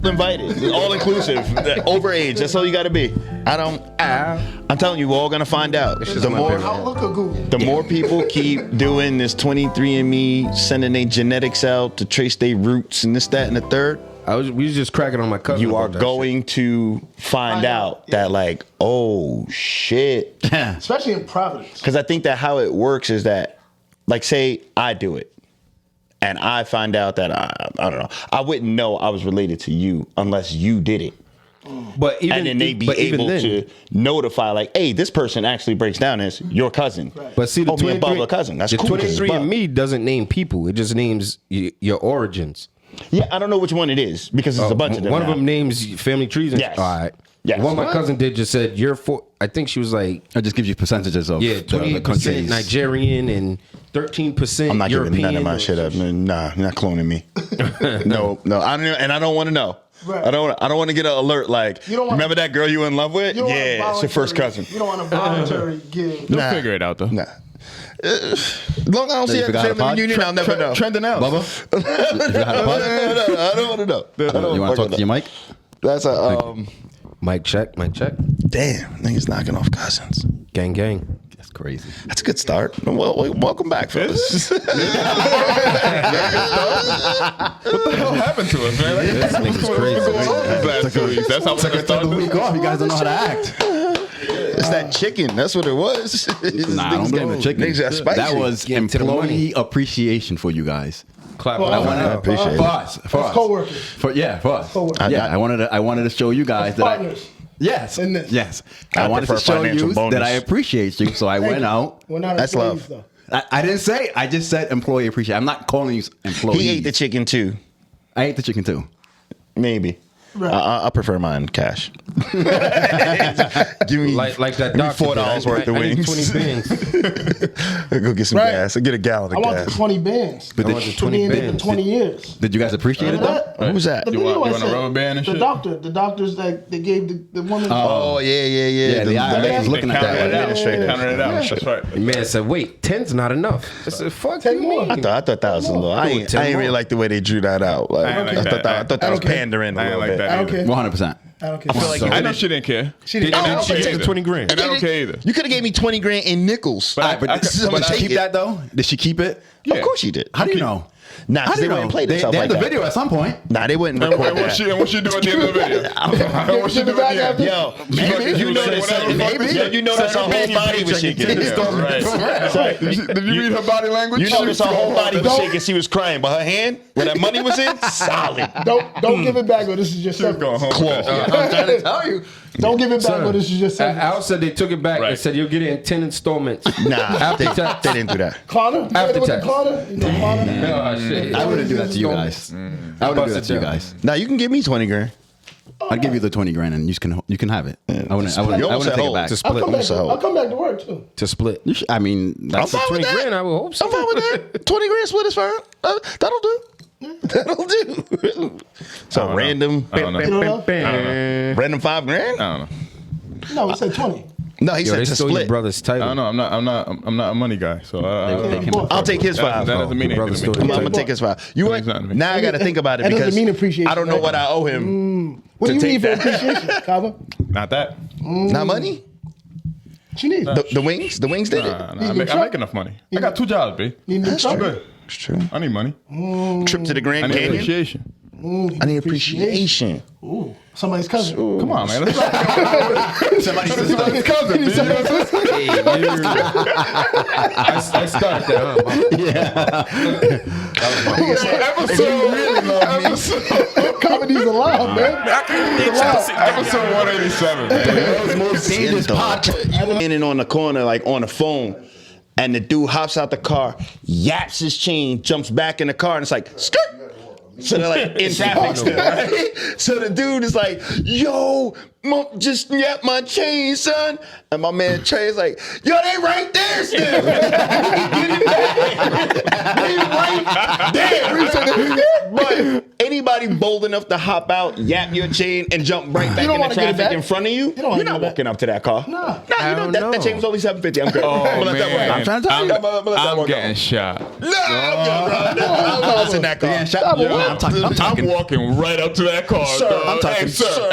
invited. It's all inclusive. Overage. That's all you got to be. I'm telling you, we're all gonna find out. The more people keep doing this 23andMe, sending their genetics out to trace their roots and this, that, and the third. We was just cracking on my cousin. You are going to find out that, like, oh shit. Especially in Providence. Because I think that how it works is that, like, say I do it, and I find out that I don't know, I wouldn't know I was related to you unless you did it. But even and then they'd be able to notify, like, hey, this person actually breaks down as your cousin. Right. But see, the 23 cousin. That's cool. 23andMe doesn't name people; it just names your origins. Yeah, I don't know which one it is because it's a bunch of them. One of them names family trees. Yes. All right. Yes. One my cousin did just said you're for. I think she was like, it just gives you percentages of 28% Nigerian and 13%. I'm not European giving none of my shit up. Nah, you're not cloning me. no. I don't want to know. Right. I don't want to get an alert like, remember that girl you were in love with? Yeah, it's your first cousin. You don't want a voluntary give. You'll figure it out though. Nah. Long as I don't see it at the family reunion, I'll never know. Trending out. Bubba? I don't want to know. You want to talk to your mic? That's a Mic check. damn, niggas knocking off cousins. Gang. That's crazy. That's a good start. Well, welcome back, fellas. What the hell happened to us, man? This nigga's crazy. That's how Took the week off. You guys don't know how to act. It's that chicken. That's what it was. Nah, I don't blame the chicken. Niggas are spicy. That was employee appreciation for you guys. Clap. I appreciate it. For us. Co-workers. For us. Co-workers. Yeah, I wanted to show you guys that Partners. Yes. In this. Yes. I I wanted to prefer show financial you bonus. that I appreciate you, so I went out. We're not That's employees, love. though. I didn't say. I just said employee appreciation. I'm not calling you employees. He ate the chicken too. I ate the chicken too. Maybe. Right. I prefer mine cash. Give me Like that give me doctor $4 worth of I need wings. 20 bins. Go get some Right. gas. I'll get a gallon I of want the gas. 20 bands. I want the 20 being there bands. for 20 years. Did you guys appreciate it though? Who was that? The You video want I a said, rubber band and the shit? The doctors that they gave the woman. Oh yeah. Yeah, the IRS is looking at that. Counted it out. Administrator. Counted it out. That's right. The man said, "Wait, 10's not enough." I said, "Fuck 10 you more. mean?" I thought that was a little. I ain't 10 really more. like the way they drew that out. Like, I ain't like I thought that. that was Okay. pandering a I ain't little like bit. that. I don't care. 100%. I don't care. I feel like I know she didn't care. She didn't. And I then don't she care. takes the 20 grand. And I don't care either. You could have gave me 20 grand in nickels. All right, but did she keep that though? Did she keep it? Yeah. Of course she did. How do you know? Nah, How because do they you know? wouldn't play They themselves had like the that. video at some point. Nah, they wouldn't And record that. what she do at the end of the video? And what she do at the end? Yo, Maybe. you notice her whole body was shaking. Yeah, right. Did you read her body language? You notice her whole body was shaking. She was crying, but her hand, where that money was in, solid. Don't give it back, or this is just Going severance. home. Claw. I'm trying to tell you. Don't give it back, or this is just severance. Al said they took it back and Right. said you'll get it in 10 installments. Nah, After they tax. didn't do that. Connor? After You know tax. Connor? You know Connor? Oh, shit. I wouldn't do that to you guys. I wouldn't do that to you guys. Now you can give me 20 grand. I'd give you the 20 grand and you can have it. I wouldn't You almost take said it hold. back. To I'll split. come back. So- I'll come back to work too. To split. You should, I mean, that's I'm fine with 20 that. grand, I would hope so. I'm fine with that. 20 grand split is fine. That'll do. That'll do. So random, I don't know. You don't know? random 5 grand? I don't know. No, he said 20. No, he Yo, they said to stole your split. brother's I title. don't know. I'm not a money guy. So They came up. I'll take his 5. that doesn't mean Your brother anything to stole me. your I'm gonna take his 5. You That what? means nothing to me. Now I got to think about it That doesn't because mean appreciation, I don't know right? what I owe him. What do To you need for take that. appreciation, Kava? Not that. Not money. What you need? The wings. The wings did it. I make enough money. I got 2 jobs, B. You need That's truck? true. Good. It's true. I need money. Trip to the I Grand need Canyon. appreciation. I need appreciation. Ooh, somebody's cousin. Come on, man. Somebody's cousin. B. I started that, huh? Comedy's alive, man. Episode 187, man. The most dangerous podcast. Standing on the corner, like on the phone, and the dude hops out the car, yaps his chain, jumps back in the car, and it's like, skirt. So they're like in traffic still, right? So the dude is like, yo, just yap my chain, son. And my man Trey is like, yo, they right there still. Get it back. They right there. But anybody bold enough to hop out, yap your chain, and jump right back don't in the wanna get it traffic back. in front of you, don't wanna you're get not it back. walking up to that car. Nah. You know, that chain was only $750. I'm good. Oh, I'm gonna let that man. work. I'm trying to tell you. I'm gonna let that I'm work getting out. shot. No, I'm good, bro. I'm not in that car. Yeah, shot. Nah, I'm talking. I'm walking right up to that car. Sir, dog. I'm talking, Hey, sir. sir.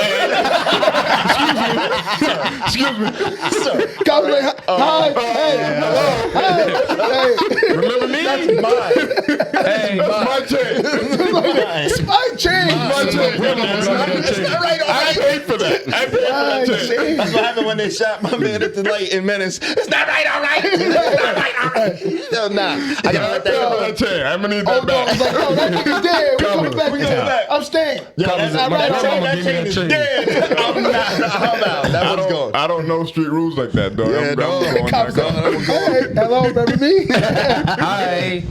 Excuse me. Sir. Cops like, hi, hey, Remember me? That's Mine. Hey, My chain. it's my chain. My chain. It's not right, all I right. paid for that. I paid for My that chain. chain. That's what happened when they shot my man at the light in Menace. It's not right, all right. It's not right, all right. No, nah. I gotta I let paid that for go. that chain. I'm gonna need Oh, that no, I was back. like, yo, that nigga's dead. We coming back. We coming back. I'm staying. Yeah, that's not right. my mama That gave me chain that is chain. dead. I'm out. That one's gone. I don't know street rules like that, though. Yeah, I'm no. going Cops back like, up. hey, hello, remember me? Hi.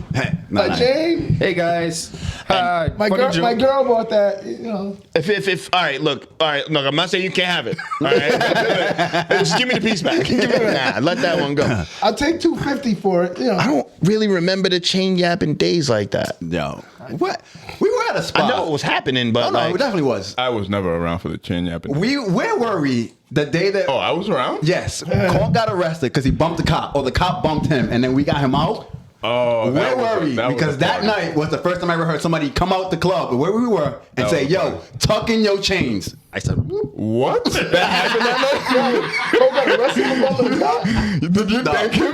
My chain. Hey guys. Hi. My girl bought that, you know. If all right, look, I'm not saying you can't have it. All right, just give me the piece back. Nah, let that one go. I'll take $250 for it, you know. I don't really remember the chain yapping days like that. Yo, what? We were at a spot. I know it was happening, but Oh, no, like, it definitely was. I was never around for the chain yapping. Where were we the day that? Oh, I was around? Yes, Cork got arrested because he bumped the cop, or the cop bumped him, and then we got him out. Oh, Where were we? was Because a that party. night was the first time I ever heard somebody come out the club where we were and That say, was a "Yo, party. tuck in your chains." I said, "Whoop." What? That happened that Cole got arrested for bumping the cop. night? Did you thank him?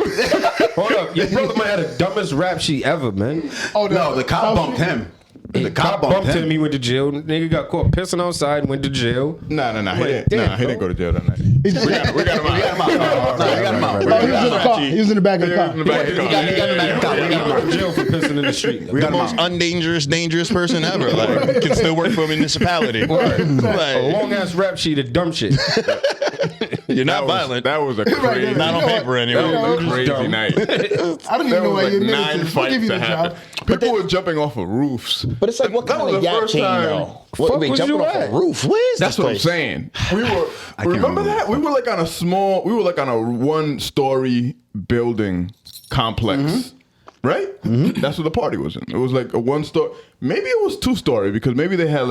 Hold up. Your brother might have the dumbest rap sheet ever, man. Oh, "No, the cop bumped him." The cop bumped him. He went to jail. Nigga got caught pissing outside. Went to jail. Nah. He Wait, didn't. damn, Nah, he didn't go to jail that night. He just- We got him out. We got him out. We got him out. Oh, he was in the car. He was in the back of the car. In the back of the car. He got in the back of the car. We got him Went out. to jail for pissing in the street. We got him most out. dangerous person ever. Like, can still work for a municipality. A Like, long ass rap sheet of dumb shit. you're not violent. That was a crazy. Not on paper anyway. That was a crazy dumb. night. I don't even There know why was you like admitted 9 to this. We'll fights give you that the happened. job. People were jumping off of roofs. But it's like, what That kind was of the yap first chain time. though? Fuck Wait, was jumping you off at? a roof? Where is That's this what I'm place? saying. We were. can't Remember remember. that? We were like on a one-story building complex, right? That's what the party was in. It was like a one-story. Maybe it was 2-story because maybe they had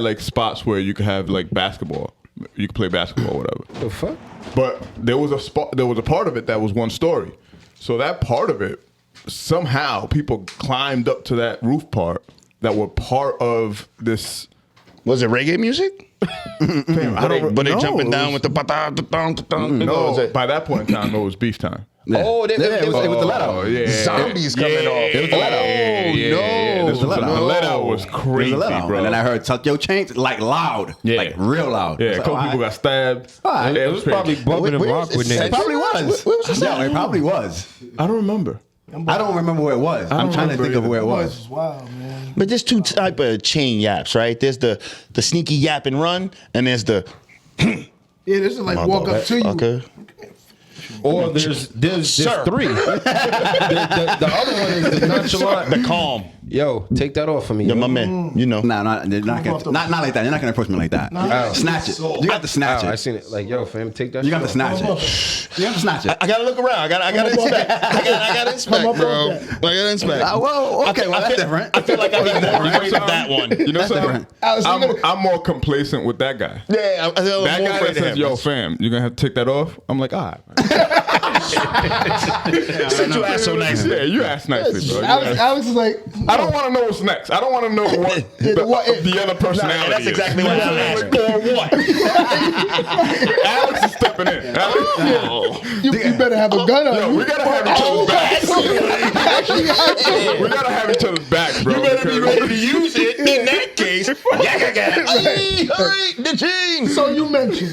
like spots where you could have like basketball. You could play basketball or whatever. The fuck? But there was a spot. There was a part of it that was 1 story. So that part of it, somehow people climbed up to that roof part that were part of this. Was it reggae music? Fam, I don't But they know. jumping It down was- with the No, by that point in time, it was beef time. Oh, it was the let out. Oh, yeah. Zombies coming off. It was the let out. no. It was the let out. The let out was It crazy, was a let out. bro. And then I heard "tuck your chains" like loud, Yeah. like real loud. Yeah, I a was couple like, people got stabbed. right. It was probably bumping and Where rock is with this? niggas. It probably was. Where was the No, sound? it probably was. I don't remember. I don't remember where it was. I'm trying to remember think of either. where it Boys was. was wild, man. But there's 2 type of chain yaps, right? There's the sneaky yap and run, and there's the Yeah, this is like walk up to you. Okay. Or there's Sir. 3. the other one is the nonchalant. The calm. Yo, take that off for me. Yeah, yo. my man. You know. Nah, they're not off the- gonna, not like that. You're not gonna approach me like that. Ow. Snatch it. You got to snatch Ow, I it. seen it. Like, yo, fam, take that You shit got to off. snatch it. You have to snatch it. I gotta look around. I gotta inspect. I gotta inspect, up bro. off I gotta inspect. Well, okay, well that's different. I feel like I need more afraid of that one. You know That's something? different. Alex, you gonna- I'm more complacent with that guy. Yeah, I feel That more guy afraid that of says, him. "Yo, fam, you're gonna have to take that off." I'm like, all right. Since you asked so nicely. Yeah, you asked nicely, bro. You asked- Alex is like, I don't want to know what's next. I don't want to know what the other personality That's is. exactly what I'm asking. What? Alex is stepping in. you better have a gun on Yo, you. we gotta have each other's backs. We gotta have each other's backs, bro. You better be because- ready to use it. In that case, hey, all right, the jeans. So you mentioned.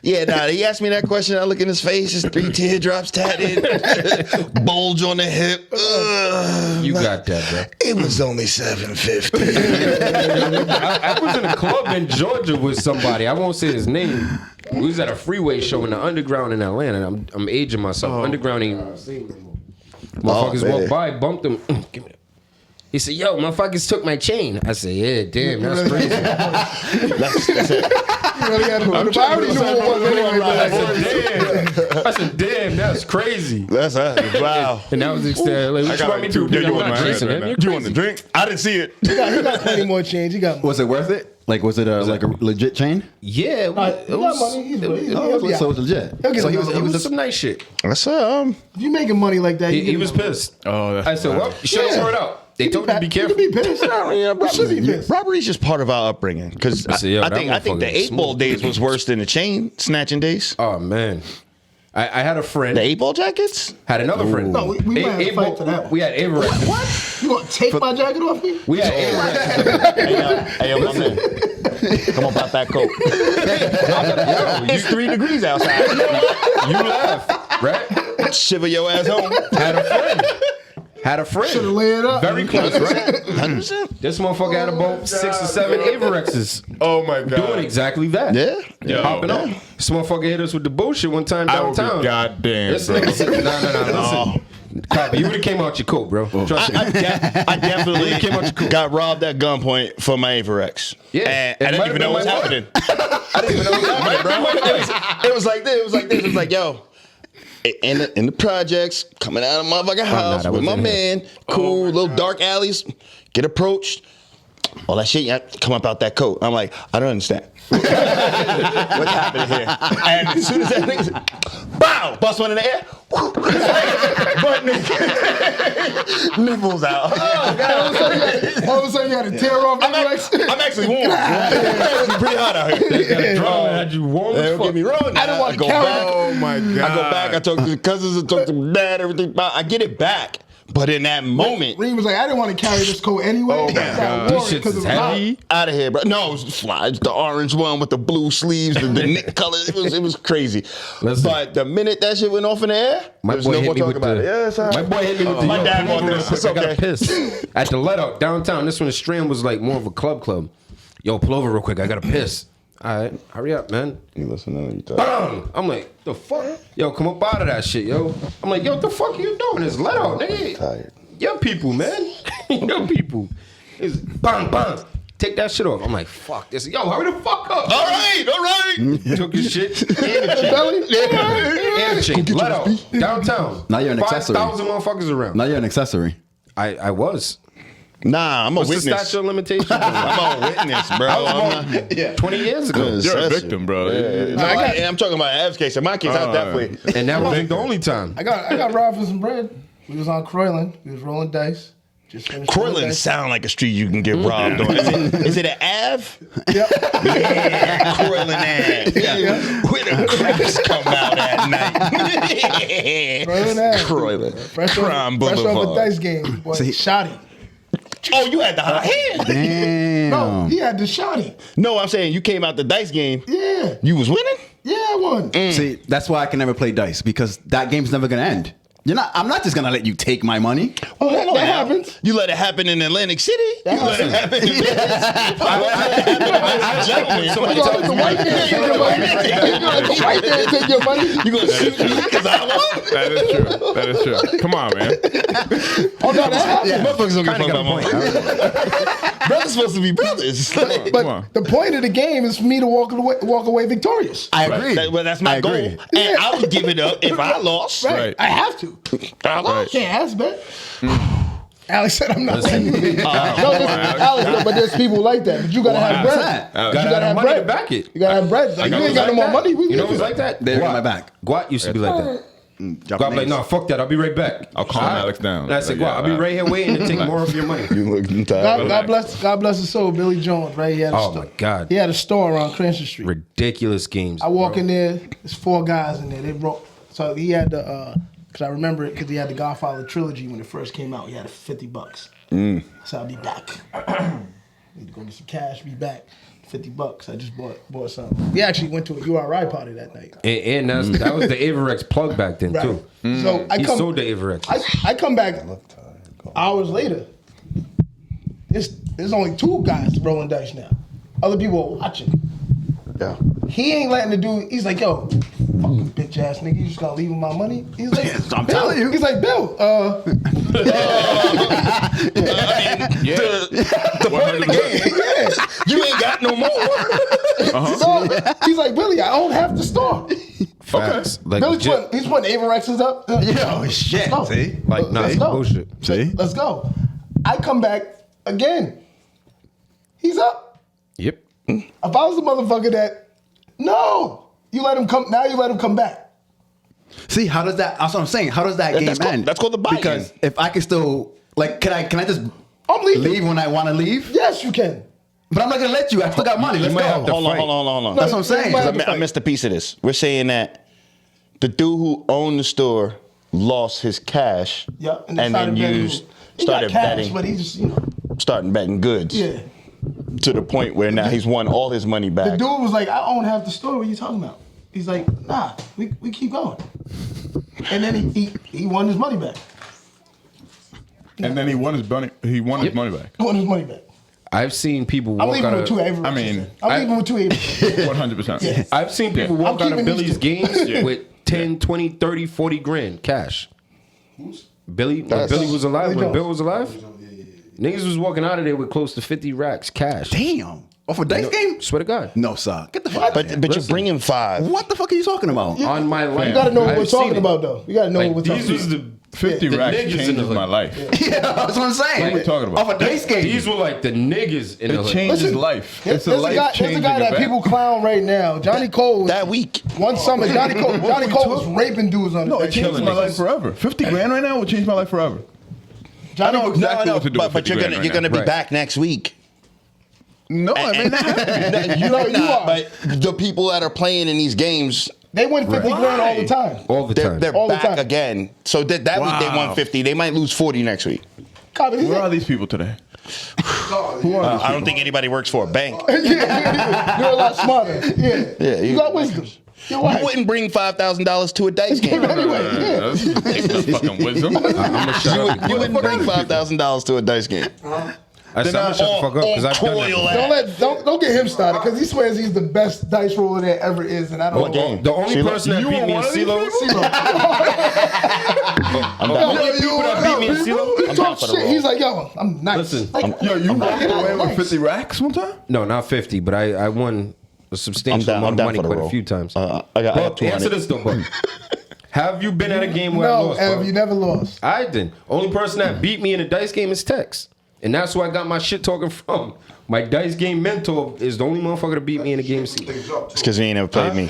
Yeah, nah, he asked me that question. I look in his face, his 3 teardrops tatted, bulge on the hip. Ugh. You got that, bro. It was only $7.50. I was in a club in Georgia with somebody. I won't say his name. We was at a freeway show in the underground in Atlanta. I'm aging myself. Underground ain't even the same no more. Motherfuckers man. walked by, bumped him. Give me that. He said, "Yo, motherfuckers took my chain." I said, "Yeah, damn, that's crazy." That's it. You really gotta put it. I already knew what it was anyway. but I said, "Damn, that's crazy." That's wow. And that was the extent. Like, what you want me to do? Yeah, I'm you want not my hand chasing right him. now. You're You want the crazy. drink? I didn't see it. He got plenty more change. He got. Was it worth it? Like, was it like a legit chain? Yeah, He got money. He's it yeah. So it was legit. He'll get So he another was. He one. was was just. some nice shit. That's If you making money like that, He was pissed. Oh, that's I said, "Well, you should have Yeah. wore it out." They told you to be careful. You can be pissed. You should be pissed. Robbery's just part of our upbringing. Because yo, I that think the motherfucker 8-ball smooth. days was worse than the chain snatching days. Oh man, I had a friend. The 8-ball jackets? Had another friend. No, we might have to fight for that one. We had Averex. What? You gonna take my jacket off me? We had Averex. Hey, yo, my man. Come on, pop that coat. It's 3 degrees outside. You laugh, right? Shiver your ass home. Had a friend. Should have laid it up. Very close, right? 100%. This motherfucker had about 6 or 7 Averexes. Oh my god. Doing exactly that. Yeah. Hopping up. This motherfucker hit us with the bullshit one time I would downtown. be goddamn. This bro. nigga, listen. Copy, you would have came out your coat, bro. Trust me. I definitely got robbed at gunpoint for my Averex. Yeah. And It I didn't might even know have what was been happening. I didn't even know what happened, bro. It was like this. It was like, yo, in the projects, coming out of my motherfucking house I with my wasn't here. man, cool, little dark alleys, get approached. All that shit, you have to come up out that coat. I'm like, I don't understand. What's happening here? And as soon as that nigga said, bow, bust one in the air. Butt naked. Nipples out. All of a sudden you had to tear off I'm Averex. actually warm. It's pretty hot out here. Drama had you warm as Don't fuck. get me wrong. I don't want to go carry back. Oh my god. I go back. I talk to the cousins. I talk to my dad. Everything. I get it back. But in that moment, Reem was like, I didn't want to carry this coat anyway. Oh, my So I God. wore This it shit's 'cause it was hot. heavy. out of here, bro. No, it was fly. It's the orange one with the blue sleeves, the knit color. It was crazy. Listen. But the minute that shit went off in the air, My there's boy no hit more me talk with about the. it. Yeah, it's all My right. boy hit me with the. My yo, dad come over wanted real this. quick, I got It's piss at the let out downtown. This one, the Strand was like more of a club. Yo, pull over real quick. I got a piss. All right, hurry up, man. You listening? You talk. Bam! I'm like, the fuck? Yo, come up out of that shit, yo. I'm like, yo, what the fuck are you doing? It's let out, nigga. Tired. Young people, man. Young people. It's bang, bang. Take that shit off. I'm like, fuck this. Yo, hurry the fuck up. All right. Took his shit. And the chain. Let out. Downtown. Now you're an accessory. 5,000 motherfuckers around. Now you're an accessory. I was. Nah, I'm a What's the witness. statute of limitations? I'm a witness, bro. I'm not- 20 years ago. Yeah. You're a Accessory. victim, bro. No, I'm talking about Ev's case. In my case, I was definitely. And that wasn't the only time. I got robbed for some bread. We was on Croyland. We was rolling dice. Just finished rolling Croyland dice. sound like a street you can get robbed on. Is it an Ave? Yep. Yeah, Croyland Ave. Yeah. Where the cracks come out at night. Croyland Ave. Croyland. Fresh Crime off a Boulevard. dice game. Boy, shotty. Oh, you had the hot hand. Damn. No, he had the shotty. No, I'm saying you came out the dice game. Yeah. You was winning? Yeah, I won. See, that's why I can never play dice because that game's never gonna end. I'm not just gonna let you take my money. Oh, that happens. You let it happen in Atlantic City? You let it happen in You gonna let the white man take your money? You gonna let the white man take your money? You gonna shoot me because I won? That is true. Come on, man. Oh, no, that happens. Motherfuckers don't give a fuck about my brothers supposed to be brothers. Come on. But the point of the game is for me to walk away victorious. I agree. That's my I goal. agree. And I would give it up if I lost. Right. I have to. I Right. can't ask, man. Alex said I'm not Listen. letting you. No, listen, Alex, but there's people like that. But you gotta have bread. 100%. You Gotta have money to back it. You gotta have bread. Like, you ain't got no more money. We You know good. who's like that? They got Guat. my back. Guat used to be like that. Drop Guat be like, names. no, fuck that. I'll be right back. I'll calm Alex down. And I said, Like, Guat, I'll be right here waiting to take more of your money. You look tired. God bless his soul, Billy Jones, right? He had a Oh, store. my God. He had a store around Cranston Street. Ridiculous games. I walk in there, there's 4 guys in there. They wrote, so he had the, because I remember it, because he had the Godfather trilogy when it first came out. He had $50. So I'll be back. Need to go get some cash, be back. $50. I just bought something. We actually went to a URI party that night. And that was the Averex plug back then, too. So I He come, sold the Averex. I come back hours later. There's only 2 guys rolling dice now. Other people are watching. Yeah. He ain't letting the dude. He's like, yo, fucking bitch ass nigga, you just gonna leave him my money? He's like, I'm Bill. telling you. He's like, Bill. The point of the game, you ain't got no more. So, he's like, Billy, I own half the store. Facts. Like, Billy's legit. putting Averexes up. Yo, shit. Let's go. See? Like, nah, Let's some go. bullshit. See? Let's go. I come back again. He's up. Yep. If I was the motherfucker that, no, you let him come. Now you let him come back. See, how does that? That's what I'm saying. How does that game That's called- end? that's called the buy-in. Because if I can still, like, can I just I'm leaving. Leave when I want to leave? Yes, you can. But I'm not going to let you. I still got money. Let's might have go. to Hold on, fight. hold on. That's what I'm saying. 'Cause I missed a piece of this. We're saying that the dude who owned the store lost his cash Yeah, and then started betting, but he just starting betting goods yeah. to the point where now he's won all his money The back. dude was like, I own half the store. What are you talking about? He's like, nah, we keep going. And then he won his money back. And then he won his money. He won his money back. He won his money back. I've seen people I'm walk leaving out with of. two Avery. I mean, I'm leaving with two Avery. 100%. Yeah. I've seen people Yeah. walk I'm out of keeping these Billy's two. games with 10, 20, 30, 40 grand cash. Billy, when That's- Billy was alive, Billy when Jones. Bill was alive, niggas was walking out of there with close to 50 racks cash. Damn. Off a dice game? Swear to God. No, sir. Get the fuck out of here. But you're bringing 5. What the fuck are you talking about? On my life. You gotta know what I've we're seen talking it. about, though. You gotta know Like, what we're these talking was about. the 50 the racks niggas in the changes hood. my life. Yeah, that's what I'm saying. What are we talking about? Off a dice game. These were like the niggas in the It hood. changes Listen, life. There's It's a a guy life-changing that event. people clown right now. Johnny Cole. That week. One summer, Johnny Cole was raping dudes on the No, it dice. changes my life forever. 50 grand right now will change my life forever. Johnny I know Cole- exactly what to do but, with but 50 you're grand gonna right you're gonna now. be Right. back next week. No, I mean, not happy. You know, you are. But the people that are playing in these games, They win 50 grand all the time. All the time. they're All the back time. again. So that week they won 50. They might lose 40 next week. Cobb, Where are these people today? Who are these I don't think anybody works for a bank. You're a lot smarter. Yeah. Yeah, You got wisdom. You're You right. wouldn't bring $5,000 to a dice game. Anyway, yeah. That's fucking wisdom. I'm gonna shut up. You wouldn't bring $5,000 to a dice game. I said, I'm gonna shut the fuck up because I've done that. Don't get him started because he swears he's the best dice roller there ever is, and I don't What know. game? The only CeeLo? person that You beat were me in one of these CeeLo. people? I'm The down. only people that beat me in CeeLo. He I'm talk down for the shit. roll. He's like, yo, I'm nice. Listen, Like, Yo, you walked getting away with nice. 50 racks one time? No, not 50, but I won a substantial I'm amount of down money for the quite roll. a few times. I got But 200. answer this though, but have you been at a game where I No, lost? Ev, bro? you never lost. I didn't. Only person that beat me in a dice game is Tex. And that's where I got my shit talking from. My dice game mentor is the only motherfucker to beat me in a game scene. It's because he ain't never played me.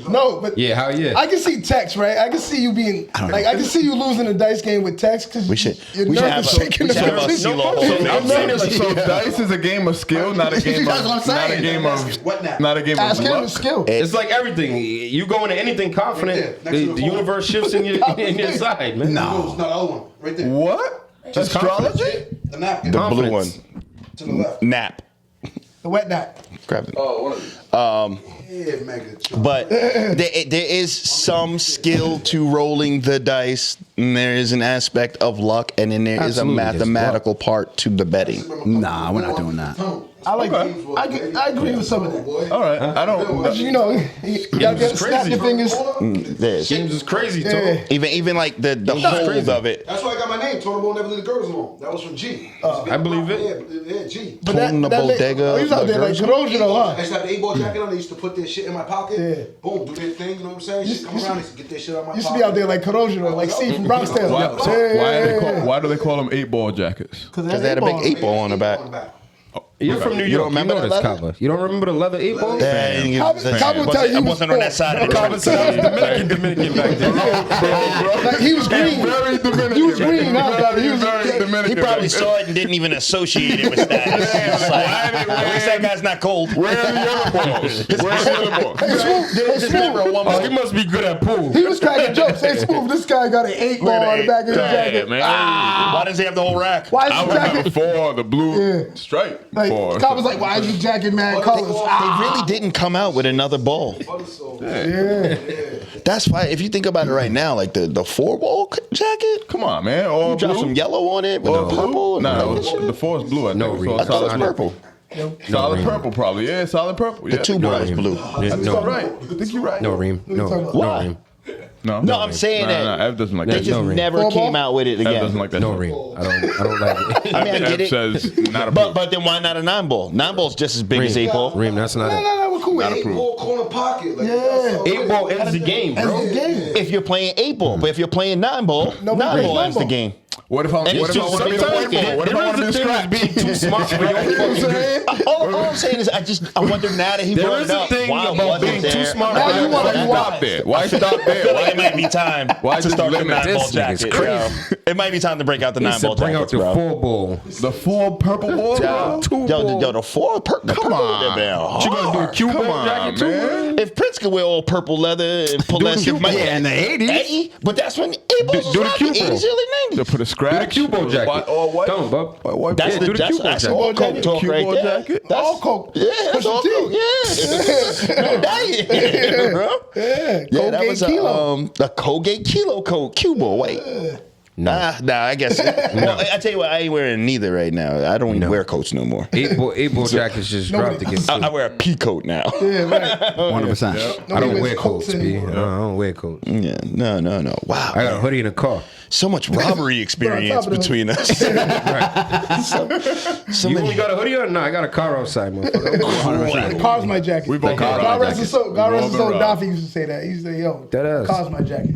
No, but Yeah, how yeah? I can see Tex, right? I can see you being like, I can see you losing a dice game with Tex because We should your have nerves a are shaking. we should have a the CeeLo nerves- Hall of Fame. I'm saying it like, so dice is a game of skill, not a game That's of what I'm saying. not a game of not a game of Ask him luck. the skill. It's like everything. You go into anything confident, the universe shifts in your side, man. No. No, it's not the other one. Right there. What? Astrology? The napkin. The blue one. Confidence. To the left. Nap. The wet nap. Grab it. Oh, one of these. Yeah, Mega. But there is some skill to rolling the dice, and there is an aspect of luck, and then there is a Absolutely, there's mathematical part to the betting. Nah, we're not doing that. I like. Okay. I agree with some of that. All right. I don't. You know, you gotta Games is snap crazy, your bro. fingers. There's Games is crazy, too. Yeah. even like the hold crazy. of it. That's why I got my name. Tony Bone Never Leave the Girdles Alone. That was from G. I believe it. Yeah, G. But that, Torn the that bodega oh, he was out there like Corrosion, I huh? used to have the 8-ball jacket on. They used to put their shit in my pocket. Yeah. Boom, do their thing. You know what I'm saying? Shit come around. They used to get their shit out of my Used to pocket. be out there like Corrosion, like C from Bronx Tales. Why do they call them 8-ball jackets? Because Because they had a big 8-ball on the back. You're from New You York. don't remember you know that this, leather? Kava. You don't remember the leather 8-ball? Kava will tell you I he was wasn't on that poor. side of the Kava said I was Dominican back then. Like he was green. Very Dominican. He was green, huh, brother? He was very Dominican. He probably saw it and didn't even associate it with status. It's like, at least that guy's not cold. Where are the other balls? Where's the other balls? Hey, Smooth, There's never a one Oh, he must be good at pool. he was cracking jokes. Hey, Smooth, this guy got an 8-ball on the back of his jacket. man. Why does he have the whole rack? Why I is was his having jacket? for the blue Yeah. stripe. Like, for. Kyle was like, why is your jacket mad colors? They really didn't come out with another ball. Yeah. That's why, if you think about it right now, like the 4-ball jacket, Come on, man. All drop blue. some yellow on it with All the purple. Nah, and it was- the 4 is blue. I think. No, So Reed. I thought it was solid purple. Solid purple, probably. Yeah, solid purple. The Yeah. 2-ball is blue. You're No, right. I think you're right. no, Reem. No, talking about? no, Why? Reem. No, No, I'm saying that Ev doesn't like they that. just No, Reem. never 4-ball? came out with it Ev doesn't again. like that. No, shit. Reem. I don't like it. I mean, I get Ev it. says not a But then why not a 9-ball? 9-ball's just as big as 8-ball. Reem, that's not No, it. no, no, we're cool with Not it. approved. 8-ball corner pocket. Like, Yeah. that's 8-ball ends the game, bro. That's the game. If you're playing 8-ball, but if you're playing 9-ball, Nobody 9-ball plays ends the 9-ball. game. What if I And what it's if I just want to be a sometimes white ball? What if I want to be a There is scratch? the thing of being too smart for your fucking good. All I'm saying is, I wonder now that he There brought is it a up. thing Why about wasn't being there? too smart. Now for you that. wanna Why be stop wise. there? Why stop I there? feel like it might be time Why to just start the limit 9-ball this nigga's jacket. crazy. Yo. It might be time to break out the He 9-ball said bring out jackets, the bro. 4-ball. The 4 purple ball, bro. Yo, the 4 purple. Come on. You gonna do a cue Come ball on, jacket too? man. If Prince could wear all purple leather and pull that shit, Yeah, in the 80s. 80, but that's when it was do the rocking cue ball. 80s, early To 90s. put a scratch. Do the cue ball jacket. All white. Come on, bub. White That's Yeah, the do the cue ball that's jacket. all coke talk Cue right ball there. jacket? That's All coke. Yeah, that's Pusha all T. coke. Yeah, no diet, bro. Yeah, Yeah, that Colgate was Kilo. a Colgate Kilo coat. Cue ball. Wait. Nah, I guess. Well, I tell you what, I ain't wearing neither right now. I don't even wear coats no more. 8-ball jackets just dropped again. I wear a pea coat now. Yeah, right. 100%. I don't wears wear coats coats, B. anymore. I don't wear coats. Yeah, no. Wow, I got a hoodie in the car. so much robbery experience of it. between us. So You many. only got a hoodie or no? I got a car outside, motherfucker. The car's my jacket. We both got God our rest his jackets. soul. God rest his Revolver soul. rob. Daffy used to say that. He used to say, "Yo, That ass. car's my jacket."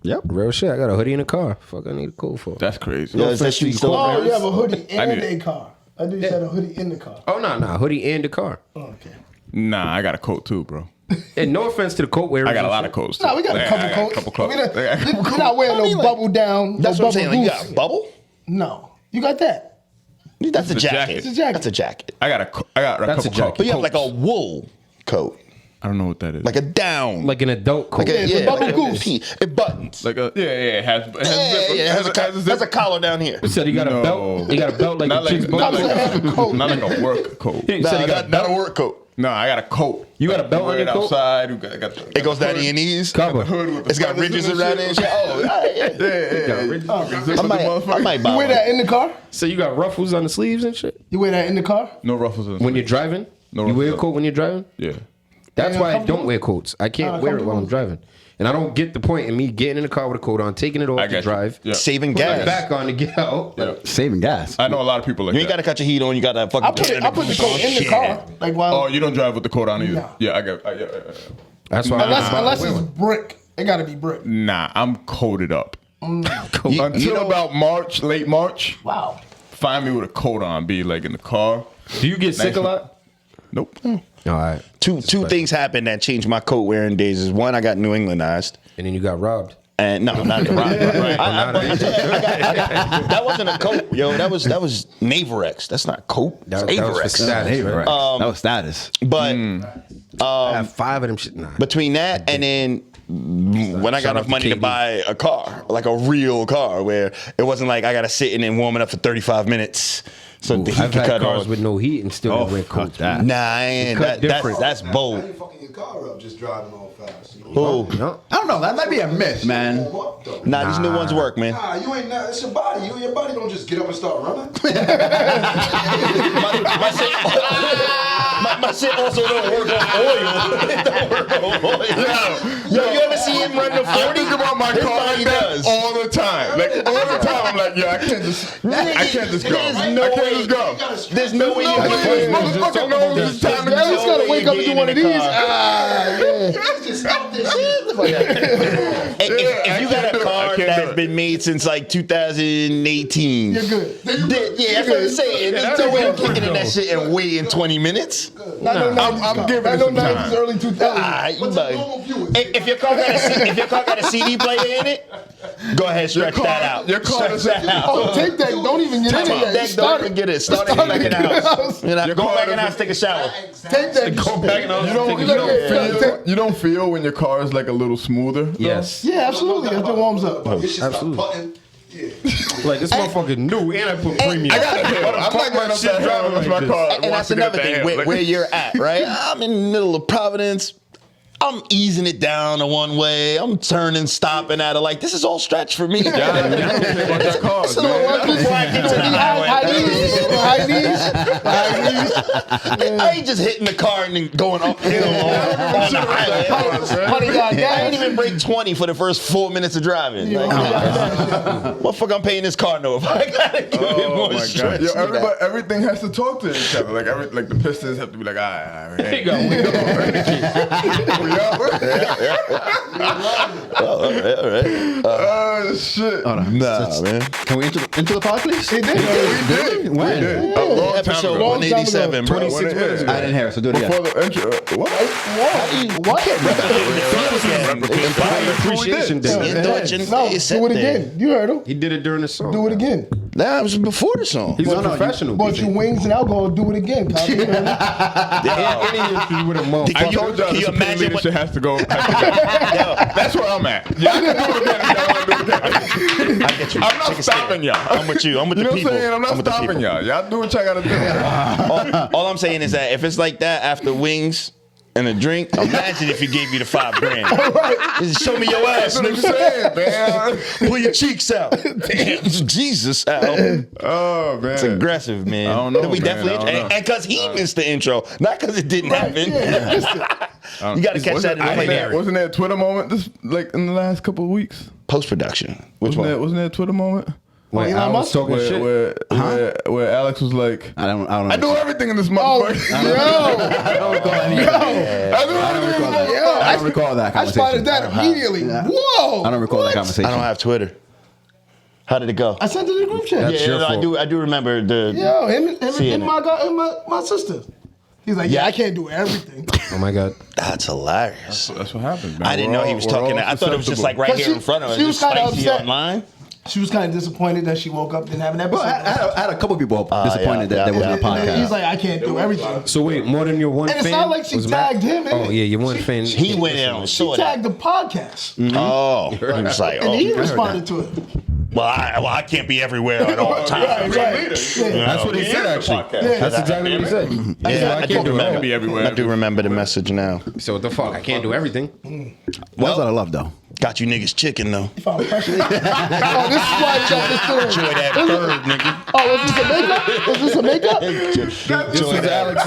Yep. Real shit. I got a hoodie in the car. Fuck, I need a coat for. That's crazy. Yo, is that shit still Oh, around? you have a hoodie I and need a car. I do said a hoodie in the car. Oh no, hoodie and the car. Oh, okay. Nah, I got a coat too, bro. And no offense to the coat wearers. I got a and lot shit. of coats. No, we got a Yeah, couple I got coats. couple clothes. We done- I got a couple You're not wearing no bubble down. That's no what I'm saying. bubble Like, you goose. got a bubble? No, you got that. That's a a jacket. jacket. It's a jacket. That's a jacket. I got a That's a couple jacket. coats. But you have like a wool coat, I don't know what that is. like a down, Like an adult coat. like a, it's a yeah, bubble like a goose. tee. It buttons. Like a it has Yeah, it has a collar down here. You said you got a No. belt. You got a belt like not the chicks' like, not, belt. like not like a work coat. You said you got a not a belt. work coat. No, I got a coat. You got a belt on Wear your it coat? outside. You got the, It goes down to your knees. Cover. hood with the It's got feathers ridges and around it and shit. Oh, all right, yeah. I might buy You wear one. that in the car? So you got ruffles on the sleeves and shit. You wear that in the car? No ruffles. In When you're driving, No you wear a ruffles. coat when you're driving. Yeah. That's Yeah, why I comfortable? don't wear coats. I can't wear it while I'm comfortable? driving, and I don't get the point in me getting in the car with a coat on, taking it off I to got you. drive, Yeah. Saving putting it gas. back on to get out. Yeah. Saving gas. I know a lot of people like You ain't that. got to cut your heat on. You got to fucking. I put the coat in the car. Like while Oh, you don't drive with the coat on either. No. Yeah, I got. Yeah. That's why. unless it's brick. It got to be brick. Nah, I'm coated up. You Until know- about March, late March, Wow. find me with a coat on. Be like in the car. Do you get sick a lot? Nope. All right. Two things happened that changed my coat wearing days. Is one, I got New Englandized. And then you got robbed. And no, not the rock. That wasn't a coat, yo. That was Navarex. That's not coat. That's That was for Avarex. status, right? That was status. But I have 5 of them shit. Nah. between that and then when I got Shout out enough to money to KD. buy a car, like a real car, where it wasn't like I got to sit in and warm it up for 35 minutes so the heat I've could had cut cars on. with no heat and still Oh, wear fuck coats. that. Nah, I ain't. cut That's different. that's How bold. you fucking your car up just driving all fast? You know? Oh, No. I don't know. That might be a myth, man. Warm up, though. nah, these new ones work, man. Nah, you ain't. It's your body. Your body don't just get up and start running. My shit also don't work on oil. It don't work on oil. Yo, you ever see him run the 40? I think about my His car body like that does. all the time. Like all the time, I'm like, yo, I can't just go. There's I no can't way. just go. There's no way you No can way this get motherfucker knows it's time to Yeah, I just go. gotta wake up and do one of these. Just stop this shit. If you got a car I can't do that's it. been made since like 2018, You're good. Yeah, that's what I'm saying. There's no way I'm kicking in that shit and waiting 20 minutes. Not no 90s I'm car. giving Not it no some 90s, time. early 2000s. Ah, you What's bug. the normal view? If your car got a CD player in it, go ahead, stretch that out. Your car Stretch is that out. Oh, take that. Don't even get in there. Deck, don't even get it. Start it back in the house. You know, Your go car back in the doesn't- house, take a shower. Take that. You don't feel when your car is like a little smoother. Yes. Yeah, absolutely. That's what warms up. Your shit start button. Yeah. Like this motherfucker new and I put premium. I got a hill. I'm not gonna sit driving with my car. And that's another thing, where you're at, right? I'm in the middle of Providence. I'm easing it down to one way. I'm turning, stopping at it. Like, this is all stretch for me. I don't care about that car, So man. before I get to the highway, High knees. I ain't just hitting the car and then going uphill on the highway. Honey got I gas. ain't even break 20 for the first 4 minutes of driving. Like, what fuck I'm paying this car no if I gotta give it Oh more my stretch? god! Yo, everybody, everything has to talk to each other. Like the pistons have to be like, all right. He got we got All right. Oh shit! Hold on. Nah, man. Can we into the pod, please? He did. When? A long time Episode ago. 187, bro. 26 minutes ago. I didn't hear it, so do it again. Before the intro. What? Appreciation Day. No, do it again. You heard him. He did it during the song. Do it again. Nah, it was before the song. He's a professional. Bought you wings and alcohol. Do it again, Copy. You heard him. Any issue with a motherfucker. Can you- Told y'all can the you supreme imagine leadership what- has to go. That's where I'm at. Y'all can do it again if y'all want to do it again. I get you. I'm not Chicken stopping steak. y'all. I'm with you. I'm with You the know what I'm people. saying? I'm not with the stopping people. y'all. Y'all do what y'all gotta do. All I'm saying is that if it's like that after wings and a drink, imagine if he gave you the $5,000. Just show me your ass, That's what I'm nigga. saying, man. Pull your cheeks out. Damn, Jesus, Al. Oh man, It's aggressive, man. I don't know, We man. definitely, I don't know. and because he missed the intro, not because it didn't happen. You got to catch that in the play. Wasn't there a Twitter moment this like in the last couple of weeks? Post production. Which Wasn't one? there a Twitter moment? When Elon I was Musk? talking shit. Where Alex was like, I don't I do know. everything in this Oh, motherfucker. I don't recall any of that. I do everything in this motherfucker. I don't recall that I conversation. spotted that immediately. Whoa. I don't recall that conversation. I don't have Twitter. How did it go? I sent it in the group chat. That's your fault. I do remember the. Yo, him Seeing and it. my sister. He's like, yeah, I can't do everything. Oh my God. That's hilarious. That's what happened, man. I didn't know he was talking. I thought it was just like right But here in front of us. she was Just kinda spicy upset. online. She was kind of disappointed that she woke up didn't have an episode. Well, I had a couple people disappointed yeah, that there yeah. wasn't a And then he's podcast. like, I can't do everything. So wait, more than your one And fan? it's not like she was mad? tagged him in Oh it. yeah, your one fan. He went in and She saw that. tagged the podcast. Oh, he was like, And oh, he responded to it. well, I can't be everywhere at all times. Right. That's what he said actually. That's exactly what he said. Yeah, I can't do remember. it. Be everywhere. I do remember the message now. So what the fuck? I can't do everything. That was out of love, though. Got you niggas chicken though. He found pressure. Oh, this is why I jumped this Enjoy through. that bird, nigga. Oh, is this a makeup? Is this a makeup? This is Alex.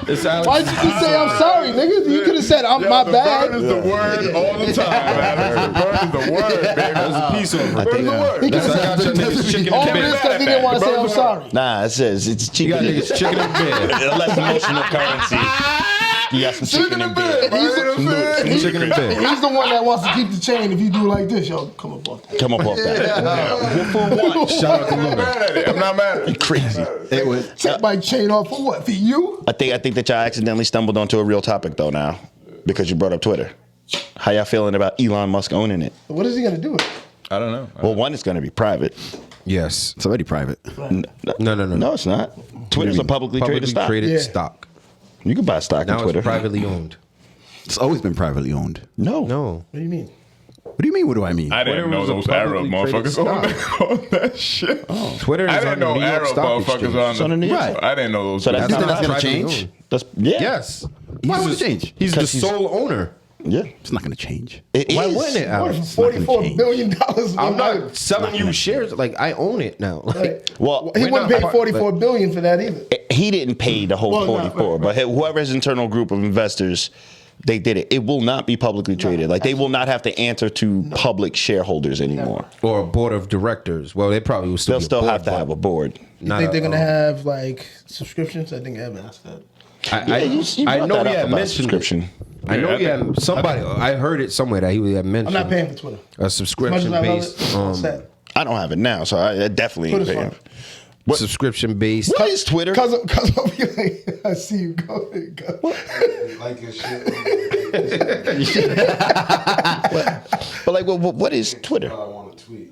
It's Alex. Why did you say I'm sorry, nigga? You could have said I'm my the bad. bird is the word all the time, man. The bird is the word, baby. There's a piece of Bird is the word. He That's could've I got your niggas chicken All in of this bed. because he didn't want to say I'm sorry. Nah, it says it's You got chicken. niggas chicken in bed. Less emotional currency. You got some chicken in bed. He's Chicken in bed. He's the one that wants to keep the chain. If you do like this, yo, come up off that. Come up off that. For what? Shout out to Luna. I'm not mad at it. Crazy. It was. Take my chain off for what? For you? I think that y'all accidentally stumbled onto a real topic though now, because you brought up Twitter. How y'all feeling about Elon Musk owning it? What is he gonna do with it? I don't know. Well, one, it's going to be private. Yes. It's already private. No. No, it's not. Twitter's a publicly traded stock. Yeah. stock. You can buy stock Now on Twitter. it's privately owned. It's always been privately owned. No. No. What do you mean? What do you mean? What do I mean? I didn't Twitter know was a those Arab publicly traded motherfuckers owned that shit. Twitter is I didn't on the know New York Arab Stock motherfuckers Exchange. on So the. then, Right. I didn't know those. So that's You think not that's gonna privately change? owned. That's yeah. Yes. Why would it He's change? He's the 'Cause he's- sole owner. Yeah. It's not going to change. It Why is. wouldn't it, Alex? $44 billion. I'm not selling you shares. Like I own it now. Like Well, He We're wouldn't not pay part- $44 billion for that either. he didn't pay the whole Well, no, 44, right. but whoever his internal group of investors, they did it. It will not be publicly traded. Like they will not have to answer to public shareholders anymore. or a board of directors. Well, they probably will still. They'll be a still board, have to but have a board. You not think a- they're gonna have like subscriptions? I think Evan asked that. Yeah, you I brought know that he up had about mentioned subscription. it. I know he had somebody. I heard it somewhere that he had mentioned. I'm not paying for Twitter. a As much subscription as I love based. it, it's sad. I don't have it now, so I definitely ain't Twitter's paying. fine. What- Subscription based. What is Twitter? Cause I'll be like, I see you go. Like his shit. But like, what is Twitter? I want to tweet.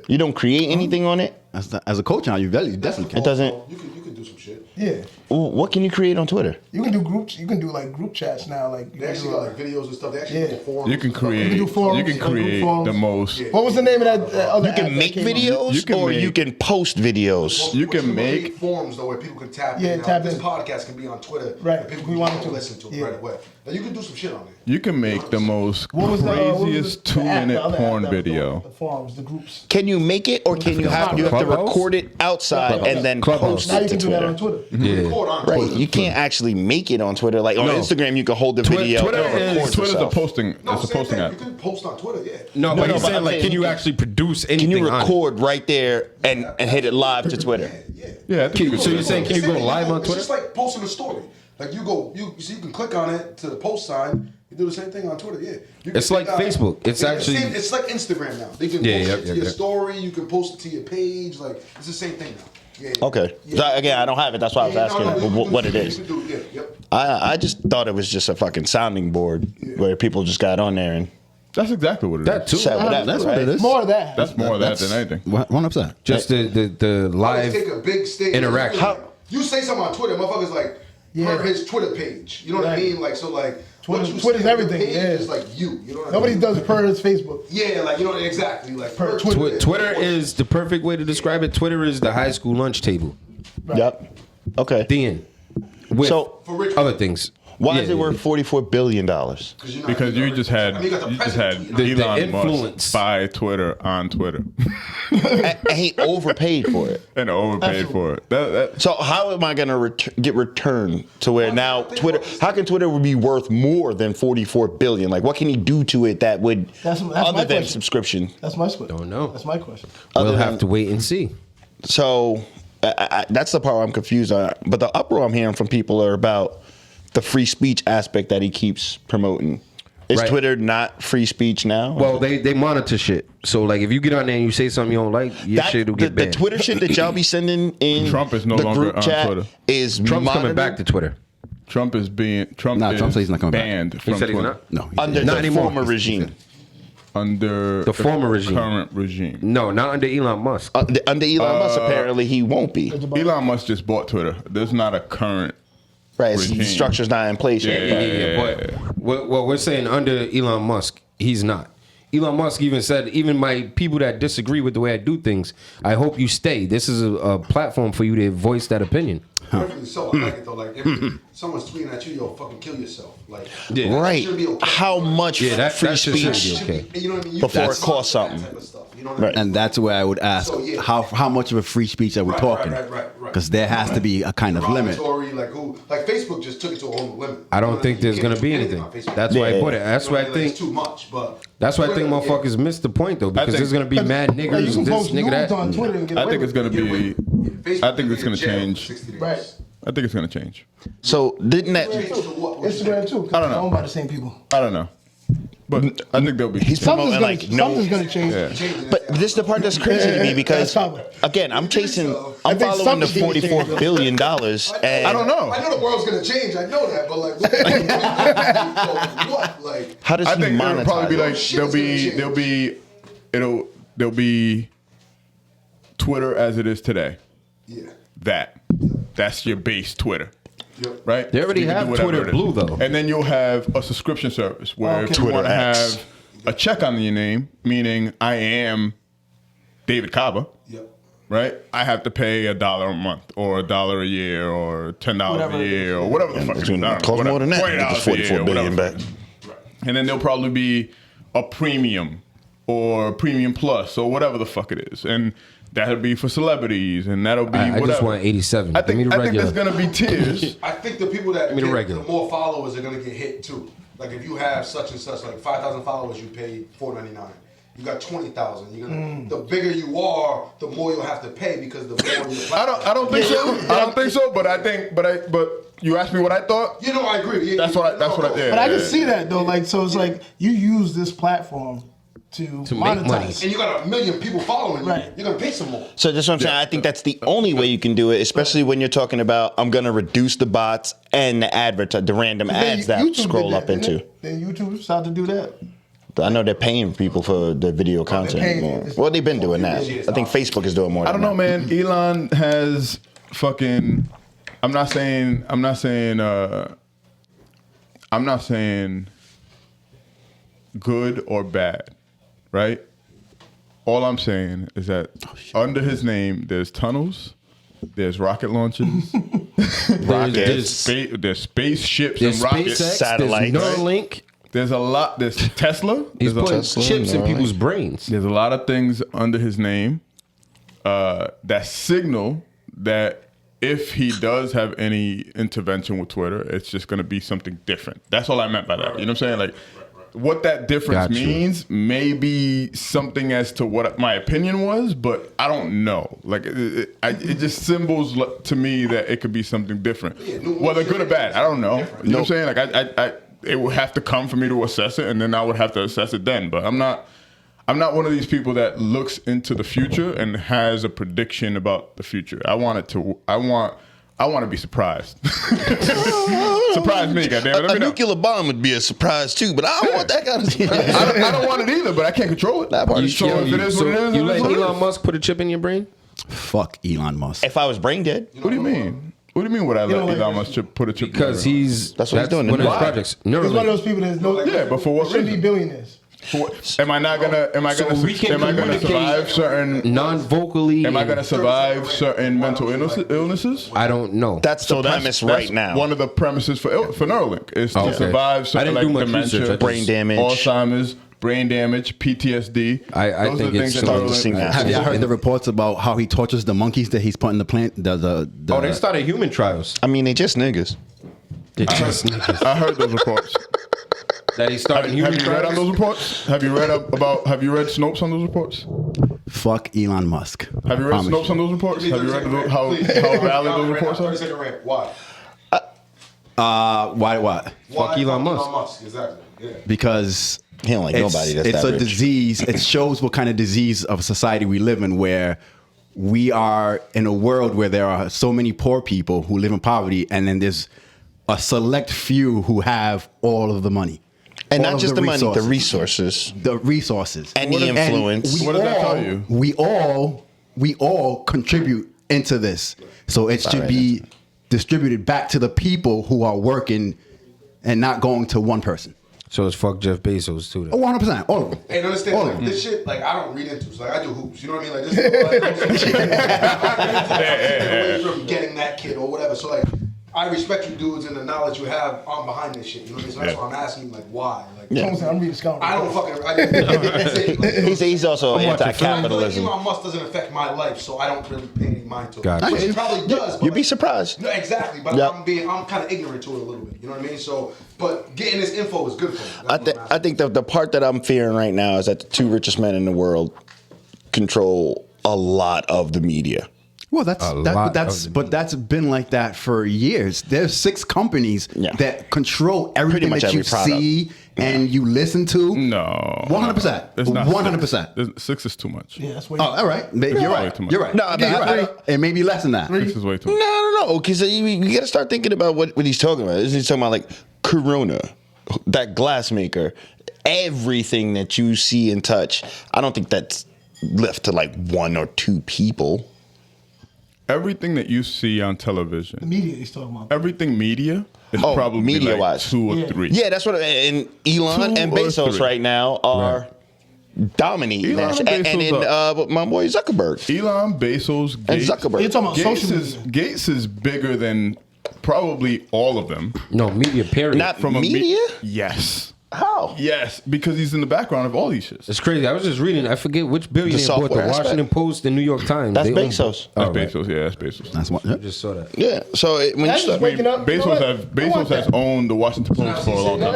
You don't create anything on it. As a coach now, you definitely It can. doesn't. You can do some shit. Yeah, What can you create on Twitter? you can do groups. You can do like group chats now. Like you They can actually do, got like videos and stuff. They actually do forums. You can and stuff like create. that. do forums, You can like group create forums. the most. what was the name of that other You app can that make came out? videos, You can or make- you can post videos. You can But make- create forums though where people can tap Yeah, in. Now, tap this in. podcast can be on Twitter. Right, and people we can wanted to. listen to it Yeah. right away. Now you can do some shit on it. You can make the most What was the craziest the app, the 2-minute other app porn that was doing video. The forums, the groups. Can you make it, or can you have to Clubhouse? record it outside and then Clubhouse. post Now you it to can do that Twitter? on Twitter. Yeah. Record on Right, Twitter. you can't actually make it on Twitter. Like on No. Instagram, you can hold the video. Twitter and is- record Twitter's a yourself. posting. No, It's a same posting thing. app. You can post on Twitter, yeah. No, but no, he's but saying I'm like, saying can you you actually produce Can anything? you on it? record right there and hit it live to Twitter? Yeah. Yeah, I think you So could. you're saying, can you go live on It's Twitter? just like posting a story. Like you can click on it to the post sign. You do the same thing on Twitter. Yeah, you can It's like click on it. Facebook. It's actually- it's like Instagram now. You can Yeah, post yeah, it to yeah, your yeah. story. You can post it to your page. Like it's the same thing now. Yeah, yeah. Okay. Yeah. So, again, I don't have it. That's why I was Yeah, asking no, you can what do it is. You can do, yeah, yep. I just thought it was just a fucking sounding board where people just got on there and That's exactly what it is. That too. said whatever. That's what right? it is. More of that. That's more of that than anything. 100%. Just the live. Take a big stage. interaction. You say something on Twitter, motherfuckers like per his Twitter page. You know what I Right. mean? Like so, like Twitter- what you Twitter's say on your everything, page yeah. is like you. You know what Nobody I mean? does it per his Facebook. Yeah, like you know exactly. Like Per Twitter. Twitter is the perfect way to describe it. Twitter is the high school lunch table. Yep. Okay. The end. With So For rich other people. things. why Yeah, is it yeah, worth $44 billion? You're not- Because you just had I mean, got the president The Elon influence. Musk buy Twitter on Twitter And he overpaid for it. and overpaid for it. That So how am I going to get returned to where now Twitter? How can Twitter be worth more than $44 billion? Like, what can he do to it that would That's my other than question. subscription? That's my question. Don't know. That's my question. We'll Other have than- to wait and see. So that's the part I'm confused on. But the uproar I'm hearing from people are about the free speech aspect that he keeps promoting. Is Right. Twitter not free speech now? Well, they monitor shit. So like, if you get on there and you say something you don't like, your shit will get the banned. Twitter shit that y'all be sending in Trump is no the longer group on chat Twitter. is Trump's coming monitored back to Twitter. Trump is Trump said he's not coming back. banned He from said he's Twitter. not. No. under Not the anymore. former regime. Under The former regime. current regime. No, not under Elon Musk. Under Elon Musk, apparently he won't be. Elon Musk just bought Twitter. There's not a current. Right, regime. the structure's not in place Yeah, yet. But what we're saying under Elon Musk, he's not. Elon Musk even said, even my people that disagree with the way I do things, I hope you stay. This is a platform for you to voice that opinion. Perfectly so. I like it though. Like if someone's tweeting at you, yo, fucking kill yourself. Like Yeah. that Right. should be okay. How much Yeah, that free shit should speech? be okay. You know what I mean? You Before can it costs that something. type of stuff, you know what I Right. mean? And that's where I would ask, So, yeah. how much of a free speech are we Right, talking? right. Because there has to be a kind of limit. Derogatory, like Facebook just took it to a whole new limit. I You know don't what think mean? there's You gonna can't be do anything. on Facebook. That's why I Yeah. put it. That's You know why I what mean? Like, think. it's too much. But That's why I think Twitter, motherfuckers missed the point though, because think- there's gonna be mad Like, you niggers, can this post nigga news that. on Twitter and get I away think it's with gonna be. Facebook I think can it's get gonna in jail for change. 60 days. Right. I think it's gonna change. So didn't that? Change to what? Instagram too. 'Cause I don't know. It's owned by the same people. I don't know, but I think there'll be. He's Something's promoting gonna, like no. something's gonna change. Yeah. But this is the part that's crazy to me because That's coming. again, I'm chasing. I I'm think following the something- $44 billion, and I don't know. I know the world's gonna change. I know that, but like, what? Like, How does I he think it'll monetize? probably be it? like Shit is gonna change. there'll be Twitter as it is today. yeah. That's your base Twitter, Yep. right? They already You can have do whatever Twitter it is. Blue, though. And then you'll have a subscription service where if you Twitter want to X. have a check on your name, meaning I am David Kaba, Yep. right? I have to pay $1 a month or $1 a year or $10 Whatever a it year is. or whatever the fuck it is. I don't know, Cost more whatever. than that. $20 It's a year, 44 billion whatever. back. And then there'll probably be a premium or premium plus or whatever the fuck it is. And that'll be for celebrities and that'll be I whatever. just want 87. I Give me think, the I think there's regular. going to be tiers. I think the people that Give me the get regular. the more followers are gonna get hit too. Like if you have such and such, like 5,000 followers, you pay $4.99. You got 20,000. You're gonna the bigger you are, the more you'll have to pay because the more you. I don't think so. I don't think so, but you asked me what I thought. You know, I agree. Yeah, That's what I yeah. But I can yeah. see that though. Like, so it's like you use this platform to make monetize. money. And you got 1 million people following you. Right. You're gonna pay some more. So that's what I'm saying. I think that's the only way you can do it, especially when you're talking about I'm going to reduce the bots and the random Then ads that YouTube did scroll that, up didn't into. it? Then YouTube started to do that. I know they're paying people for the video content. paying more. it. Well, they've been doing that. I think Facebook is doing more. I don't know, man. Elon has fucking. I'm not saying good or bad, right? All I'm saying is that under his name, there's tunnels, there's rocket launches, Rockets. there's spaceships There's and rockets. SpaceX, satellites. there's Neuralink. There's a lot. There's Tesla. He's There's a, putting Tesla, chips in Neuralink. people's brains. there's a lot of things under his name that signal that if he does have any intervention with Twitter, it's just going to be something different. That's all I meant by that. You know what I'm saying? Like, what that difference Gotcha. means may be something as to what my opinion was, but I don't know. Like it just symbols to me that it could be something different, whether good or bad. I don't know. You know what I'm saying? Like it would have to come for me to assess it, and then I would have to assess it then. But I'm not one of these people that looks into the future and has a prediction about the future. I want to be surprised. Surprise me, goddamn it. A nuclear bomb would be a surprise too, but I don't want that kind of surprise. I don't want it either, but I can't control it. That part You, is So if it is what it is, you it let is what it Elon is. Musk put a chip in your brain? Fuck Elon Musk. If I was brain dead, What do you mean? What do you mean? Would I let Elon Musk put a chip? in Because my brain? That's what he's doing. One of his Why? projects. He's one of Neuralink. those people that's no. Yeah, but for what shouldn't be reason? billionaires. Am I gonna So we can communicate survive certain? Non-vocally. Am I and- gonna survive certain mental illnesses? I don't know. That's the premise right now. One of the premises for Neuralink is to Okay. survive I certain didn't do like much research. I dementia, just- Brain damage. Alzheimer's, brain damage, PTSD. I Those are think the it's things that starting to Neuralink- see that. Have you heard the reports about how he tortures the monkeys that he's putting the plant? Oh, they started human trials. I mean, they just niggas. They just niggas. I heard those reports. That he started human Have you read on trials. those reports? Have you read Snopes on those reports? Fuck Elon Musk. Have you read Promise Snopes on those reports? Have you read how valid those reports are? 30-second rant. Why? Why? What? Fuck Elon Musk. Exactly. Yeah. Because He don't like nobody that's it's that a rich. disease. It shows what kind of disease of society we live in, where we are in a world where there are so many poor people who live in poverty, and then there's a select few who have all of the money. And All not of just the money, the resources. resources. The resources. And the influence. What does that tell you? We all contribute into this. So it should be distributed back to the people who are working and not going to one person. So it's fuck Jeff Bezos too. Oh, Then. 100%. All of them. And understand, All like, of them. this shit, like, I don't read into. So, like, I do hoops. You know what I mean? Like, this is away from getting that kid or whatever. So, like, I respect you dudes and the knowledge you have on behind this shit. You know what I mean? So that's why I'm asking, like, why? Like, I'm reading Scout. I don't fucking. He's also anti-capitalism. Elon Musk doesn't affect my life, so I don't really pay any mind to it. Gotcha. Which it probably does. but You'd be like- surprised. No, exactly, but Yep. I'm kind of ignorant to it a little bit. You know what I mean? So, but getting this info is good for me. I think the part that I'm fearing right now is that the two richest men in the world control a lot of the media. Well, lot of that's been like that for years. There's 6 companies Yeah. that control everything much that you every product. see and you listen to. No. 100%. It's not 100%. 6 is too much. Yeah, that's way. Oh, all right. You're way right. too much. You're right. No, You're right. It may be less than that. 6 is way too much. No, because you got to start thinking about what he's talking about. He's talking about like Corona, that glass maker, everything that you see and touch. I don't think that's left to like 1 or 2 people. Everything that you see on television, Media he's talking about. everything media is Oh, probably media-wise. like 2 or Yeah. 3. Yeah, that's what. And Elon 2 and or Bezos 3. right now are dominating Elon that. and And Bezos then my boy Zuckerberg. Elon, Bezos, And Gates. Zuckerberg. You're talking about Gates social is, media. Gates is bigger than probably all of them. No media. Period. Not From media? Yes. How? Yes, because he's in the background of all these shits. It's crazy. I was just reading. I forget which billionaire The bought the software Washington aspect. Post and New York Times. That's They own- Bezos. Oh, That's right. Bezos. Yeah, that's Bezos. That's what. I just saw that. Yeah. So when you That's start, just waking up. You know what? I Bezos want has that. owned the Washington Post for a long time.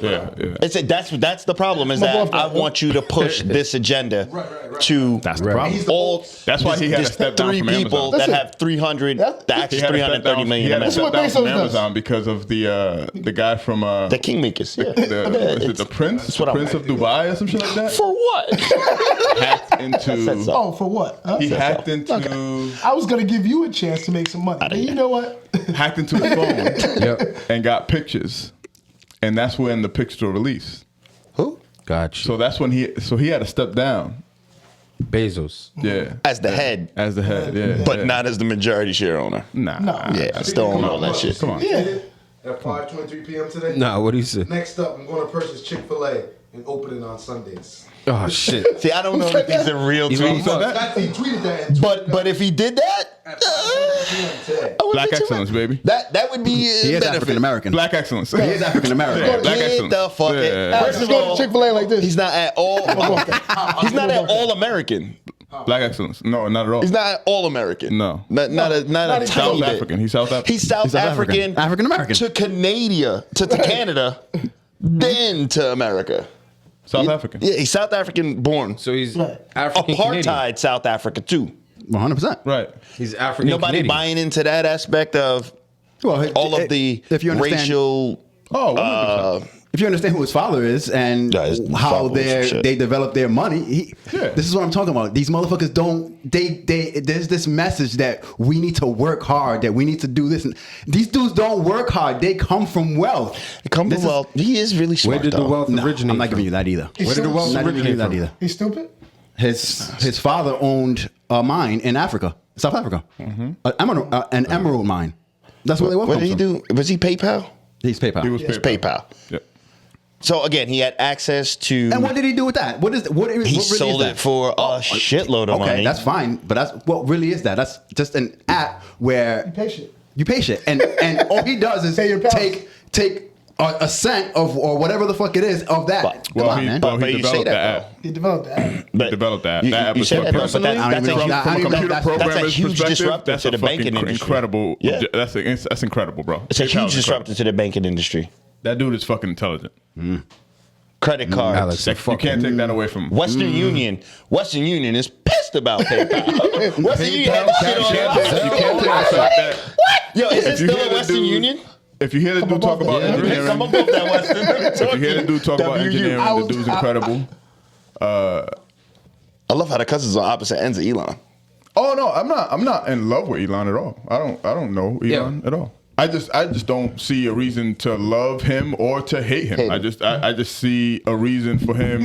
Yeah. Yeah. that's the problem is My that boy- I want you to push this agenda Right. to That's the Right. problem. He's the all. boss. That's why he had to there's step down 3 from people Amazon. that Listen. have 300, That's- the He access had to step 330 down. He million. had to Amazon. step what down Bezos from does. Amazon because of the guy from The kingmakers. Yeah. is it the Prince? That's what I'm Prince of Dubai or some shit like that? For what? Hacked into. so. Oh, for what? Huh? He hacked into. I was gonna give you a chance to make some money, but you know what? Hacked into his phone Yep. and got pictures, and that's when the pictures were released. Who? Gotcha. So that's when he had to step down. Bezos. Yeah, As the head, as the head. Yeah, but yeah. not as the majority share owner. Nah. No. Yeah, I still own all that shit. Come on. Yeah. At 5:23 p.m. today. Nah, what do you say? Next up, I'm going to purchase Chick-fil-A and open it on Sundays. Oh shit. See, I don't know if these are real Elon tweets, Musk. He tweeted that. but if he did that, At 5:23 p.m. today. I would Black be too excellence, mad. baby. That would be He is benefit. African American. Black excellence. He is African American. Yeah, black Get excellence. the fuck Yeah. it. Alex First is of going all, to Chick-fil-A like this. he's not at all. He's not at all American. Black excellence. No, not at all. He's not at all American. No. not a Not tiny South bit. African. He's South African. He's South He's South African. African. African American. to Canada. To Canada. then to America. South African. Yeah, he's South African born. So he's Right. African Canadian. Apartheid South Africa too. 100%. Right. He's African Nobody Canadian. buying into that aspect of Well, all of the if you understand, racial. Oh, 100%. if you understand who his father is and Yeah, his how father was some shit. they develop their money, Yeah. this is what I'm talking about. These motherfuckers don't. There's this message that we need to work hard, that we need to do this. And these dudes don't work hard. They come from wealth. Come from wealth. He is really smart. Where did the though. wealth No, originate I'm not from? giving you that either. Where did the wealth I'm not giving you originate that from? either. He's stupid. His father owned a mine in Africa, South Africa, an emerald mine. That's where they were. What did he do? Was he PayPal? He's PayPal. He was It's PayPal. Yeah. So again, he had access to. And what did he do with that? What he really sold is it that? for a shitload of Okay, money. that's fine, but that's what really is that? That's just an app where You patient. you patient, and all he does is Pay your pals. take a cent of or whatever the fuck it is of that. But- Come on, he, man. well, But he you say developed the that, app. He developed that. He developed that. You- That app you is said fucking that, but I don't that's even a know huge, that. I from don't a even know computer that's- programmer's that's a huge perspective, disruptor that's to a the banking fucking industry. incredible. Yeah. That's incredible, bro. It's a That huge child's disruptor to the banking industry. That dude is fucking intelligent. Credit cards. Alex, You can't take that away from him. Western Union. Western Union is pissed about PayPal. Western Union had shit on You it. can't take the fact that Yo, is it if you still hear a the Western dude- Union? if you hear the dude talk about engineering, Come above that Western. if you hear the dude talk about WU. engineering, the dude's incredible. I love how the cousins are on opposite ends of Elon. Oh no, I'm not in love with Elon at all. I don't know Elon at all. I just don't see a reason to love him or to hate him. Hate I him. just see a reason for him.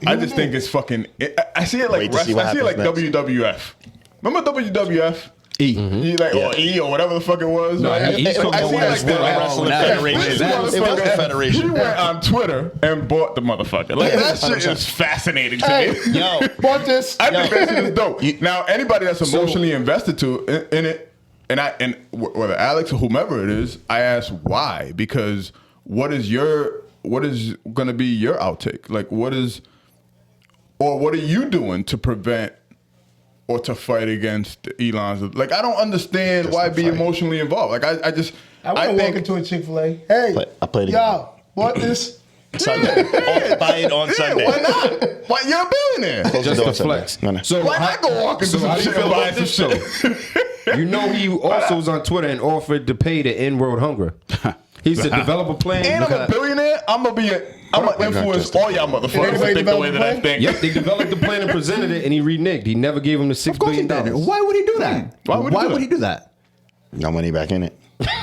I just think it's fucking. I see it like Wait to see what I see it like happens next. WWF. Remember WWF? E. You like or E or whatever the fuck it was. No, Right? he's I talking see about it like World that. Wrestling Yeah, Federation. this It was a motherfucker, federation. He went on Twitter and bought the motherfucker. Like that shit 100%. is fascinating to Hey, me. Yo, Bought this. I think that shit is dope. You- Now, anybody that's emotionally invested in it, and whether Alex or whomever it is, I ask why, because what is going to be your outtake? Like, what are you doing to prevent or to fight against Elon's? Like, I don't understand why be emotionally involved. Like, I I want to walk into a Chick-fil-A. Hey, I played it. Yo, bought this. Sunday. Buy it on Sunday. Why not? Why you're a billionaire? Close the Just door to on Sunday. flex. No, no. So Why not go walk into so some how do you shit feel and buy about this some though? You know he also was on Twitter and offered to pay to end world hunger. He said develop a plan. And I'm a billionaire. I'm gonna influence all y'all motherfuckers to think the way that I think. Yep, they developed the plan and presented it, and he reneged. He never gave him the $6 Of course he billion. did. Why would he do that? Why would he do that? he do that? No money back in it.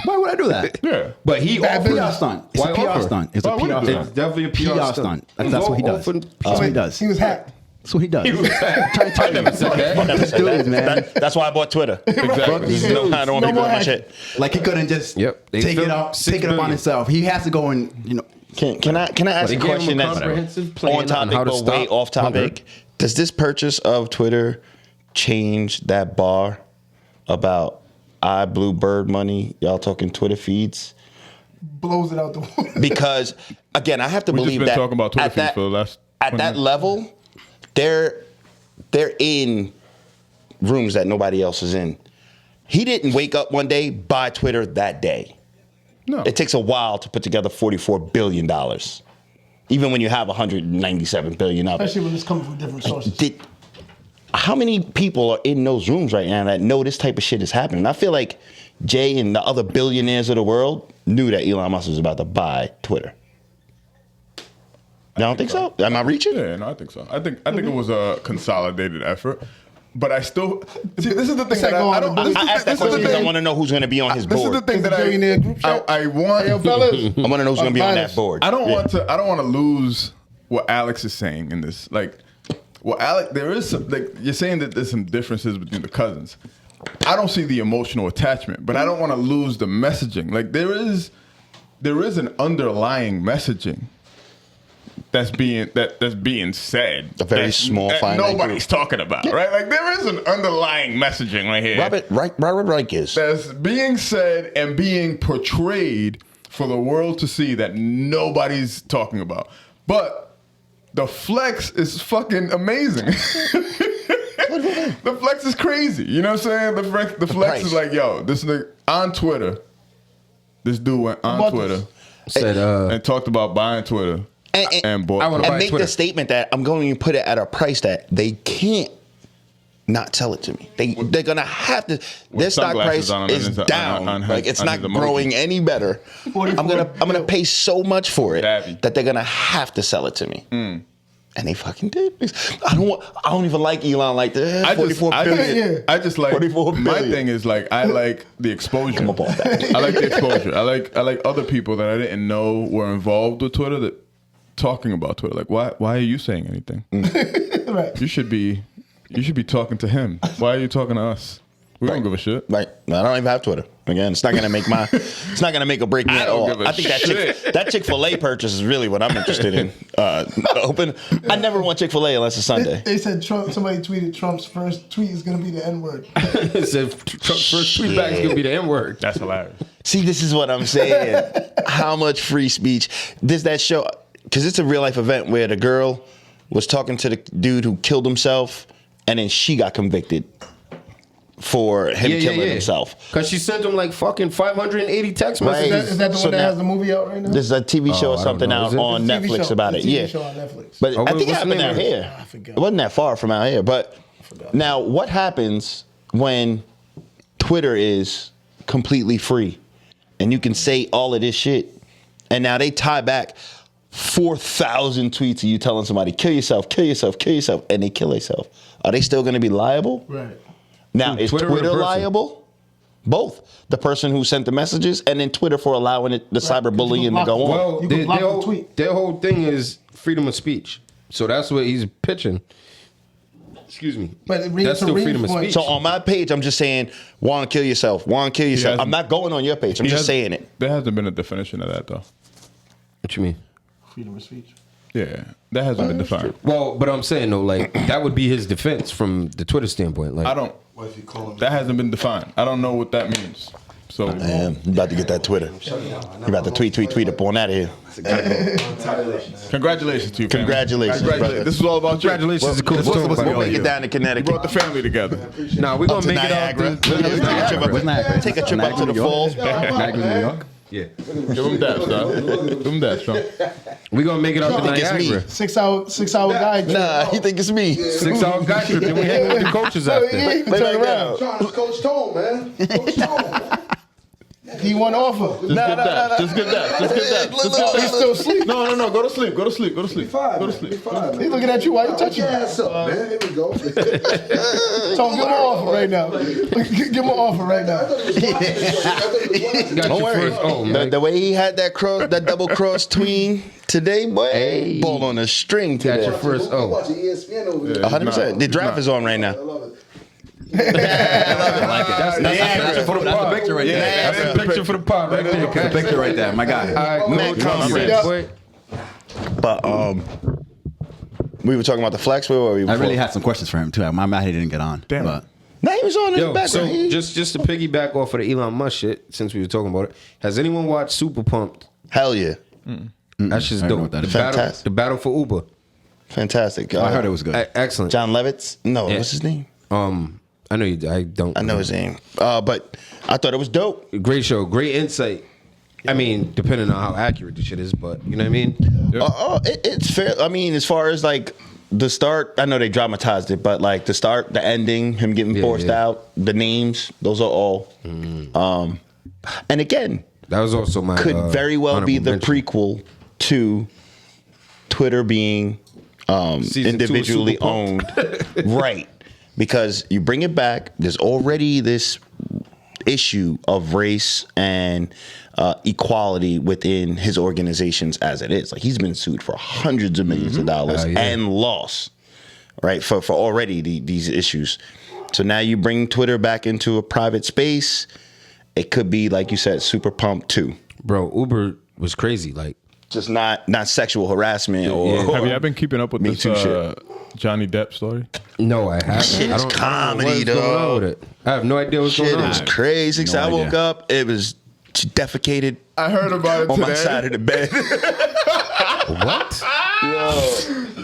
Why would I do that? Yeah. But he Bad offered. PR stunt. It's Why a PR offer? stunt. It's a Why would PR he do stunt. It's definitely a PR stunt. That's what he does. That's what he does. He was hacked. That's what he does. He was hacked. I never said that. Never said Dude, that. man. That's why I bought Twitter. Exactly. Because no, I don't want No people more on my hacking. shit. Like he couldn't just Yep. They take it filmed up, 6 take it up on billion. himself. He has to go and Can I ask They a gave him question a that's comprehensive plan on on topic how to but way stop off topic? hunger. Does this purchase of Twitter change that bar about I blew bird money? Y'all talking Twitter feeds? Blows it out the water. Because again, I have to We've just believe been that talking about Twitter at feeds that, for the last at 20 that minutes. level, they're in rooms that nobody else is in. He didn't wake up one day, buy Twitter that day. No. It takes a while to put together $44 billion. Even when you have $197 billion of it. Especially when it's coming from different sources. How many people are in those rooms right now that know this type of shit is happening? I feel like Jay and the other billionaires of the world knew that Elon Musk was about to buy Twitter. You don't think so? Am I reaching? Yeah, no, I think so. I think it was a consolidated effort, but I still see. This is the thing that I don't. I asked that question because I want to know who's going to be on his This is the board. thing that Billionaire group chat. I want. Hey, yo, fellas. I want to know who's going to be on that board. I don't want to. I don't want to lose what Alex is saying in this. Like, well, Alex, there is some. Like, you're saying that there's some differences between the cousins. I don't see the emotional attachment, but I don't want to lose the messaging. Like, there is an underlying messaging that's being said. A very that- small, that finite nobody's group. talking about, right? Like, there is an underlying messaging right here. Robert Reich is. That's being said and being portrayed for the world to see that nobody's talking about. But the flex is fucking amazing. The flex is crazy. You know what I'm saying? The flex price. is like, yo, this nigga on Twitter. This dude went on About Twitter this. Said, and talked about buying Twitter and bought. I wanna Twitter. buy and make Twitter. the statement that I'm going to put it at a price that they can't not sell it to me. They're gonna have to. Their stock price sunglasses on is down. on his- Like it's on not his emoji. growing any better. I'm gonna pay so much for it Savvy. that they're gonna have to sell it to me. And they fucking did. I don't even like Elon like that. 44 billion. I just like 44 my billion. thing is like I like the exposure. I'm about that. I like the exposure. I like other people that I didn't know were involved with Twitter that talking about Twitter. Like why are you saying anything? Right. You should be talking to him. Why are you talking to us? We don't give a shit. Right. I don't even have Twitter. Again, it's not gonna make it's not gonna make or break me I at don't all. give a I think shit. that Chick-fil-A purchase is really what I'm interested in. Open. I never want Chick-fil-A unless it's Sunday. They said Trump. Somebody tweeted Trump's first tweet is gonna be the N-word. said Trump's first tweet back is gonna be the N-word. That's hilarious. See, this is what I'm saying. How much free speech? There's that show, because it's a real life event where the girl was talking to the dude who killed himself, and then she got convicted for him killing himself. Because she sent him like fucking 580 text Right. messages. Is that the So one that now- has the movie out right now? There's a TV show or I don't something know. out Is it? on It's a TV Netflix show. about it. It's a TV Yeah. show on Netflix. But Oh, I think it what's the happened name out of it? here. I forgot. It wasn't that far from out here. But now, what happens when Twitter is completely free and you can say all of this shit, and now they tie back 4,000 tweets of you telling somebody, kill yourself, kill yourself, kill yourself, and they kill themselves? Are they still going to be liable? Right. Now, Who, is Twitter or the Twitter person? liable? Both. The person who sent the messages and then Twitter for allowing it, the cyberbullying to go on. Well, You can block the whole, tweet. their whole thing is freedom of speech. So that's what he's pitching. Excuse me. But it reads that's to still Reed's freedom of point. speech. So on my page, I'm just saying, "Want to kill yourself? Want to kill yourself?" hasn't- I'm not going on your page. I'm just saying it. There hasn't been a definition of that though. What you mean? Freedom of speech. Yeah, that hasn't been defined. Well, but I'm saying though, like that would be his defense from the Twitter standpoint. Like I don't. What if you call him? That hasn't been defined. I don't know what that means. So Man, you about to get that Twitter. You about to tweet up on out of here. congratulations to you. family. Congratulations, brother. This is all about you. congratulations is cool. What's story, what's by the We'll way. make it down to You Connecticut. brought the family together. Nah, we're Up gonna to make Niagara. it out. Take a trip up- Where's Niagara? Take a trip up to the falls. Niagara, New York. Yeah, Give him that, son. Give him that, son. we're gonna make it out to think it's me. Niagara. 6 hour guy. trip. Nah, you think it's me? 6-hour guy trip. Then we hang with the coaches Oh, after. he ain't even Lay turn back around. down. John, it's Coach Tone, man. Coach Tone. He won offer. Just get that. Just get that. Just get that. Just get He's that. still asleep. No. Go to sleep. Go to sleep. Go to sleep. Go to sleep. He's looking at you while you touching Your him. ass up, man. Here we go. So give him an offer right now. Give him an offer right now. Got Don't your worry. first. Oh man. The way he had that double cross tween today, boy, Hey. ball on a string Got today. your first. I'm Oh. watching ESPN over there. 100%. The draft is on right now. I love it. That's That's the picture right there. That's the picture for the pod right there. That's the picture right there. My guy. All right, Man, cool. come I'm on, ready, man. boy. But we were talking about the flex. Where were we? I before? really had some questions for him too. My mad he didn't get on. Damn. But Nah, he was on in the Yo, background. so just to piggyback off of the Elon Musk shit, since we were talking about it, has anyone watched Super Pumped? Hell yeah, That's just I don't know dope. what that The is. battle, Fantastic. the battle for Uber. fantastic. I heard it was good. Excellent. John Levitz. No, Yeah. what's his name? I know you. I don't. I know his name. But I thought it was dope. Great show. Great insight. I mean, depending on how accurate the shit is, but you know what I mean. It's fair. I mean, as far as like the start, I know they dramatized it, but like the start, the ending, him getting forced out, the names, those are all. And again, That was also my could very well be honorable the mention. prequel to Twitter being Season 2 of individually Super Pumped. owned, right? Because you bring it back. There's already this issue of race and equality within his organizations as it is. Like he's been sued for hundreds of millions of dollars Yeah. and lost, right? For already these issues. So now you bring Twitter back into a private space. It could be, like you said, Super Pump 2. Bro, Uber was crazy. Like, Just not sexual harassment or Yeah. Have you been keeping up with Me this Too shit. Johnny Depp story? no, I haven't. Shit I is don't know comedy, what's going on dog. with it. I have no idea what's shit going on. is crazy. No So I idea. woke up, it was defecated I heard about it on today. my side of the bed. What?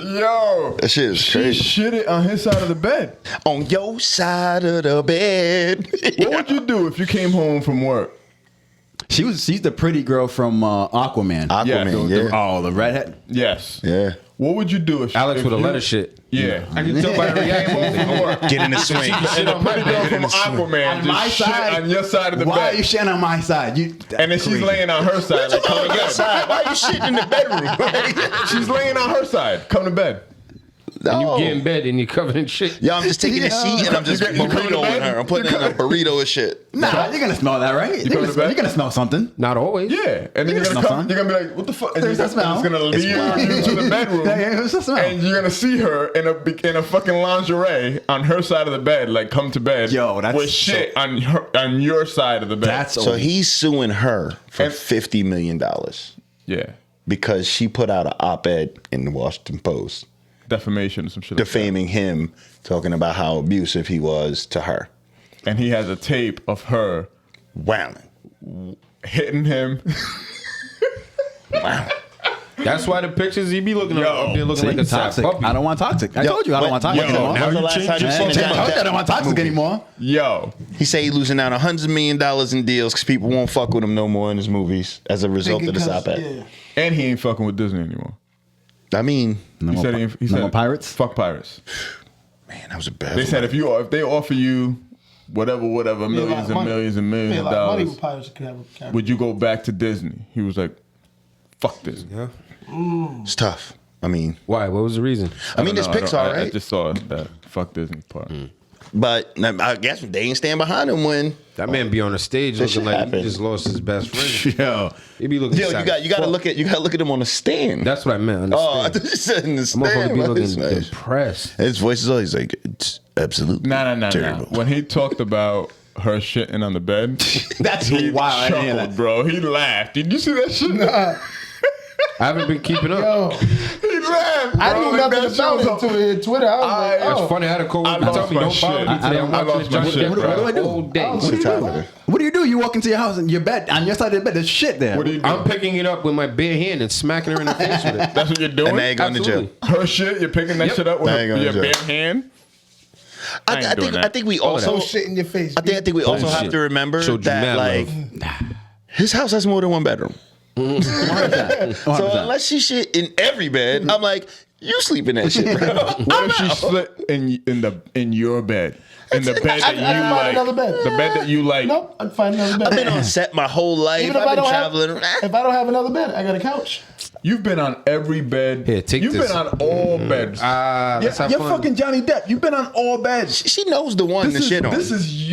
Yo, That shit is she crazy. shitted on his side of the bed. On your side of the bed. What would you do if you came home from work She's the pretty girl from Aquaman. Aquaman, yeah. Oh, the redhead. Yes. Yeah. What would you do if Alex if with a you- letter shit. Yeah. I can tell by the reaction. Get in the swing. Shit on my Pretty girl bed. from Aquaman On my just shit side? on your side of the Why bed. are you shitting on my side? And then she's laying on her side. Like, come to bed. Outside. Why are you shitting in the bedroom? She's laying on her side. Come to bed. And you No. get in bed and you covered in shit. Yo, I'm just taking a sheet and I'm just You coming to burritoing bed? her. I'm putting in a burrito of shit. Nah, you're gonna smell that, right? go to bed? You're gonna smell something. Not always. Yeah. And then you're Smell gonna come. something? You're gonna be like, what the fuck? And There's you're that smell. It's gonna lead wild. you to the bedroom. Yeah, what's that smell? And you're gonna see her in a fucking lingerie on her side of the bed, like come to bed. Yo, that's with shit on your side of the bed. That's So he's suing her for And- $50 million yeah, because she put out an op-ed in the Washington Post defamation or some shit. defaming him, talking about how abusive he was to her. Like that. And he has a tape of her Wow. hitting him. Wow. That's why the pictures he be looking up there looking like a sad toxic. puppy. I don't want toxic. I Yo, told you I don't want toxic yo, anymore. now you the last changed time you your seen fucking Johnny I told you I Depp don't want toxic movie? anymore. Yo, He say he losing out $100 million in deals because people won't fuck with him no more in his movies as a result of this op-ed. Yeah. and he ain't fucking with Disney anymore. I mean, No He more said pi- he no said more pirates. Fuck pirates. man, that was a bad They one. said if they offer you whatever, millions and millions and millions of Money dollars, with pirates could have a camera. would you go back to Disney? He was like, fuck Disney. Yeah. It's tough. I mean, Why? What was the reason? I mean, don't it's know. Pixar, I right? just saw that fuck Disney part. But I guess they ain't stand behind him when. That man be on the stage That looking shit like happened. he just lost his best friend. Yo, He be looking. Yo, sad. you got to look at him on the stand. That's what I meant. On the Oh, I stage. thought you said in the I'm motherfucker stand. be man. looking It's nice. depressed. His voice is always like, it's absolutely Nah. terrible. When he talked about her shitting on the bed, that's he wild. I didn't hear chuckled, that. bro. He laughed. Did you see that shit? I haven't been keeping up. Yo, He laughed. I bro. knew Like, nothing that about shit it was until it hit Twitter. I was like, I- It's oh. funny. I had a coworker I tell lost me, my "Don't bother shit. me today. I'm I watching lost the my Johnny shit, Depp bro. the What do I do? whole day." What's the time of it? What do? You walk into your house and your bed on your side of the bed. There's shit there. What do you do? I'm picking it up with my bare hand and smacking her in the face with it. That's what you're doing? And now you're going to jail. Absolutely. Her shit, you're picking that Yep. shit up with Now you're going your to bare jail. hand? I ain't doing that. I think we Oh, also shit in your face. I think we also have shit. to remember Showed you that mad like love. his house has more than one bedroom. 100%. So unless she shit in every bed, I'm like, you sleep in that shit, bro. What if she slit in your bed? In the bed that you I'd find like. another bed. The bed that you like. Nope, I'd find another bed. I've been on set my whole life. Even if I've I been don't traveling. if I don't have another bed, I got a couch. You've been on every bed. Here, take You've this. been on all beds. Let's have You're fun. fucking Johnny Depp. You've been on all beds. She knows the one to shit on. This is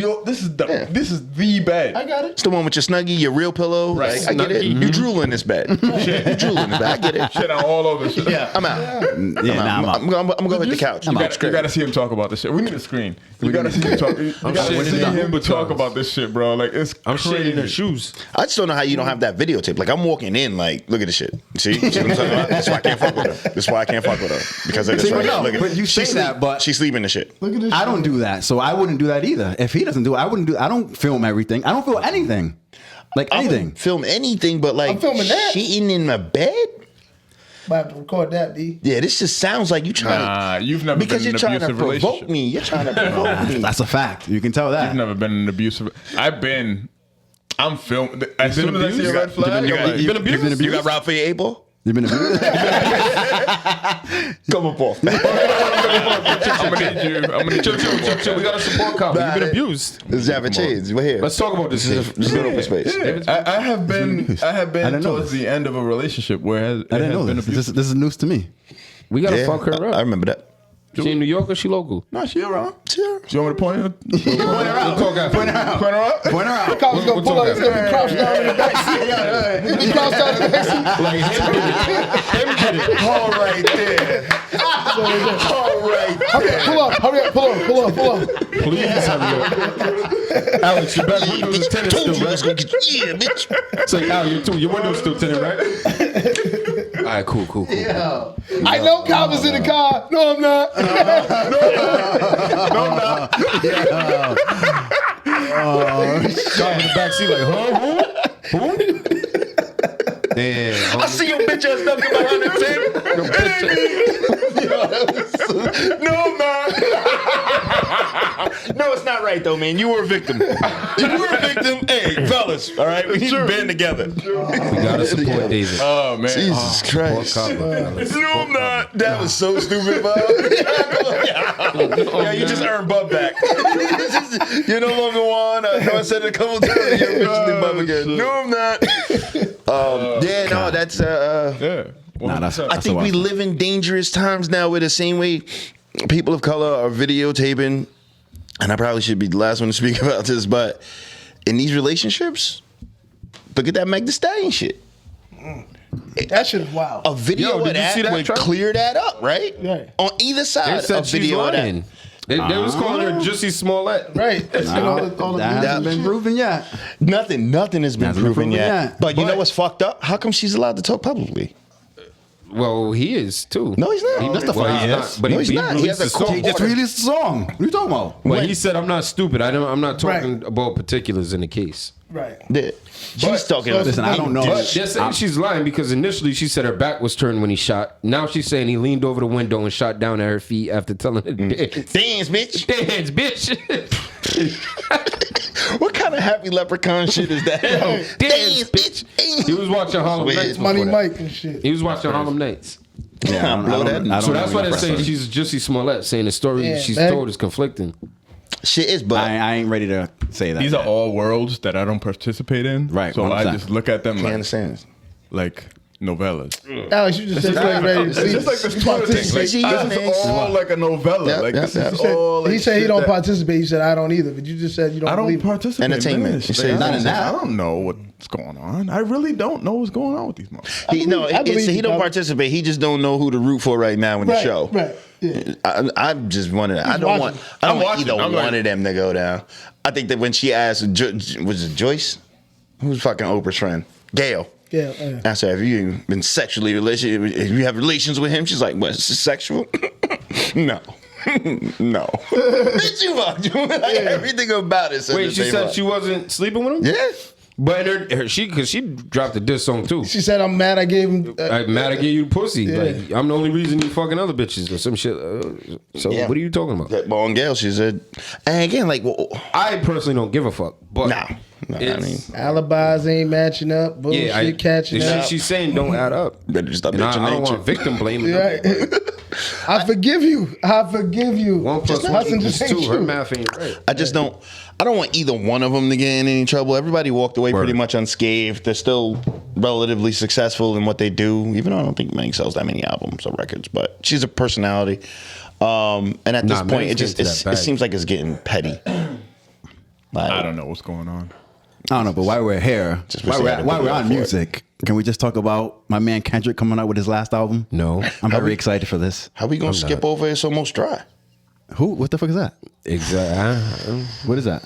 the bed. I got it. It's the one with your snuggie, your real pillow. Right. Like, I get it. Snuggie. You drool in this bed. You drool in this bed. I get it. Shit on all over. Shit. Yeah. I'm out. Yeah, nah, I'm out. I'm gonna go hit the couch. You gotta see him talk about this shit. We need a screen. You gotta see him talk. You gotta shitting see in the him Uber talk tubs. about this shit, bro. Like it's I'm crazy. shitting in her shoes. I just don't know how you don't have that videotape. Like I'm walking in, like, look at this shit. See what I'm talking about? That's why I can't fuck with her. That's why I can't fuck with her because of this. See, Right? no, Look at but you she say that, but- she's sleeping the shit. Look at this. I don't shit. do that, so I wouldn't do that either. If he doesn't do it, I wouldn't do. I don't film everything. I don't film anything, like I anything. wouldn't film anything, but like I'm filming that. shitting in my bed. But I have to record that, B. Yeah, this just sounds like you trying Nah, to. you've never because been in you're an trying to abusive provoke relationship. me. You're trying to provoke me. That's a fact. You can tell that. You've never been in an abusive. I'm filming. As soon as I see a abused? red flag, You I'm like, been abused? You got robbed for your 8 ball? You've been abused. Come up off. I'm gonna need you. I'm gonna need you. Chill. We got a support cop. You've been abused. This is Java Chains. We're here. Let's talk about this. This is an open space. Yeah. I have been I didn't know towards this. the end of a relationship where it I didn't has know been this. abusive. This is news to me. We gotta Yeah, fuck her I up. remember that. She in New York or she local? No, she around. Sure. Do you want me to point her? Point her out. We'll talk after. Point her out. Point her out. Point her out. Cop's gonna We'll pull talk up. He's gonna be crouched down in the back seat. He's gonna be crouched down in the back seat. Like him get it. All right there. All right. Pull up. Hurry up. Pull up. Please hurry up. Alex, your back windows is tinted Told you still, I was right? gonna get you. Yeah, bitch. Say, Al, your window's still tinted, right? All right, cool. I know Cop is in the car. No, I'm not. Cop in the backseat like, Who? Damn. I see your bitch ass dunking behind the table. No, man. No, it's not right. right though, man. You were a victim. You were a victim. Hey, fellas, all right, we need to band together. We gotta support David. Oh man. Jesus Christ. Support Cabo. No, I'm not. That was so stupid, Bob. Yeah, you just earned Bub back. You're no longer one. I know I said it a couple times. You're officially Bub again. No, I'm not. Yeah, no, that's. Yeah. Nah, that's I think we live in dangerous times now where the same way people of color are videotaping, and I probably should be the last one to speak about this, but in these relationships, look at that Meg Thee Stallion shit. That shit is wild. A video Yo, of did you that see that, would Trump? clear that up, right? Right. On either They side, said a she's video of lying. that. They was calling her Jussie Smollett. Right. All the that hasn't been proven yet. Nothing has been Hasn't been proven proven yet. yet. But you know But- what's fucked up? How come she's allowed to talk publicly? Well, he is too. No, he's not. That's the Well, fuck he's he not. is. But No, he's not. He has released a a song. He just released a song. What are you talking about? But he said, "I'm not stupid. I'm not talking Right. about particulars in the case." Right. Yeah. She's talking. Listen, I don't know. But they're saying she's lying because initially she said her back was turned when he shot. Now she's saying he leaned over the window and shot down at her feet after telling her to dance. Dance, bitch. Dance, bitch. What kind of happy leprechaun shit is that? Dance, bitch. He was watching Harlem Wait, Nights. Money before that. Mike and shit. He was watching Harlem Nights. Yeah, Blow that. So that's why know they're saying enough. she's Jussie Smollett, saying the story Yeah, she's man. told is conflicting. Shit is, but I ain't ready to say that. These are all worlds that I don't participate in. Right, So I 100%. just look at them can't like, understand. like novellas. Alex, you just said you ain't ready to It's see. just like this Twitter thing. Like, See, this is all like a novella. Yep, Like yep, this yep. is all. Like He said he shit don't that- participate. He said I don't either. But you just said you don't I don't believe it. participate. Entertainment. in this. You say Like, not in that. I don't know what's going on. I really don't know what's going on with these motherfuckers. He no, I believe he you, don't brother. participate. He just don't know who to root for right now in the Right. show. Right. Yeah. I just wanted. I don't watching. want. I don't I'm want watching. either I'm one like- of them to go down. I think that when she asked, was it Joyce? Who's fucking Oprah's friend? Gail. Yeah. I said, have you been sexually related? If you have relations with him, she's like, what? Is it sexual? No. No. Bitch, you fucked. Like, everything about it. said Wait, that she they said fucked. she wasn't sleeping with him? Yeah. But because she dropped a diss song too. She said I'm mad. I gave him. I'm mad I gave you the pussy. Yeah. Like I'm the only reason you fucking other bitches or some shit. So Yeah. what are you talking about? That on Gail, she said, and again, like, well, I personally don't give a fuck. But no. I it's- mean, Alibis ain't matching up. Bullshit yeah, the catching shit up. she's saying don't add up. better just stop And bitching I don't nature. want victim blaming. Right. I forgive you. I forgive you. One plus one Hudson equals just ain't two. Her true. math ain't right. I just don't. I don't want either one of them to get in any trouble. Everybody walked away pretty Word. much unscathed. They're still relatively successful in what they do, even though I don't think Meg sells that many albums or records. But she's a personality, and at this Nah, point, Meg's it just getting to that it bag. seems like it's getting petty. Like, I don't know what's going on. I don't know, but while we're here, Just wish they had a while we're video on for it. music, can we just talk about my man Kendrick coming out with his last album? No. I'm very excited for this. How we gonna skip over? It's almost dry. Who? What the fuck is that? Exactly. What is that?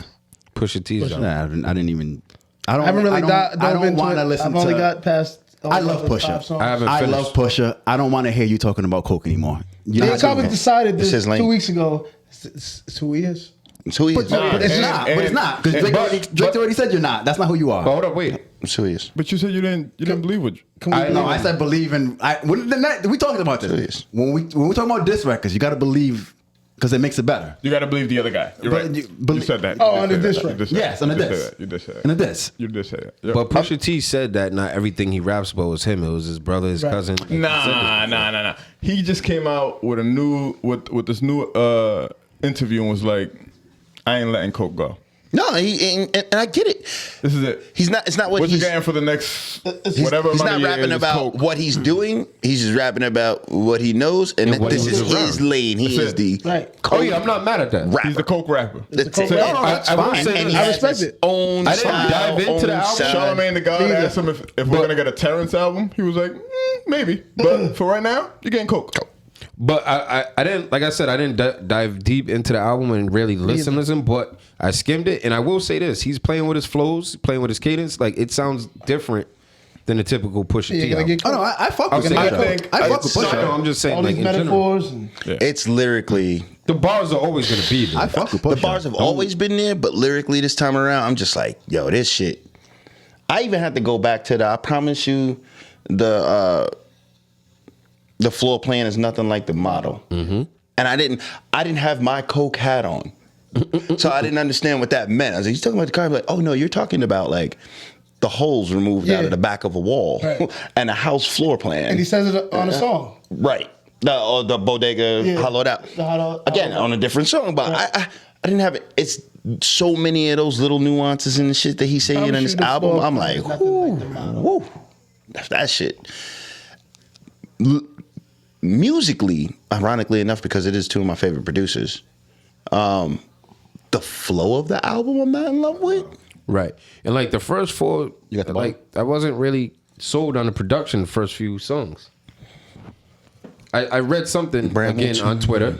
Push your teeth down. Nah, I didn't even. I don't. I haven't really I dove don't into want it. to listen I've to. only got past. I love the top Pusha. songs. I haven't I finished. love Pusha. I don't want to hear you talking about coke anymore. You Me know and how to Cobbin do it. decided This this is lame. 2 weeks ago. It's 2 years. It's who he is. But it's not. But it's not. Because Drake already said you're not. That's not who you But are. hold up, wait. It's who he is. But you said you didn't believe what. No, I said believe in. We talked about Serious. this. When we talking about diss records, you got to believe because it makes it better. You got to believe the other guy. You're But right. you You believe- said that. Oh, You on did the say diss that. You record. did say Yes, that. on the You did diss. say that. You did say that. In a diss. You did say that. Yep. But Pusha T said that not everything he raps about was him. It was his brother, his Right. cousin. Nah. He just came out with a new with this new interview and was like, "I ain't letting coke go." No, and I get it. This is it. He's not. It's not what What you he's. getting for the next He's, whatever he's amount not of rapping years, about coke. what he's doing. He's just rapping about what he knows, and And what this he is was his around. lane. He That's is it. the Right. Oh yeah, I'm not mad at that. rapper. He's the coke rapper. That's coke it. rapper. I will say And this. he I has respect his it. own I didn't style, dive into own the album. sound. Charlamagne the God Neither. asked him if we're gonna get a Terrence album. He was like, maybe, but for right now, you're getting coke. But I didn't, like I said, I didn't dive deep into the album and really listen, but I skimmed it. And I will say this, he's playing with his flows, playing with his cadence. Like, it sounds different than the typical Pusha You're T gonna album. get Oh no, I fuck with Okay, Pusha. I I fuck with No, Pusha. I'm just saying, all like, these in general. metaphors. And It's lyrically. The bars are always going to be there. I fuck with The Pusha. bars have always been there, but lyrically this time around, I'm just like, yo, this shit. I even had to go back to I promise you, the floor plan is nothing like the model. Mm-hmm. And I didn't have my coke hat on So I didn't understand what that meant. I was like, you talking about the car? I'm like, oh no, you're talking about like the holes removed out of the back of a wall and a house floor plan. And he says it on a song. Right. The bodega hollowed out. Again, on a different song, but I didn't have it. It's so many of those little nuances and the shit that he's saying in this album. I'm like, whoo, that shit. Musically, ironically enough, because it is two of my favorite producers, the flow of the album I'm not in love with. Right. And like the first four, You got the like I wasn't really sold on the production the first few songs. I read something again on Twitter.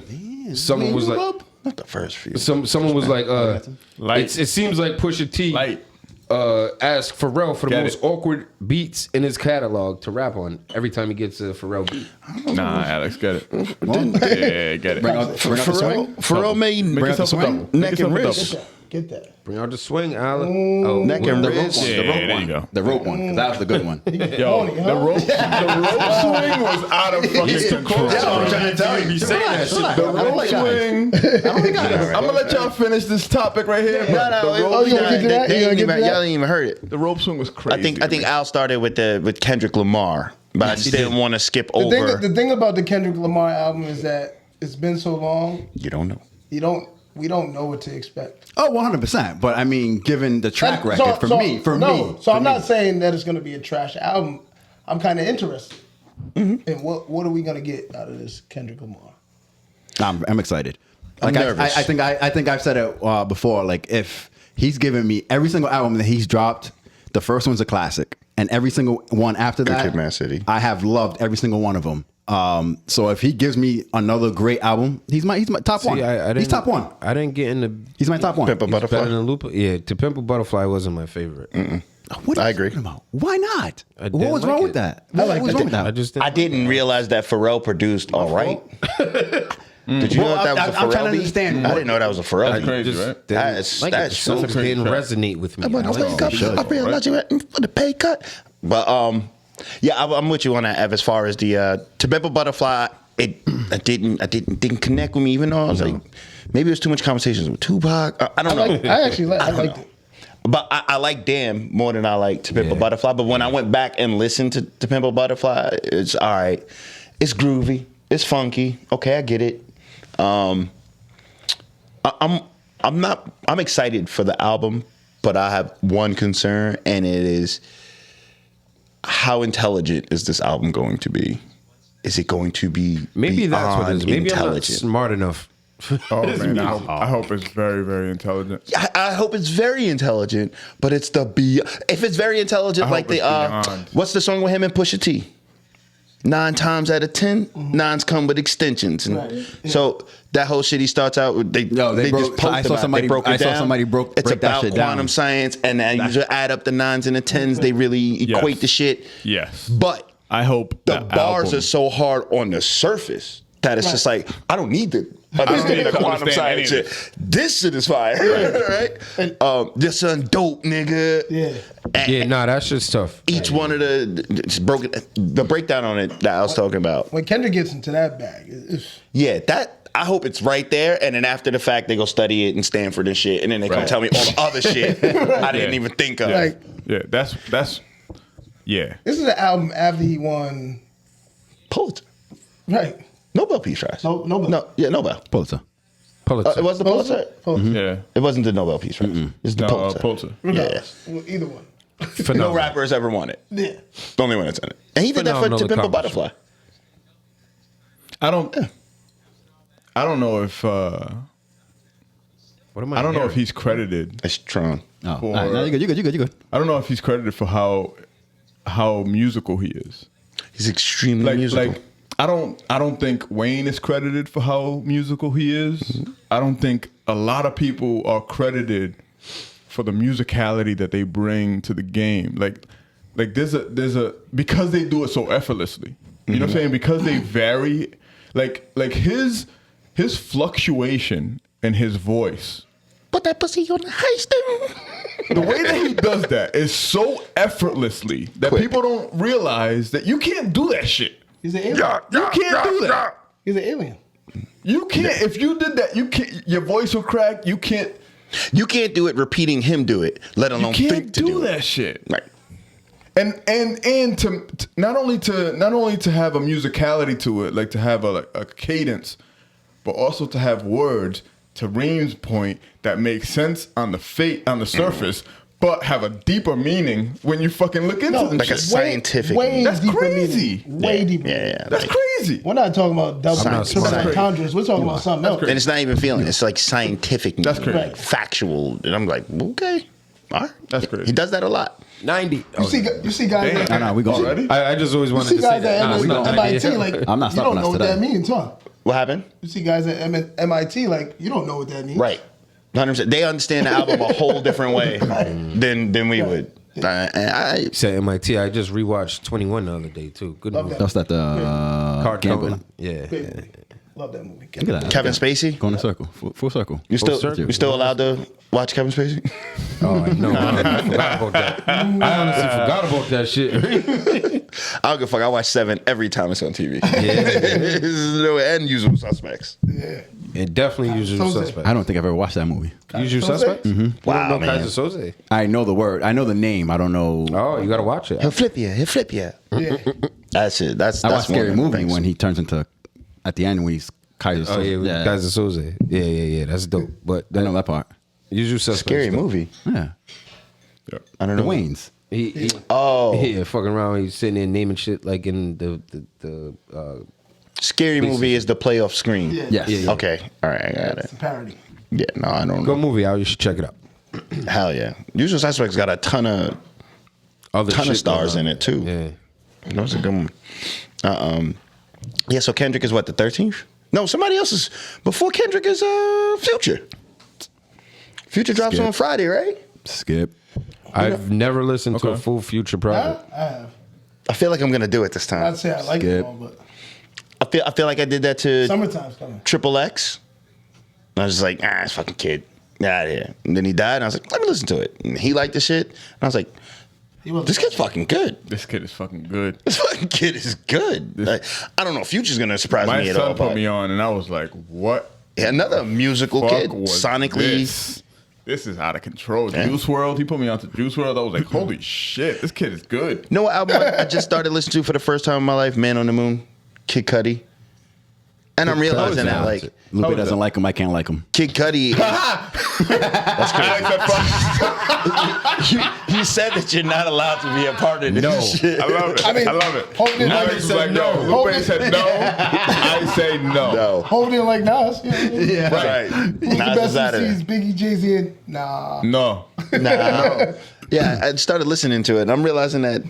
Someone was like, not the first few. someone was like, Light. it seems like Pusha T Light. asked Pharrell for the Get most it. awkward beats in his catalog to rap on every time he gets a Pharrell beat. Nah, Alex, get it. Well, Yeah, get it. bring out the swing. Pharrell made Make neck yourself a double. Make and yourself a wrist. double. Get that. Bring out the swing, Alec. Oh, Neck and The rope wrist. one. Yeah, The rope there one. you go. The rope one. 'Cause that was the good one. Yo, Pony, huh? the rope swing was out of fucking control. I'm trying to tell you. be saying that shit. The rope swing. I'm gonna let y'all finish this topic right here. No, no, The rope, you gonna get to that? You gonna get to that? y'all ain't even heard it. the rope swing was crazy. I think Al started with Kendrick Lamar, but I just didn't want to skip over. The thing about the Kendrick Lamar album is that it's been so long, You don't know. we don't know what to expect. Oh, 100%. But I mean, given the track record, So for me. I'm not saying that it's going to be a trash album. I'm kind of interested in what are we going to get out of this Kendrick Lamar. I'm excited. I'm Like nervous. I think I've said it before. Like if he's given me every single album that he's dropped, the first one's a classic, and every single one after that, Kid, Mad City. I have loved every single one of them. So if he gives me another great album, he's my top one. He's top one. I didn't get into. He's my top one. Pimp a Butterfly. Better than Lupa. Yeah, To Pimp a Butterfly wasn't my favorite. What I are you agree. talking about? Why not? I What didn't was like wrong it. with that? What was wrong with that? I just I didn't realize that Pharrell produced all right. Did you know Well, that was a Pharrell I'm trying to beat? understand I what- didn't know that was a Pharrell That's beat. crazy, just right? didn't That's- like that's the songs so didn't crazy. resonate with me. I Alex. wake up, I realize you're for the pay cut. But yeah, I'm with you on that, Ev. As far as the To Pimp a Butterfly, it didn't connect with me. Even though I was like, maybe it was too much conversations with Tupac. I don't know. I actually liked it. But I like Damn more than I like To Pimp a Butterfly. But when I went back and listened to Pimp a Butterfly, it's all right. It's groovy. It's funky. Okay, I get it. I'm excited for the album, but I have one concern, and it is how intelligent is this album going to be? Is it going to be Maybe that's what it is. beyond Maybe I'm not intelligent? smart enough. Oh man, I hope it's very, very intelligent. I hope it's very intelligent, but it's if it's very intelligent, I like hope the it's beyond. what's the song with him and Pusha T? 9 times out of 10, nines come with extensions, and Right. so that whole shit he starts out with. They broke- just post I saw about it. somebody- They broke it I saw down. somebody It's break that about shit down. quantum science, and then you just add up the 9s and the 10s. They really equate the shit. Yes. But I hope the that bars album- are so hard on the surface that it's just like, I don't need to understand need the to quantum understand science any of shit. This shit is fire, right? This son dope, nigga. Yeah. Yeah, nah, that shit's tough. Each one of the breakdown on it that I was talking about. When Kendrick gets into that bag, it's, Yeah, that I hope it's right there, and then after the fact they go study it in Stanford and shit, and then they come Right. tell me all the other shit I didn't even think of. like Yeah, that's yeah. this is an album after he won. Pulitzer, Right. Nobel Peace Prize. Nobel. No, yeah, Nobel. Pulitzer. Pulitzer. It was the Pulitzer. Yeah. It wasn't the Nobel Peace Prize. It's the No, Pulitzer. Pulitzer. Regardless. Well, either one. No Phenomenal. rapper has ever won it. Yeah. The only one that's in it. And he did that for Phenomenal To Pimp a accomplishment. Butterfly. I don't know if What am I? I don't know hearing? if he's credited. It's Tron. Oh, For- all right, no, you're good. I don't know if he's credited for how musical he is. He's extremely musical. Like I don't think Wayne is credited for how musical he is. Mm-hmm. I don't think a lot of people are credited for the musicality that they bring to the game. Like there's a because they do it so effortlessly. You know what I'm saying? Because they vary like his fluctuation in his voice. Put that pussy on the heist. The way that he does that is so effortlessly that Quick. people don't realize that you can't do that shit. He's an alien. You can't do that. He's an alien. You can't. If you did that, you can't. Your voice will crack. You can't. You can't do it repeating him do it, let You alone can't think to do that it. shit. Right. And to not only to have a musicality to it, like to have a cadence, but also to have words to Reem's point that make sense on the surface, but have a deeper meaning when you fucking look into them. like a shit. scientific. Way That's deeper crazy. meaning. Way deeper. Yeah. That's like- crazy. We're not talking about double Science- triple science. entendres. We're talking about something else. And it's not even feeling. It's like scientific. That's meaning, crazy. like factual. And I'm like, okay, all right. That's crazy. He does that a lot. 90. You see guys that, Nah, we go already. I just always you wanted see to say guys that. at Nah, it's not MIT 90. like I'm not you don't stopping know us what today. that means, huh? What happened? You see guys at MIT like you don't know what that means. Right. 100%. They understand the album a whole different way than we would. And I Said MIT. I just rewatched 21 the other day too. Good Love movie. that. That's that Card gambling. Counting. Yeah. Big. Love that movie. Look at that. Kevin Spacey. Going in a circle. Full circle. You still circle. you still allowed to watch Kevin Spacey? Oh no, I forgot about that. I honestly forgot about that shit. I don't give a fuck. I watch 7 every time it's on TV. Yeah. And Usual Suspects. Yeah. And definitely Usual Soze. Suspect. I don't think I've ever watched that movie. Usual Soze? Suspect? You Wow, don't know man. Kaiser Soze? I know the word. I know the name. I don't know. Oh, you gotta watch it. He'll flip you. He'll flip you. Yeah. That's it. That's I that's watched Scary one of the Movie things. when he turns into at the end when he's Kaiser. Oh yeah, with Kaiser Soze. Yeah. That's dope. But I know that part. Usual Suspect. Scary movie. Yeah. I don't The know. Waynes. He Oh, yeah, fucking around. He's sitting there naming shit like in the Scary Movie is the playoff screen. Yeah. Yes. Yeah. Okay. All right. I got It's it. a parody. Yeah. No, I don't Go know. movie out. You should check it out. Hell yeah. Usual Suspects got a ton of Other ton of shit stars going in on. it too. Yeah. That was a good one. Yeah. So Kendrick is what, the 13th? No, somebody else is before Kendrick is Future. Future drops Skip. on Friday, right? Skip. I've never listened to a Okay. full Future Huh? project. I have. I feel like I'm gonna do it this time. I'd say I like Skip. it all, but I feel like I did that to summertime's coming. Triple X. I was just like, it's fucking kid. Get out of here. And then he died, and I was like, let me listen to it. And he liked the shit. And I was like, He wasn't- this kid's fucking good. This kid is fucking good. This fucking kid is good. Like, I don't know if Future's gonna surprise My me at all. son put but me on, and I was like, "What? yeah, another musical Fuck kid, was sonically. This is out of control." Juice WRLD. He put me on to Juice WRLD. I was like, "Holy shit, this kid is good." You know what album I just started listening to for the first time in my life? Man on the Moon, Kid Cudi. And I'm realizing that, like, Lupe is doesn't that? like him. I can't like him. Kid Cudi. That's crazy. You said that you're not allowed to be a part of this shit. I love it. I mean, I love it. hold it Alex like- was like, "No." Hold Lupe it- said no. I say no. No. Hold it like Nas. Yeah. Right. Who's the Nas best is out of MCs? there. Biggie, Jay-Z, and nah. No. Nah. Yeah, I started listening to it, and I'm realizing that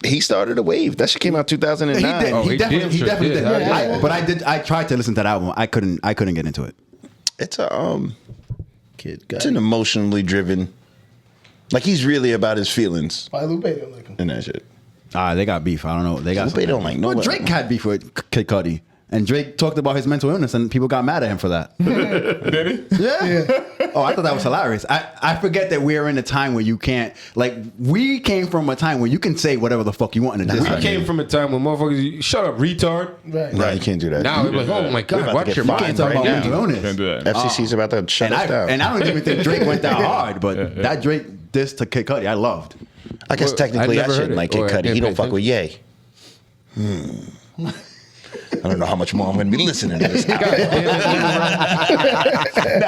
he started a wave. That shit came out 2009. He did. Oh, he he definitely, did. he definitely did. Yeah. But I did. I tried to listen to that album. I couldn't get into it. It's a Kid, it's an emotionally driven. Like he's really about his feelings Why Lupe don't like him? and that shit. They got beef. I don't know. They got. Lupe don't like Well, nobody. Drake had beef with Kid Cudi, and Drake talked about his mental illness, and people got mad at him for that. Did he? Yeah. Oh, I thought that was hilarious. I forget that we're in a time where you can't, like, we came from a time where you can say whatever the fuck you want in a diss We record. came from a time when motherfuckers, shut up, retard. Right. Right, you can't do that. Now it's like, oh my about God, to watch get your fined mind. can't talk right about now. mental illness. Can't do that. FCC's about to shut And us down. I don't even think Drake went that hard, but that Drake diss to Kid Cudi, I loved. I guess Well, technically I I never shouldn't heard like it, Kid or I Cudi. He didn't don't pay fuck with Ye. I don't know how much more I'm gonna be listening to this. Nah,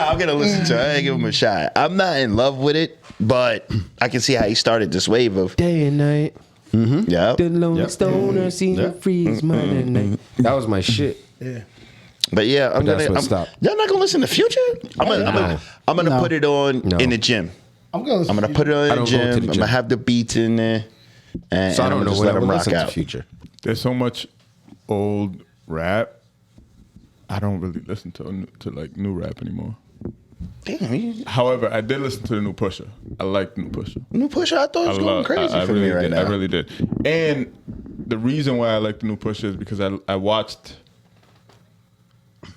I'm gonna listen to it. I give him a shot. I'm not in love with it, but I can see how he started this wave of Day and night, yeah. the lonely stoner sees the freeze morning and night. That was my shit. Yeah. But yeah, I'm that's gonna. what stopped. Y'all not gonna listen to Future? I'm gonna put it on No. in the gym. I'm gonna Put it on in I the don't go to gym. the I'm gym. gonna have the beats in there, and, So I and I'm don't gonna know just when let I them would rock listen to out. Future. There's so much old rap. I don't really listen to like new rap anymore. Damn, However, I did listen to the new Pusha. I like the new Pusha. new Pusha. I thought it was going crazy I for really me right did. now. I really did. And the reason why I like the new Pusha is because I watched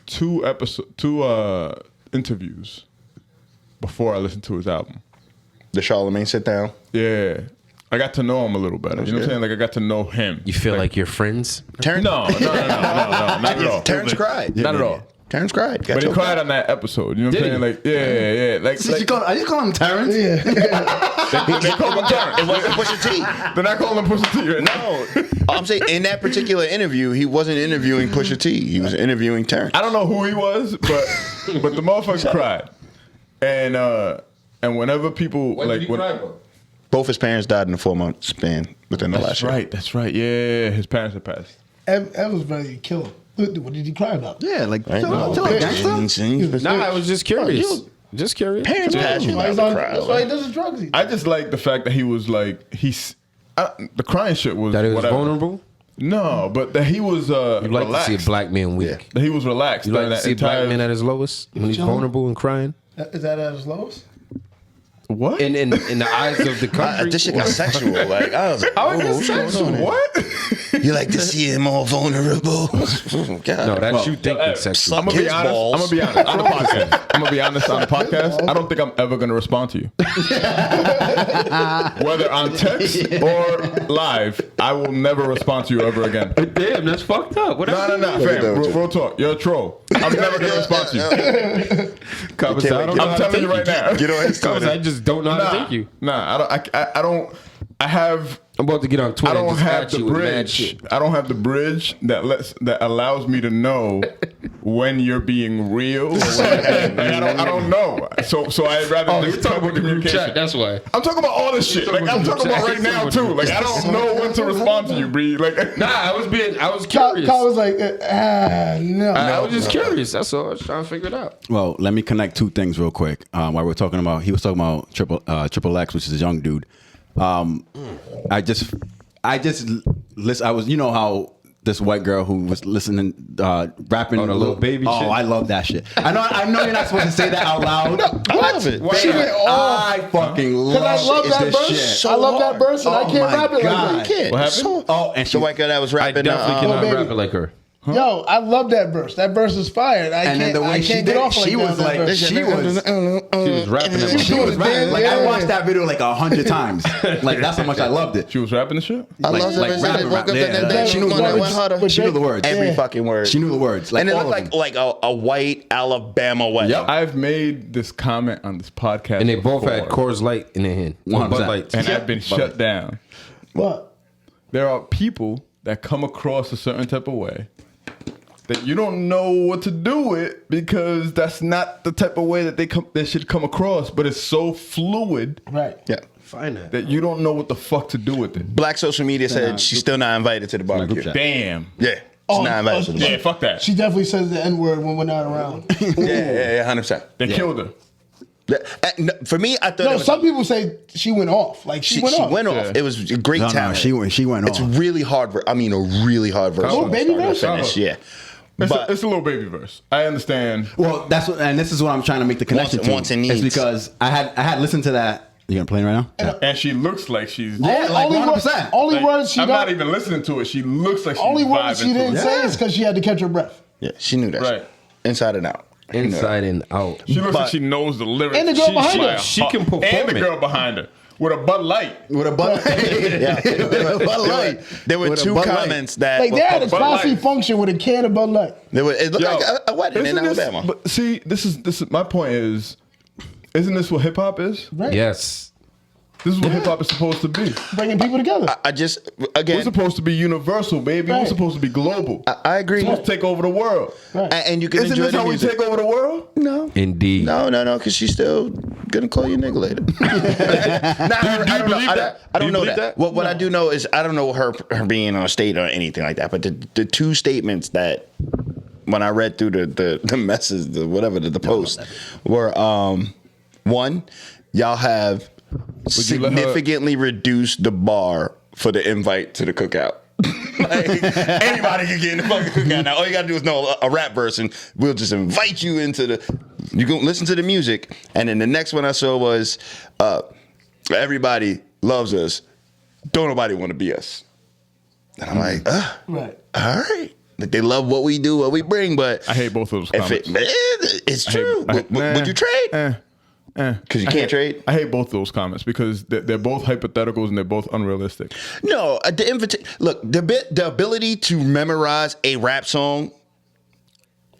two interviews before I listened to his album. The Charlemagne sit down. Yeah. I got to know him a little better. You know what I'm saying? Like I got to know him. You feel like you're friends? Terrence, No, not at all. Terrence cried. Not at all. Terrence cried. Got But he choked cried out. on that episode. You know what I'm Did saying? Like, yeah. Are you calling him Terrence? They call him Terrence. It wasn't Pusha T. They're not calling him Pusha T right now. No, I'm saying in that particular interview, he wasn't interviewing Pusha T. He was interviewing Terrence. I don't know who he was, but the motherfucker cried. And whenever people What like did he cry about? Both his parents died in a 4-month span within the last year. That's right. Yeah, his parents had passed. Ev was ready to kill him. What did he cry about? Yeah, like Right? chill out, gangsta. Nah, I was just curious. Just curious. Parents pass you That's not why to cry. that's why he does his drugs. I just like the fact that he was like the crying shit was That it was whatever. vulnerable. No, but that he was You like relaxed. to see a black man weak. That he was relaxed. You like during to that see a black entire- man at his lowest when he's John? vulnerable and crying. Is that at his lowest? What? In the eyes of the country. This shit got sexual. Like I was like, How whoa, is what's going on here? What? You like to see him more vulnerable? God. No, that's you thinking sexual. I'm gonna be His honest. balls. I'm gonna be honest on the podcast. I'm gonna be honest on the podcast. I don't think I'm ever gonna respond to you, whether on text or live. I will never respond to you ever again. Damn, that's fucked up. What No, fam. Real talk. You're a troll. I'm never gonna respond to you. I'm telling you right now. Get on his Twitter. I just don't know how to thank you. Nah, I don't. I have. I'm about to get on I Twitter and don't just have at the you with mad bridge. shit. I don't have the bridge that allows me to know when you're being real. Or when I don't know. So I'd rather. Oh, just you're talking cut about the group communication. chat. That's why. I'm talking about all this shit. Like I'm talking about right now too. Like I don't know when to respond to you, Bree. Like Nah, I was Kyle curious. was like, no. I was just curious. That's all. I was trying to figure it out. Well, let me connect two things real quick. While we're talking about, he was talking about Triple X, which is a young dude. I just listen. I was, you know how this white girl who was listening, rapping, Oh, the little baby Oh, shit? I love that shit. I know you're not supposed to say that out loud. I love it. She went off. I fucking love, I love that this verse. shit. So I love that hard. verse, and I Oh can't my rap it like God. that. You can't. What happened? So, Oh, and the she, white girl that was I rapping. definitely cannot baby. rap it like her. Yo, I love that verse. That verse is fire. and then the way she can't did get it, off like she that was on that like, verse. she was. She was rapping it. She She was was rapping. dead, Like I yeah. watched that video like 100 times. Like that's how much I loved it. she was rapping the shit. I love the like verse that rapping, woke up rap. the next Yeah, day. she knew the One words. harder. She knew the words. Every Yeah. fucking word. She knew the words. Like And it all looked of like them. a white Alabama wedding. Yep. I've made this comment on this podcast, And they both had before, Coors Light in their hand. 100%. Bud Lights. and I've been shut down. What? There are people that come across a certain type of way that you don't know what to do with because that's not the type of way that they should come across, but it's so fluid Right. Yeah. Find that. that you don't know what the fuck to do with it. Black social media said she's still not invited to the barbecue. chat. Damn. Yeah. She's not invited to the Yeah, barbecue. fuck that. She definitely says the N word when we're not around. Yeah, 100%. They killed her. For me, I thought it No, was, some people say she went off. Like she, she went off. went off. Yeah. It was a great No, talent. she went It's off. really hard. I mean, a really hard verse. Oh, baby verse? Finish, yeah. It's a little baby verse. I understand. Well, that's what, and this is what I'm trying to make the connection Wants- to. wants and It's needs. because I had listened to that. You gonna play it right now? And she looks like she's. Yeah, like Only 100%. Only like, words she I'm don't. not even listening to it. She looks like she's Only words she vibing to didn't it. say is because she had to catch her breath. Yeah, she knew that. Right. shit. Inside and out. Inside and out. She looks like But- she knows the lyrics. And the girl behind her. She can perform And the it. girl behind her with a Bud Light. With a Bud Yeah. There were With a two Bud Light. comments that Like were they had a Bud classy Light. function with a can of Bud Light. it looked Yo, like a wedding in isn't this- Alabama. But see, this is my point is, isn't this what hip hop is? Right. Yes. This is what hip hop is supposed to be. Bringing people together. I just, We're again, supposed to be universal, baby. We're Right. supposed to be global. I agree. We're supposed to take over the world. Right. And you can Isn't enjoy this the how we music. take over the world? No. Indeed. No, because she's still gonna call you nigga later. I don't believe know. that? I Do don't you know believe that. that? What I do know is I don't know her being on state or anything like that. But the two statements that when I read through the message, the post were one, y'all have you let her- significantly reduced the bar for the invite to the cookout. Like, anybody can get in the fucking cookout now. All you gotta do is know a rap verse, and we'll just invite you into the. You can listen to the music, and then the next one I saw was, everybody loves us. Don't nobody want to be us. And I'm like, Right. all right. Like they love what we do, what we bring, but I hate both of those if comments. it's true. Would you trade? Because you can't trade. I hate both of those comments because they're both hypotheticals and they're both unrealistic. No, look, the ability to memorize a rap song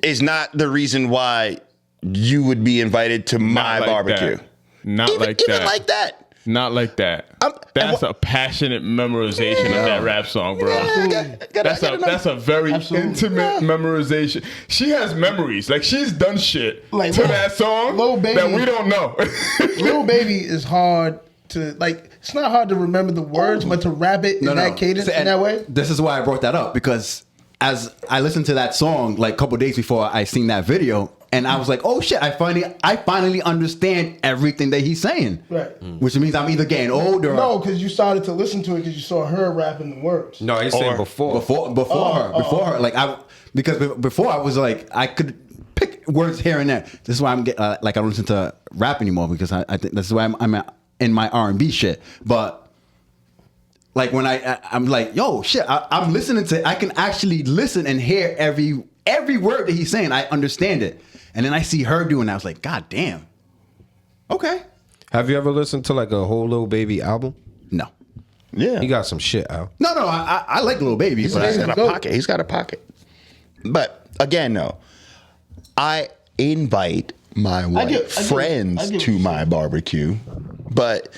is not the reason why you would be invited to my like barbecue. that. Not even, like even that. like that. Not like that. That's a passionate memorization of that rap song, bro. That's a very intimate memorization. She has memories. Like, she's done shit Like, to that song Lil Baby, that we don't know. Lil Baby is hard to, like, it's not hard to remember the words, but to rap it in that cadence, in that way. This is why I brought that up, because as I listened to that song like a couple days before I seen that video, and I was like, oh shit, I finally understand everything that he's saying. Right. Which means I'm either getting old or No, because you started to listen to it because you saw her rapping the words. No, he's saying before. before her. Like, because before I was like, I could pick words here and there. This is why I'm like, I don't listen to rap anymore, because I think this is why I'm in my R&B shit. But like, when I'm like, yo, shit, I'm listening to, I can actually listen and hear every word that he's saying. I understand it. And then I see her doing that. I was like, God damn. Okay. Have you ever listened to like a whole Lil Baby album? No. Yeah. He got some shit out. No, I like Lil Baby. He's But got a pocket. He's got a pocket. But again, no. I invite my white friends to my barbecue. But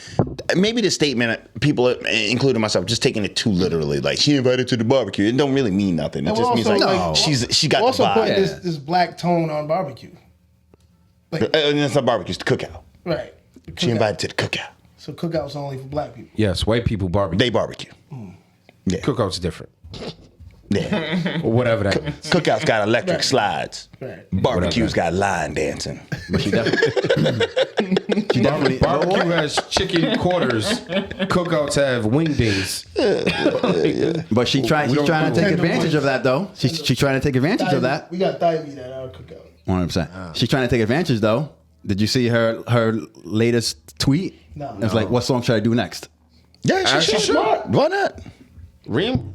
maybe the statement, people, including myself, just taking it too literally. Like, she invited to the barbecue. It don't really mean nothing. It And just means also, like, she got also the vibe. putting this black tone on barbecue. Like, It's not barbecue, it's the cookout. right. She invited to the cookout. So cookouts only for black people. Yes, white people barbecue. They barbecue. Yeah. Cookout's different. Yeah. Or whatever that means. Cookout's got electric slides. Right. Barbecue's got line dancing. But she definitely Barbecue has chicken quarters. Cookouts have wingdings. But she's trying to take advantage of that, though. She's trying to take advantage of that. We got thigh meat at our cookout. 100%. She's trying to take advantage, though. Did you see her latest tweet? No. It's like, what song should I do next? Yeah, she should. Why not?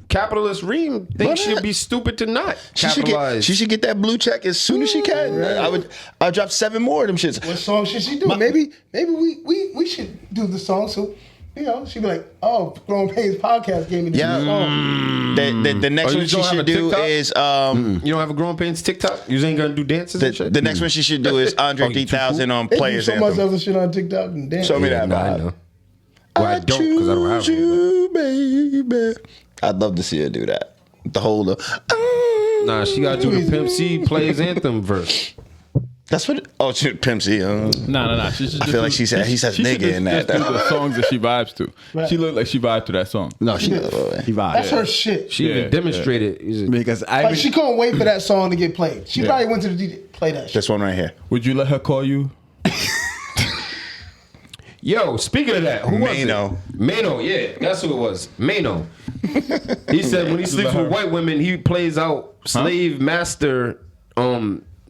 Capitalist Reem thinks she'd be stupid to not capitalize. She should get that blue check as soon as she can. I'll drop 7 more of them shits. What song should she do? Maybe we should do the song so, you know, she'd be like, oh, Grown Pains podcast gave me this song. The next one she should do is You don't have a Grown Pains TikTok? You ain't gonna do dances and shit? the next one she should do is Andre 3000 on They do Players so much Anthem. other shit on TikTok and dance. Show me that No, I vibe. know. Well, I don't, because I don't have one. You, baby. I'd love to see her do that. The whole Nah, she gotta do the Pimp C Plays Anthem verse. that's what. Pimp C. No. She should I feel like he says nigga in that. Just do the songs that she vibes to. Right. She looked like she vibed to that song. No, she That's vibes. her shit. She even demonstrated. Because Like, she couldn't wait for that song to get played. She probably went to the DJ, play that shit. This one right here. Would you let her call you? Yo, speaking of that, who was Mano. it? Mano, yeah, that's who it was. Mano. He said when he sleeps with white women, he plays out slave master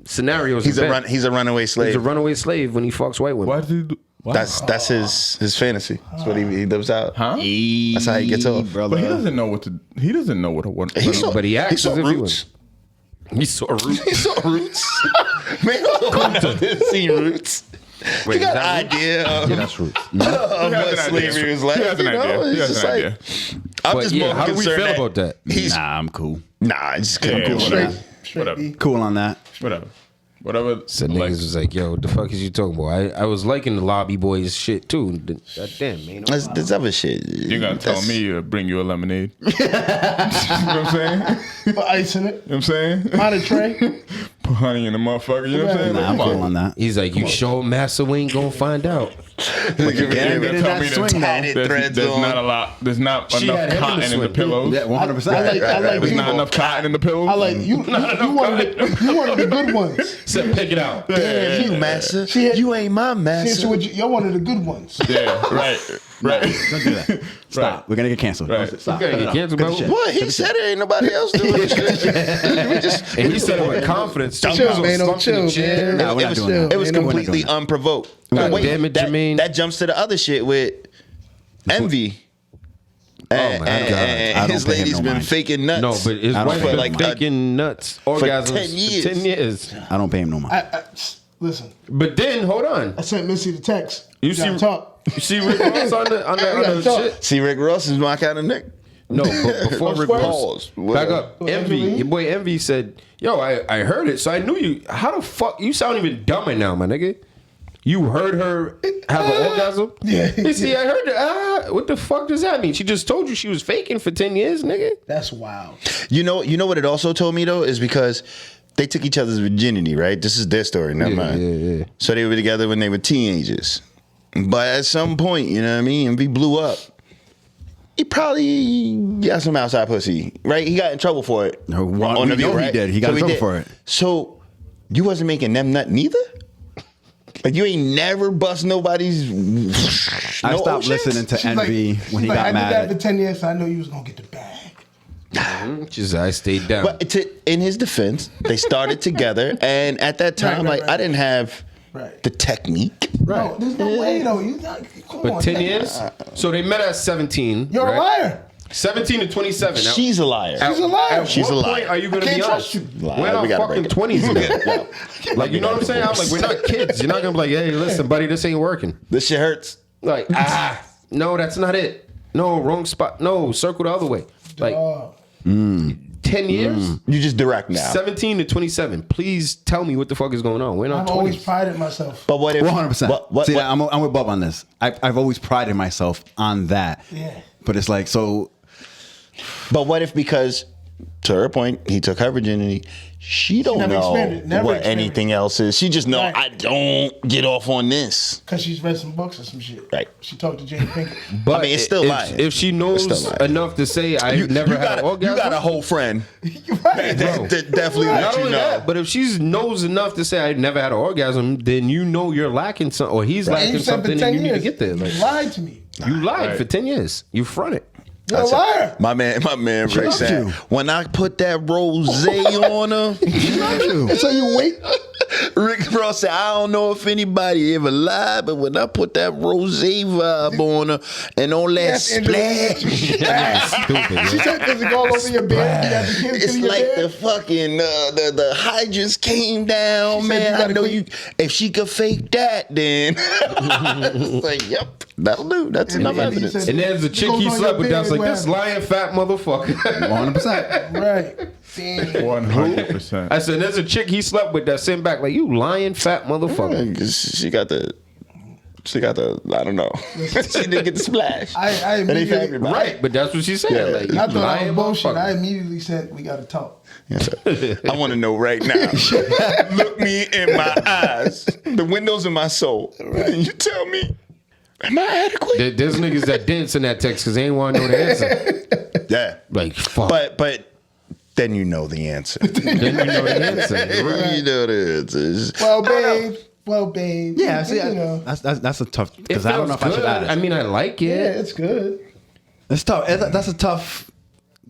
scenarios. He's in a bed. He's a runaway slave. He's a runaway slave when he fucks white women. Why did he do? Wow. That's his fantasy. That's what he lives out. Huh? That's how he gets off. brother. But he doesn't know what to. He doesn't know what to want. But he acts he saw as if he Roots. He saw Roots. He saw Roots. Man, I didn't see Roots. Wait, He got is an that Roots? idea of Yeah, that's Roots. He has what an slavery idea. was like. He has an you know? idea. He It's has just an like, idea. I'm But just yeah, more how do we concerned feel about that? He's Nah, I'm cool. I just couldn't Yeah, cool whatever. with that. Straight Whatever. B. Cool on that. Whatever. Said niggas was like, yo, what the fuck is you talking about? I was liking the Lobby Boys shit too. God damn, man. That's other shit. You're gonna tell me to bring you a lemonade. You know what I'm saying? Put ice in it. You know what I'm saying? On a tray. Put honey in the motherfucker. You know what I'm saying? Nah, I'm Come cool on that. He's like, you sure Massa we ain't gonna find out. Get in that swing, man. Threads There's on. not a lot. There's not She had enough him in the cotton in the swing. pillows. Yeah, 100%. I like There's you. not enough cotton in the pillows. I like you. You wanted the good ones. Said, pick it out. Damn you, master. She had- You ain't my See, master. you're one of the good ones. Yeah, right. Don't do that. Stop. We're gonna get canceled. Right. Stop. Gotta get canceled, bro. What? He said it. Ain't nobody else doing it. And he said it with confidence. Chill, He was man, don't slumped in the chill, chair. man. Nah, we're not doing that. It was Ain't no completely doing that. unprovoked. God Wait, damn it, that, Jermaine. that jumps to the other shit with envy. And, my God. and I don't his pay him lady's no been mind. faking nuts. No, but his I don't wife pay been him no mind. faking nuts, orgasms 10 years. for 10 years. I don't pay him no mind. Listen, But then, hold on. I sent Missy the text. You gotta see- talk. You see Rick Ross on the gotta talk. shit? See, Rick Ross is my kind of nigga. No, but before Rick Pause. Ross, back up. What, Envy, Envy? your boy Envy said, "Yo, I heard it, so I knew you. How the fuck you sound even dumber now, my nigga? You heard her have an orgasm? Yeah. You see, I heard that. What the fuck does that mean? She just told you she was faking for 10 years, nigga. That's wild. You know what it also told me though is because they took each other's virginity, right? This is their story, not mine. Yeah. So they were together when they were teenagers, but at some point, you know what I mean, and we blew up. He probably got some outside pussy, right? He got in trouble for it. No, we know he did. He got in trouble for it. So you wasn't making them nut neither? Like you ain't never bust nobody's. I stopped listening to Envy when he got I mad. did that for 10 years, so I know you was gonna get the bag. Just I stayed down. But in his defense, they started together, and at that time, Right. I didn't have Right. the technique. No, there's no way though. You come But on, 10 man. years? So they met at 17. You're right? a liar. 17 to 27. Now, She's a liar. She's a liar. At She's what a liar. point are you going to I be can't honest? trust you. Liar. We're in We our gotta fucking break 20s now. Yeah. Like, you know what I'm saying? I'm like, we're not kids. You're not going to be like, hey, listen, buddy, this ain't working. This shit hurts. Like, no, that's not it. No, wrong spot. No, circle the other way. Like, Oh, 10 years? You just direct now. 17 to 27. Please tell me what the fuck is going on. We're not I've 20s. always prided myself. But what if 100%. What, See, I'm with Bob on this. I've always prided myself on that. Yeah. But it's like, so but what if because to her point, he took her virginity. She don't never know expanded, never what expanded. anything else is. She just know Right. I don't get off on this. Because she's read some books or some shit. Right. She talked to Jada Pinkett. But I mean, it's still if, lying. If she knows It's still lying. enough to say, I've never had an orgasm. You got a whole friend Right. that definitely Not let you only know. that, but if she knows enough to say I never had an orgasm, then you know you're lacking something, or he's And lacking you said for something, 10 and you need to years. get there. Like, You lied to me. you lied Right. for 10 years. You fronted. You're a liar. My man Rick up said, you. when I put that rose on her, So you wait. Rick Ross said, I don't know if anybody ever lied, but when I put that rose vibe on her and all that Yes, Angela. splash, Stupid. She said, does it go all over your beard? You got the kids it's in your like beard? the fucking the hydrants came down, She said you man. I gotta know clean- you. If she could fake that, then it's like, yep, that'll do. That's enough and he evidence. said- And there's a chick Goes he on slept your with that's beard, like, this wow. lying fat motherfucker. 100%. Right. Damn. 100%. I said, there's a chick he slept with that sent back like, you lying fat motherfucker. She got the. I don't know. She didn't get the splash. I That ain't for immediately, everybody. Right, but that's what she said. Yeah. Like, you I thought I lying was bullshit. I motherfucker. immediately said, we got to talk. Yes, sir. I want to know right now. Look me in my eyes, the windows of my soul. And you tell me, am I adequate? There's niggas that dance in that text because they ain't want to know the answer. Yeah. Like, fuck. But then you know the answer. Then you know the answer. You know the answer. Well, babe. Yeah, see, you know. that's a tough, It because I don't know if I should good. ask. I mean, I like Yeah, it. it's good. It's tough.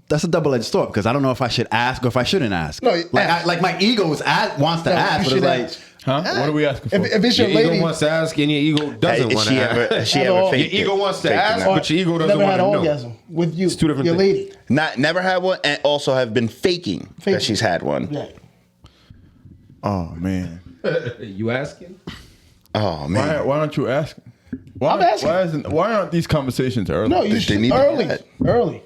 That's a double-edged sword, because I don't know if I should ask or if I shouldn't ask. No, like, ask. like my ego wants to No, ask, you but it's should like, ask. Huh? What are we asking for? If it's Your your lady, ego wants to ask and your ego doesn't Has want she to ever, ask. she At ever all. faked Your ego it? wants to Faked it ask, now. but your ego doesn't never want had to an know. orgasm with you. It's two different your things. lady. Never had one, and also have been faking Faking. that she's had one. Right. Oh man. You asking? Oh man. Why aren't you asking? Why, I'm asking. Why aren't these conversations early? No, you They should need to early. do that. Early.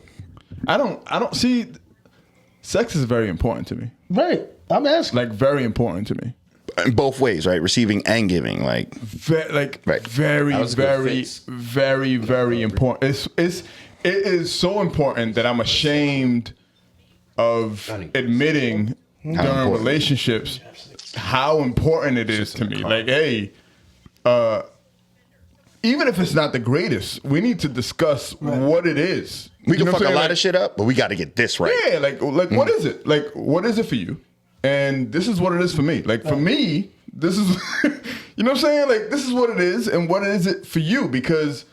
I don't see. Sex is very important to me. Right. I'm asking. Like very important to me. In both ways, right? Receiving and giving. Like, Right. Very, That was a good fix. very important. It is so important that I'm ashamed of admitting during important. relationships how important it is to me. Like, hey, even if it's not the greatest, we need to discuss what it is. we can know what fuck I'm a saying? lot Like, of shit up, but we got to get this right. yeah, like what is it? Like, what is it for you? And this is what it is for me. Like, for me, this is, you know what I'm saying? Like, this is what it is, and what is it for you? Because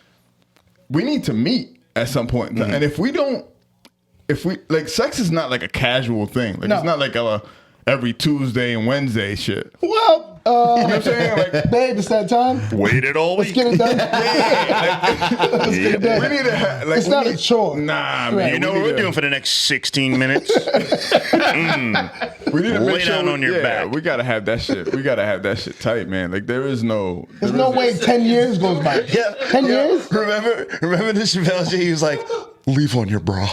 we need to meet at some point. And if we like, sex is not like a casual thing. Like, No. it's not like every Tuesday and Wednesday shit. Well, You know what I'm saying? Like, babe, it's that time. Waited all Let's week. get it done. we need to have, like, It's we not a need- chore. Nah, Right. man. You know we what need we're to- doing for the next 16 minutes? We need to Lay make sure down on your back. We gotta have that shit. We gotta have that shit tight, man. Like, there's no There's no way 10 years goes by. 10 years? Remember the Chappelle shit? He was like, leave on your bra.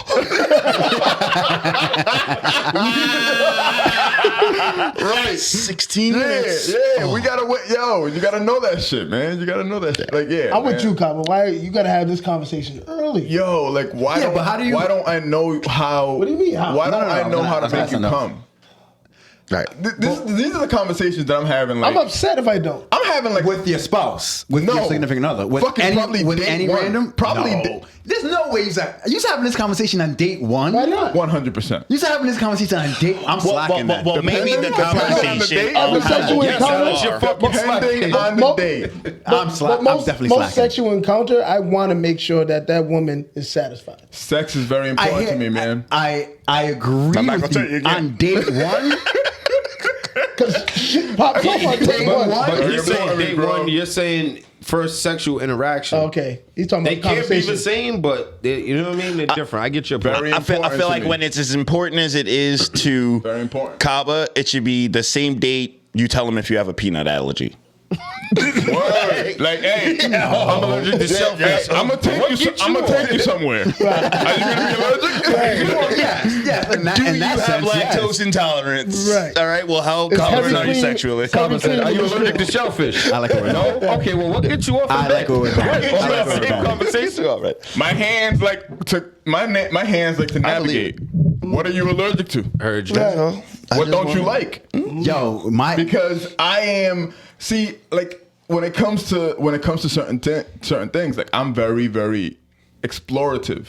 Right. 16 minutes. Yeah, we gotta wait. Yo, you gotta know that shit, man. You gotta know that shit. Like, yeah. I'm with man. you, Kaba. Why you gotta have this conversation early? Yo, like, why? Yeah, don't, but how do you- Why don't I know how? What do you mean, how? Why don't No, I know how to that's make you enough. come? Right. These are the conversations that I'm having. Like, I'm upset if I don't. I'm having like With your spouse, with No. your significant other, with Fucking any, probably with date any one. random, Probably No. date- There's no way you having this conversation on date one. Why not? 100%. You having this conversation on date. I'm slacking that. Well, maybe the Depending on the conversation. date, On the sexual Yes, encounter, that's your fucking Depending slack. on the date. I'm definitely most slacking. sexual encounter, I want to make sure that woman is satisfied. Sex is very important to me, man. I agree I'm not with gonna tell you you. again. On date one, Because shit pops off on day one. one? But Very you're saying important, day bro. one. You're saying first sexual interaction. Okay, he's talking They about can't be conversation. the same, but you know what I mean. They're different. I get your point. Very I feel important to like me. when it's as important as it is to Very important. Kaba, it should be the same date you tell him if you have a peanut allergy. Word. Like, hey, I'm allergic to shellfish. I'm gonna take you. I'm gonna take you somewhere. Are you gonna be allergic? yeah. In that, Do in you that have sense, yes. lactose intolerance? Right. All right. Well, how It's tolerant are you heavy sexually? cream- heavy cream Are you with allergic to sugar. shellfish? I like it. No. Okay. Well, what gets you off? I the like bed? it with that. What gets I you like off it with the that. Conversation. All right. My hands like to navigate. What are you allergic to? Heard you. Right. What don't you like? Yo, Because I am like when it comes to certain things, like I'm very, very explorative.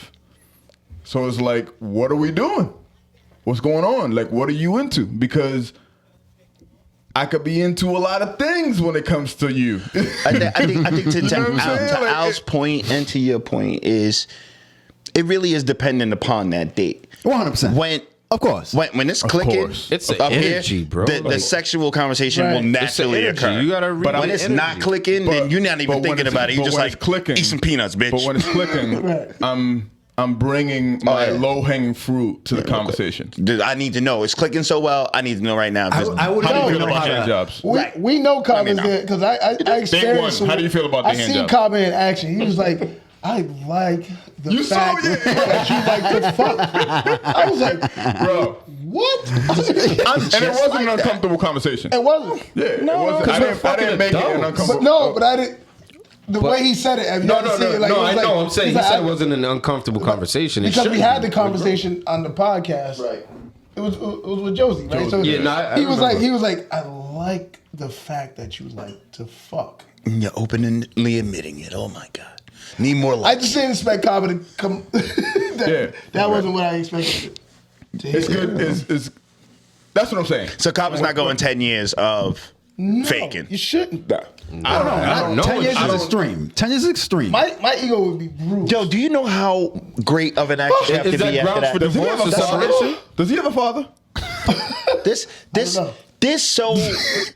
So it's like, what are we doing? What's going on? Like, what are you into? Because I could be into a lot of things when it comes to you. I think to know what I'm saying? to Like, Al's point and to your point is, it really is dependent upon that date. 100%. When Of course. when it's clicking, course. It's the up here, energy, bro. The Like- sexual conversation Right. will It's the naturally energy. occur. You gotta read But when the it's energy. not clicking, then you're not even but when thinking it's- about it. You're but just when like, it's clicking, eat some peanuts, bitch. But when it's clicking, Right. I'm bringing my yeah. low hanging fruit to the conversation. Dude, I need to know. It's clicking so well. I need to know right now. 'cause I would How do you even feel know about how hand to. jobs? We know Cobb's now. there because I experienced. one, how do you feel about I the hand seen job? Cobb in action. He was like, I like the You saw fact it? that you like to fuck. I was like, Bro. what? And it wasn't an uncomfortable conversation. It wasn't. Yeah, it No, wasn't. no. I didn't make it an adults. uncomfortable. But no, but I didn't. The way he said it, have you No, ever no, seen no, it? Like, no. it was I like- know. I'm saying he's he like, said it wasn't an uncomfortable conversation. It because we shouldn't had be. the conversation on the podcast. Right. It was with Josie, right? So Yeah, no, I he was remember. like, I like the fact that you like to fuck. You're openly admitting it. Oh my god. Need more I light. just didn't expect Cobb to come. That wasn't what I expected. To hear. It's good. It's that's what I'm saying. So Kaba's not going 10 years of faking. You shouldn't. I don't know. 10 years I is don't- extreme. 10 years is extreme. My ego would be bruised. Yo, do you know how great of an actor you have Is to that be after grounds for that? Does he have divorce a or father? separation? Does he have a father? This know. there's so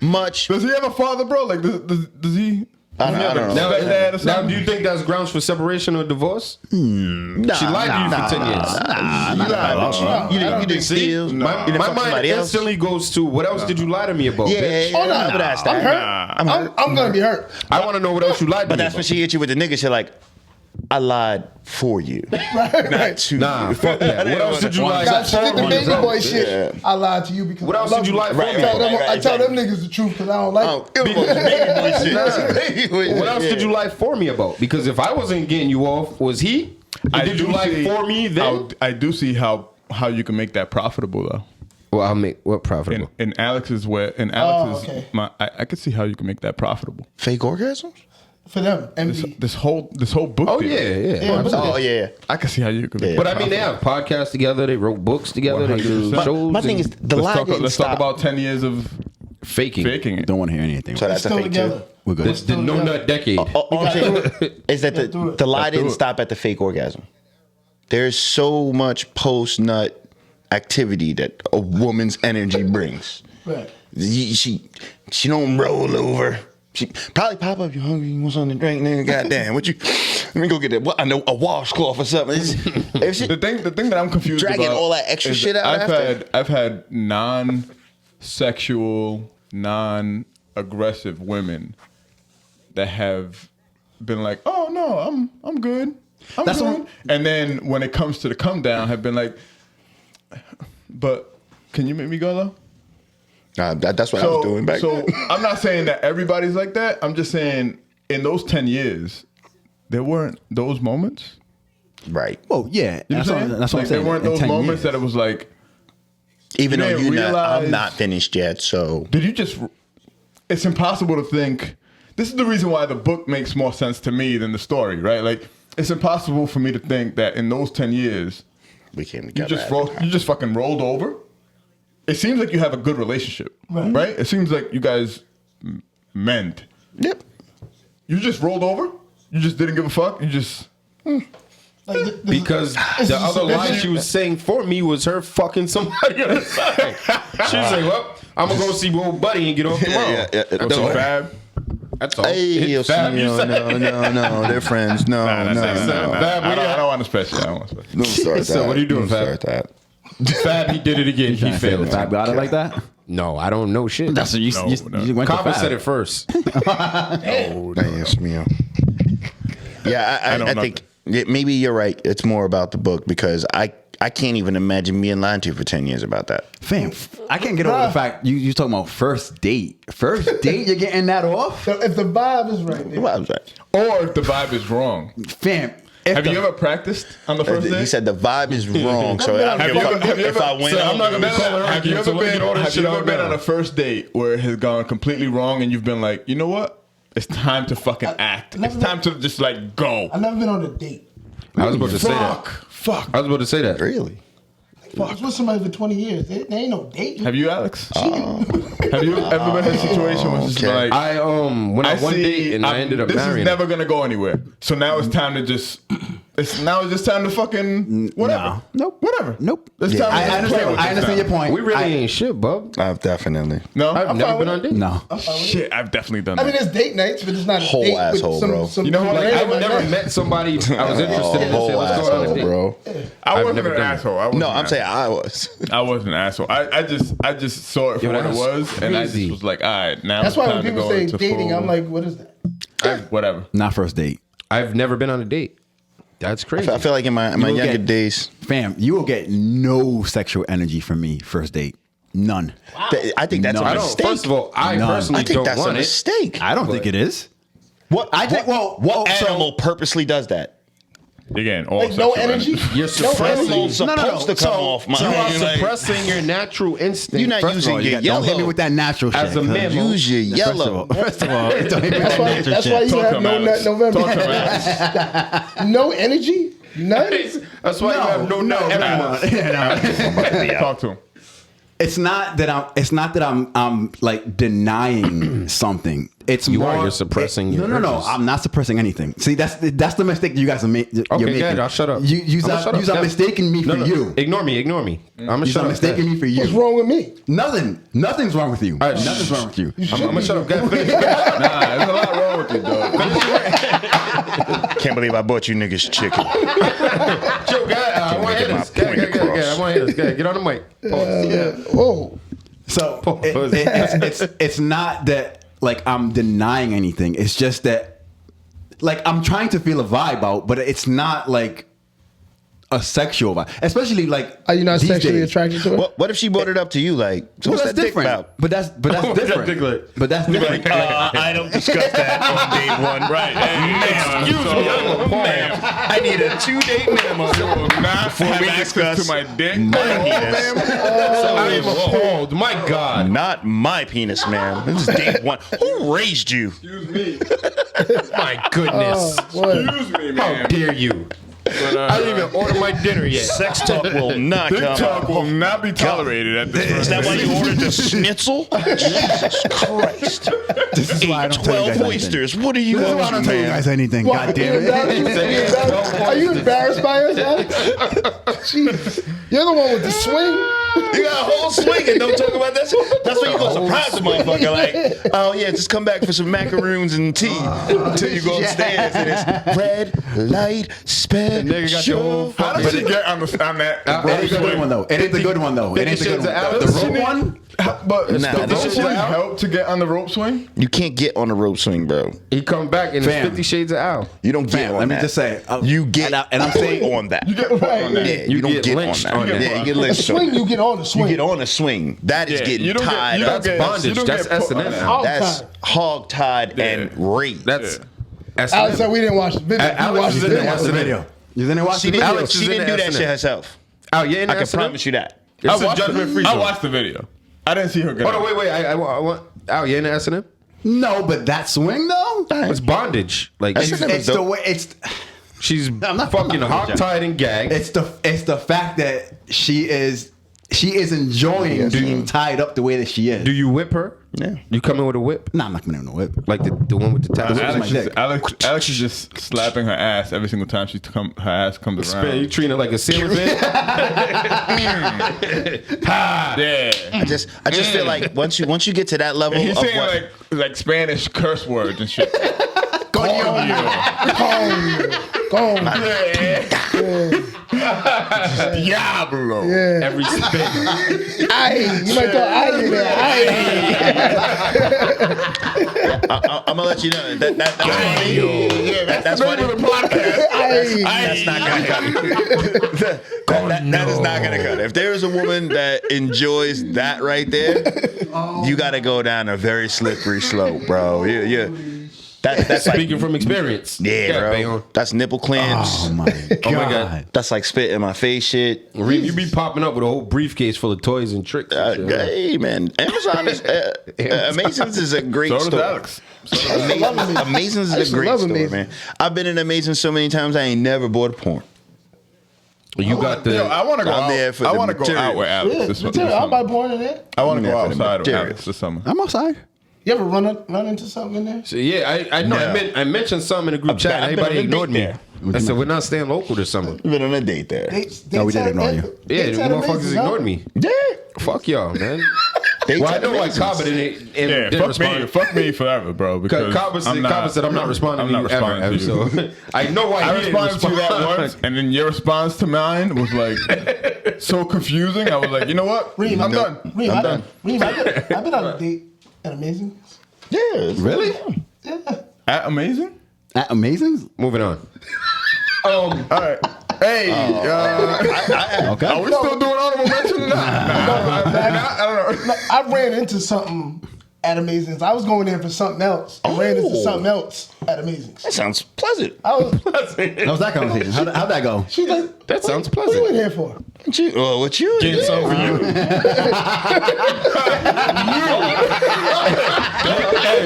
much. Does he have a father, bro? Like, does he? I don't know. Now, do you think that's grounds for separation or divorce? Nah, She lied to you for 10 years. You didn't steal. My You didn't fuck mind somebody else. instantly goes to what else did you lie to me about, Yeah, bitch? yeah, Oh, no, I would ask that. I'm hurt. I'm hurt. I'm gonna be hurt. I want to know what else you lied to But me that's when about. she hit you with the nigga shit like, I lied for you. Not to Nah, you. fuck that. What else did you lie God, she for did the me, baby bro? boy shit. I lied to you because What I else love did you lie for I me? tell them, Right, I tell them exactly. niggas the truth because I don't like Oh, it. it was baby boy shit. Baby boy What else shit. did you lie for me about? Because if I wasn't getting you off, was he? And did you lie for me then? I do see how you can make that profitable though. Well, I'll make what profitable? In Alex's way, okay. I could see how you can make that profitable. Fake orgasms? For them. MD. This whole book. Oh deal, yeah. Oh, yeah. I can see how you could. Make Yeah. But that I mean, they profitable. have podcasts together. They wrote books together. They do 100%. shows. My thing is, and the lie didn't Let's stop. talk about 10 years of faking. faking it. Don't want to hear anything. So that's a Still fake together. too. We're good. This the no nut decade. All I'm saying is that Let's do it. the lie Let's do didn't it. stop at the fake orgasm. There's so much post nut activity that a woman's energy brings. Right. She don't roll over. She probably pop up. You hungry? You want something to drink? Nigga, goddamn, what you? Let me go get that. I know a washcloth or something. If she, The thing that I'm confused Dragging about all that extra is shit out I've had non-sexual, non-aggressive women that have been like, "Oh no, I'm good." I'm That's good. what- And then when it comes to the come down, have been like, but can you make me go though? That's what I was doing back So then. I'm not saying that everybody's like that. I'm just saying in those 10 years, there weren't those moments. Right. Well, yeah. You know That's what I'm what saying? I'm saying. There weren't In those 10 moments years. that it was like, Even You though didn't I'm realize- not finished yet, so did you just, it's impossible to think, this is the reason why the book makes more sense to me than the story, right? Like, it's impossible for me to think that in those 10 years, we came you together. you just fucking rolled over. It seems like you have a good relationship, right? It seems like you guys mend. Yep. You just rolled over. You just didn't give a fuck. You just Because the other lie she was saying for me was her fucking somebody on the side. She was like, well, I'm going to go see old buddy and get off tomorrow. That's all. Fab. That's all. Hey, It's Fab, you no, said. no, they're friends. No, Nah, no, that's no. Fab, I don't want to special. I don't want to special. Don't start that. So what are you doing, Don't Fab? start that. Fab, he did it again. He failed. Fab got it like that. No, I don't know shit. That's what you, No, you, no. you went to Kava Fab. said it first. Yes, ma'am. Yeah, I know I think maybe you're right. It's more about the book because I can't even imagine being lied to for 10 years about that. Fam, I can't get over the fact you talking about first date. First date, you're getting that off? So if the vibe is right, What was that? Or if the vibe is wrong. Fam, if Have the- you ever practiced on the first date? He said the vibe is wrong, so I Have don't you give a ever- fuck if I win. So I'm not gonna be calling her. Have you So ever let me been, get all this have shit you ever out been now. on a first date where it has gone completely wrong and you've been like, you know what? It's time to fucking act. never It's time to just like go. I've never been on a date. I was about to say that. Fuck. I was about to say that. Really? I was with somebody for 20 years. There ain't no date. Have you, Alex? Have you ever been in a situation where it's just Okay. like, I went on one see date and I ended up this marrying is her. never gonna go anywhere. So now it's time to just. It's just time to fucking whatever. No. Nope. Whatever. Nope. It's Yeah, time to I just play understand. with I this understand your now. point. We really I- ain't shit, bub. I've definitely. No, I've never been on dates. No. Shit, I've definitely done I that. mean, there's date nights, but it's not a Whole date asshole, with some, bro. some You know what, Like Hey, I've never met somebody I was interested in. Whole Say, let's go on a asshole, date. bro. I I've wasn't never an done that. asshole. I wasn't No, an I'm saying asshole. I was. I wasn't an asshole. I just saw it for Yo, what it that's was, and I crazy. just was like, all right, now That's it's why time when to people go say into dating, full, I'm like, what is that? whatever. Not first date. I've never been on a date. That's crazy. I feel like in my will younger get- days, Fam, you will get no sexual energy from me first date. None. I think that's No. a I don't. mistake. First of all, I None. personally I think don't that's a want it. mistake. I don't think it is. What? I think- what well, so- animal purposely does that? Again, all Like, no sexual energy? You're suppressing. Animals No, no, no. supposed to come So- off. My You are You're like, suppressing your natural instinct. You're not First of using all, your Don't hit me yellow. with that natural shit. As a mammal, Use your yellow. First of all, don't hit me with that natural That's why shit. you Talk to have him, no Alex. nut November. Talk to him, Alex. No energy? None? That's why you have no nut every month. Talk to him. It's not that I'm like denying something. It's You more are. You're suppressing your No. urges. I'm not suppressing anything. See, that's the mistake you guys are making. Okay, You're making. good. I'll shut up. You I'ma shut up. are Yeah. mistaking me for No. you. Ignore me. I'm gonna You shut are up. mistaking me for What's you. wrong with me? Nothing's wrong with you. All right, Nothing's wrong with you. I'm gonna shut up. Go ahead, finish. Nah, there's a lot wrong with you, dog. Can't believe I bought you niggas chicken. Joe, go ahead. I want to hear my this. Go point ahead. across. I want to hear this. Go ahead. Get on the mic. Pause. Whoa. So Pause. it's not that like I'm denying anything. It's just that like I'm trying to feel a vibe out, but it's not like a sexual vibe. Especially like Are you not these sexually days. attracted to it? What if she brought it up to you? Like, so Well, what's that's that dick different. about? But that's What's that different. dick like? But that's different. I don't discuss that on date one. Right. Excuse me. I'm appalled. I need a 2-date minimum. Not Before we have access discuss to my dick. my penis. I am appalled. My God. Not my penis, man. This is date one. Who raised you? Excuse me. My goodness. Boy. Excuse me, How man. dare you? But, I didn't even order my dinner yet. Sex talk will not dick come. talk will not be tolerated at this Is that first why date. you ordered the schnitzel? Jesus Christ. This is why I don't tell you 12 guys anything. oysters. What are you This is why I on, don't tell you man? guys anything. Why? God damn it. Are you embarrassed by us, Alex? Jeez. You're the one with the swing. You got a whole swing and don't talk about that. That's what you gonna surprise the motherfucker. Like, oh yeah, just come back for some macaroons and tea until you go upstairs and it's red light special. How did she get on that? It ain't the good one though. It ain't the good one though. It ain't the good one. The rope one. But Nah, does that's this just- like help to get on the rope swing? You can't get on the rope swing, bro. He come back and it's Fam. 50 Shades of Al. You don't get Fam, on let me that. just say, you get and I'm saying on that. You get put on that. Yeah, you don't get get on lynched that. on that. Yeah, you get lynched. Swing, you get on the swing. You get on a swing. That is Yeah, getting you don't tied get, up. That's bondage. That's S&M. That's hog-tied and raped. That's Alex said we didn't watch the video. Alex You watched is the in video. there. watch the video. You didn't watch She the didn't, video? Alex is she in didn't the do that S&M. shit herself. Oh, yeah, in I can S&M? promise you that. It's a judgment free I zone. watched the video. I didn't see her get Oh, out. no, wait. I want. Oh, yeah, in the S&M? No, but that swing though, It's bondage. Like, That's she's, just- it's the way she's not- fucking I'm not- hog-tied and gagged. it's the fact that she is enjoying being tied up the way that she is. Do you whip her? Yeah. You come in with a whip? Nah, I'm not coming in the whip. Like the one with the tassels? Alex, my is, dick. Alex is just slapping her ass every single time her ass comes Man, you around. treating it like a sailor man? Yeah. I just feel like once you get to that level He's of saying what, like Spanish curse words and shit. Coñooo. Diablo. Yeah. Every spin. Aye. You might throw aye in there. Aye. I'm gonna let you know that's funny. Yeah, That's the name funny. of the podcast. Aye. That's not gonna cut it. That is not gonna cut it. If there is a woman that enjoys that right there, you got to go down a very slippery slope, bro. That's like, Speaking from experience. yeah, bro. Bayon. That's nipple clamps. Oh my god! Oh my God. That's like spit in my face shit. Reem, you be popping up with a whole briefcase full of toys and tricks. and shit. Hey man, Amazon is Amazons is a great So does store. Alex. Amazons I is used a to great love store, Amazon. man. I've been in Amazon so many times I ain't never bought a porn. You got the. Yo, I want to go I'm out. there for I the want to go material. out with Alex Yeah, this material. I'll buy summer. porn in there. I want to go Yeah, for the outside with material. Alex this summer. I'm outside. You ever run into something in there? So, yeah, I know. No. I mentioned some in the group chat. I've been Everybody on a ignored date me. there. I said we're not staying local this summer. I've been on a date there. No, we did ignore you. Yeah, the motherfuckers ignored me. Yeah. Fuck y'all, man. Dates Well, I at know why Amazons. Kaba didn't Yeah, respond. fuck me forever, bro. Because Kaba said I'm not responding I'm not to you responding ever. to you. So I know why I he didn't responded to you that respond. once, and then your response to mine was like so confusing. I was like, you know what? Reem, I'm done. Reem, I'm done. Reem, I've been on a date at Amazing. Yeah. it's Really? Yeah. At Amazing? Amazing. Moving on. All right. Hey, Okay. are we still doing honorable mention or not? I don't know. I ran into something at Amazing's. I was going there for something else. I ran into something else at Amazing's. That sounds pleasant. I was. That was that conversation. How'd that go? She's like, That sounds "What you in pleasant. here for?" What you? Well, what you? Getting something for you. Hey,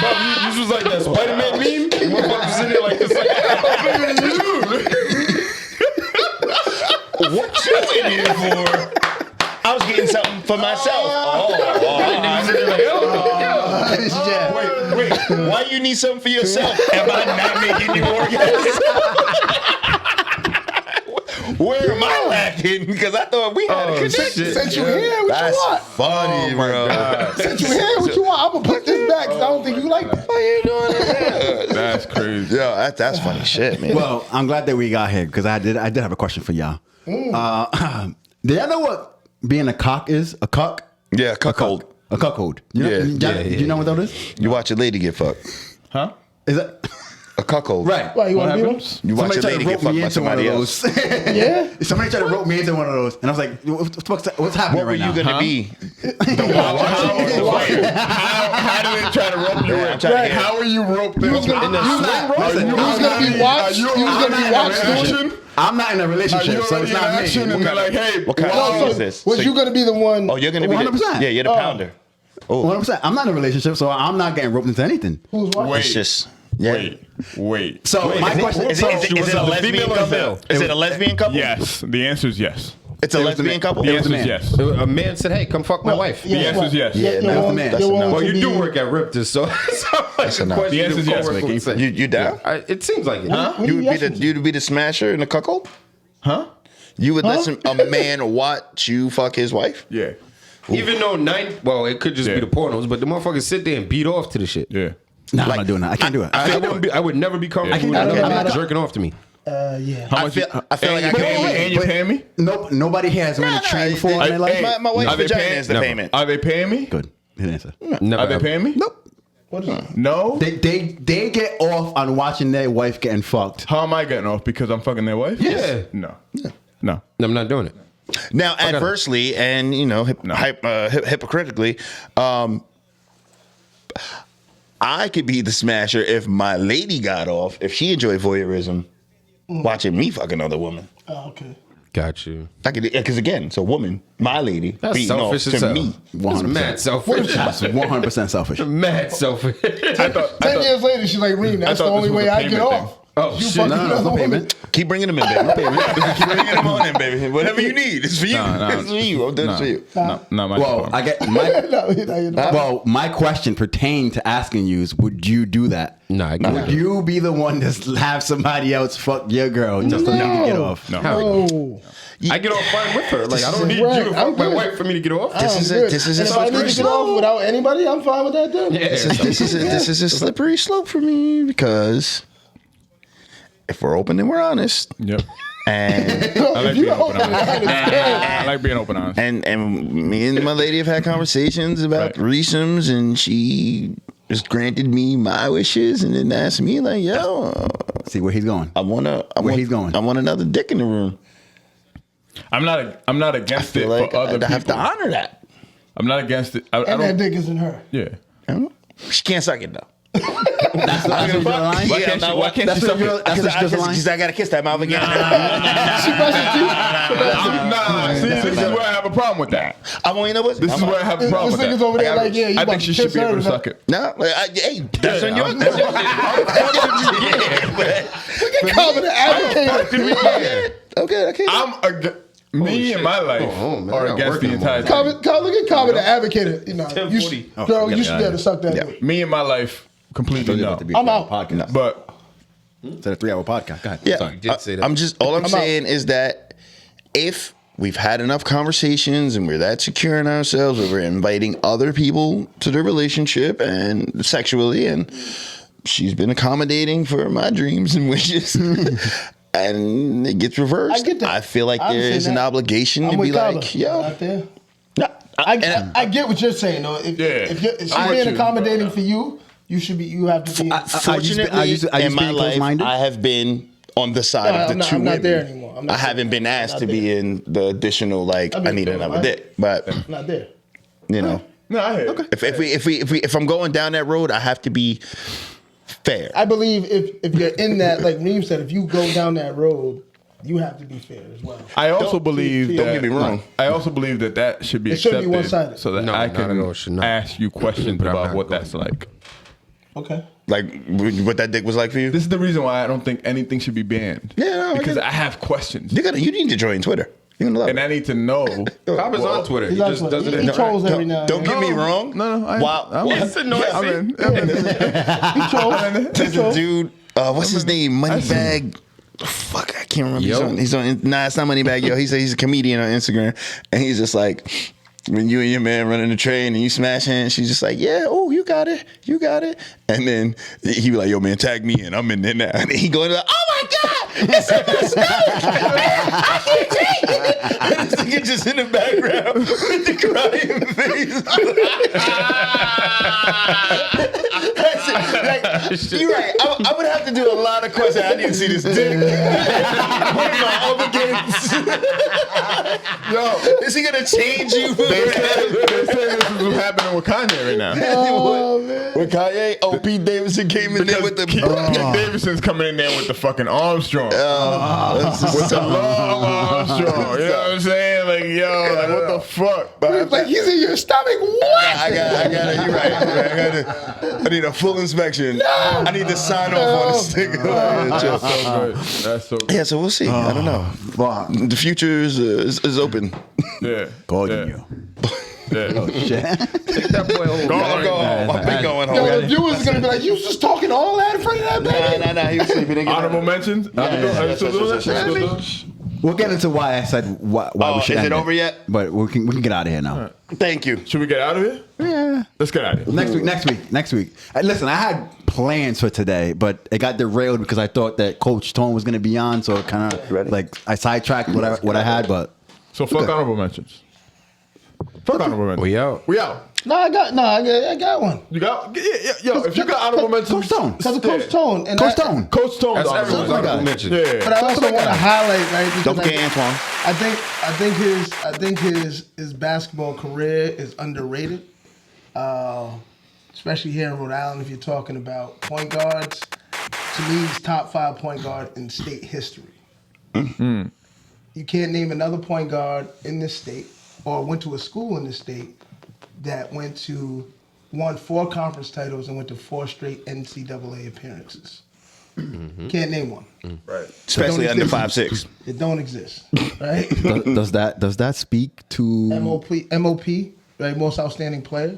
Bob, you was like that Spider-Man meme? Motherfuckers in there like this. What you in here for? I was getting something for myself. Wait. Why you need something for yourself? Am I not making you orgasm? Where am I lacking? Because I thought we had a connection. Sent you here. What That's you want? funny, bro. Sent you here. What you want? I'm gonna put this back because I don't think you like that. What you doing there? That's crazy. Yo, that's funny shit, man. Well, I'm glad that we got here because I did have a question for y'all. Do y'all know what being a cock is? A cuck? Yeah, cuckold. A cuckold. You know, Yeah. do you know what that is? You watch a lady get fucked. Huh? Is that A cuckold. right? Why you want to be one? happens? You watch a Somebody lady tried to get rope fucked me by into one of somebody else. those. Yeah. Somebody tried to rope me into one of those, and I was like, "What's happening What were right you now?" gonna be? How do they try to rope you in? I'm trying to get- How are you roped in? You was gonna be watched. You was gonna be watched doing it. I'm not in a Are relationship, you so it's already in not action? me. And they're like, hey, What kind of No, thing is so this? was So you gonna be the one? Oh, you're gonna be 100%. Yeah, you're the pounder. 100%. I'm not in a relationship, so I'm not getting roped into anything. Who's watching? Wait. It's just Wait. So my question Is so it a lesbian couple? Is it a lesbian couple? Yes. The answer is yes. It's a lesbian couple. The was answer the is man. yes. A man said, "Hey, come fuck my wife." The answer is yes. Yeah, You're no, one- that's you're a one no. Well, to you do be- work at Riptors, so it's not like a a no. question The answer is your yes, coworker would say. You down? It seems like it. What are You would asking? be the smasher in the cuckold? Huh? You would let a man watch you fuck his wife? Yeah. Even though it could just Yeah. be the pornos, but the motherfuckers sit there and beat off to the shit. Yeah. No, I'm not doing that. I can't do it. I would never be comfortable with I'm another not- man jerking off to me. Yeah. How I much? feel like I could And you paying me? Nope. Nobody here has money to train for in their life. My wife's Are they vagina paying- is the Never. payment. Are they paying me? Good. Good answer. Never Are they ever. paying me? Nope. What is it? No. They get off on watching their wife getting fucked. How am I getting off? Because I'm fucking their wife? Yeah. No. No. No, I'm not doing it. Now, adversely, and hypocritically, I could be the smasher if my lady got off, if she enjoyed voyeurism, watching me fuck another woman. Oh, okay. Got you. I could, because again, it's a woman, my lady, That's beating off selfish as to hell. me. That's 100%. mad selfish. That's 100% selfish. Mad selfish. I thought, 10 years later, she's like, Reem, that's the thought only this was way a I get payment off. Oh, You shit. fucking No, no, another no woman. payment. Keep bringing them in, baby. Keep bringing them on in, baby. Whatever you need, it's for you. No. It's for you. I'm doing it for you. not my Well, fault. I get my No, you're not. well. My question pertained to asking you is: would you do that? Nah, I can't. Would you be the one to have somebody else fuck your girl just to let you get off? No. Oh. I get off fine with her. Like, I don't need Right, you to I'm fuck my good. wife for me to get off. This is a And if I slippery need to get slope. off without anybody, I'm fine with that too. Yeah. This is a slippery slope for me because if we're open and we're honest, Yep. and I like you being don't open honest. understand. I like being open honest. and me and my lady have had conversations about Right. threesomes, and she just granted me my wishes, and then asked me like, "Yo, See where he's going. I want he's going. I want another dick in the room." I'm not I against it feel like for other I have to people. honor that. I'm not against it. I And that don't. dick isn't her. Yeah. She can't suck it though. That's the line. Why can't That's she what suck you're- it? that's what you're the line. Because I gotta kiss that mouth again. See, this is where I have a problem with that. I want you know what? This is where I have a problem This with nigga's that. over there like, yeah, you I about think to she should kiss be her able to and suck it. No, hey, that's on your. Common to advocate. Okay. Me and my life man, are I against work the in the entire thing. Look at Common to advocate. You know, you should, girl, you should be able to suck that dick. Me and my life completely no. I'm out. Podcast. But It's a 3-hour podcast. Go ahead. Yeah, Sorry. did say that. I'm just all I'm out. saying is that if we've had enough conversations and we're that secure in ourselves, where we're inviting other people to the relationship and sexually, and she's been accommodating for my dreams and wishes. And it gets reversed. I get that. I feel like I there understand is an that. obligation I'm to with be Kaba. like, yo, Out there. yeah, I get what you're saying though. If she's I'm with being you. accommodating for you, you should be. You have to be. fortunately, are you in my being life, close-minded? I have been on the side No, of the I'm not- two I'm not women. there anymore. I'm not I haven't there. been asked I'm to not be there. in the additional like I'm I need not another there. dick, but I'm not there. you know, no, I hear you. if I'm going down that road, I have to be fair. I believe if you're in that, like Reem said, if you go down that road, you have to be fair as well. I also believe that. don't get me wrong. I also believe that should be It shouldn't accepted be one-sided. so that No, I not at all. It should can not. ask you questions But I'm about not what going that's like. Okay. Like what that dick was like for you. This is the reason why I don't think anything should be banned. Yeah, no, I because get it. I have questions You need to join Twitter. You're gonna love and it. I need to know. Cobb is Well, on Twitter. He He's on just Twitter. doesn't. He trolls every now and Don't then. get me wrong. No, Wow. It's annoying. I'm in. He trolls. There's a dude. What's his name? Moneybag. Fuck, I can't remember. Yo. He's on. Nah, it's not Moneybag. Yo, he said he's a comedian on Instagram, and he's just like, when you and your man running the train and you smash hands, she's just like, yeah, oh, you got it, and then he be like, yo, man, tag me in. I'm in there now, and then he going like, oh my god, it's a mistake. I can't take it. And this nigga just in the background with the crying face. That's it. Like, you're right. I would have to do a lot of questions. I need to see this dick. What am I up against? Yo, is he gonna change you? They say this is what's happening with Kanye right now. Oh man. With Kanye, Pete Davidson came in there with the. Pete Davidson's coming in there with the fucking Armstrong. With the long Armstrong. You know what I'm saying? Like, yo, like, what the fuck? But Like he's in your stomach. What? I got it. You're right. I need a full inspection. I need to sign off on this thing. that's so good. That's so good. Yeah, so we'll see. I don't know. The future is open. Yeah. Golden yeah. you. Yeah. Shit. That boy old. I'm going home. I've been going home. Yo, the viewers is gonna be like, you was just talking all that in front of that baby. Nah. He was sleeping. Honorable mentions? Are you still doing that? We'll get into why I said why we should is end it over yet? But we can get out of here now. Thank you. Should we get out of here? Yeah. Let's get out of here. Next week. Listen, I had plans for today, but it got derailed because I thought that Coach Tone was going to be on, so it kind of like I sidetracked what I had. But So fuck honorable mentions. Fuck honorable mentions. We out. We out. No, I got one. You got yo. If you got honorable mentions, Coach Tone. Because of Coach Tone. And Coach Tone. Coach Tone. That's everyone's honorable mention. Yeah. But I also want to highlight, right? because Don't forget Antoine. I think his basketball career is underrated, especially here in Rhode Island. If you're talking about point guards, to me, he's top 5 point guard in state history. Mm-hmm. You can't name another point guard in this state or went to a school in this state that won 4 conference titles and went to 4 straight NCAA appearances. Can't name one. Right. Especially under exist. 5'6". It don't exist, right? does that speak to MOP, right? Most outstanding player.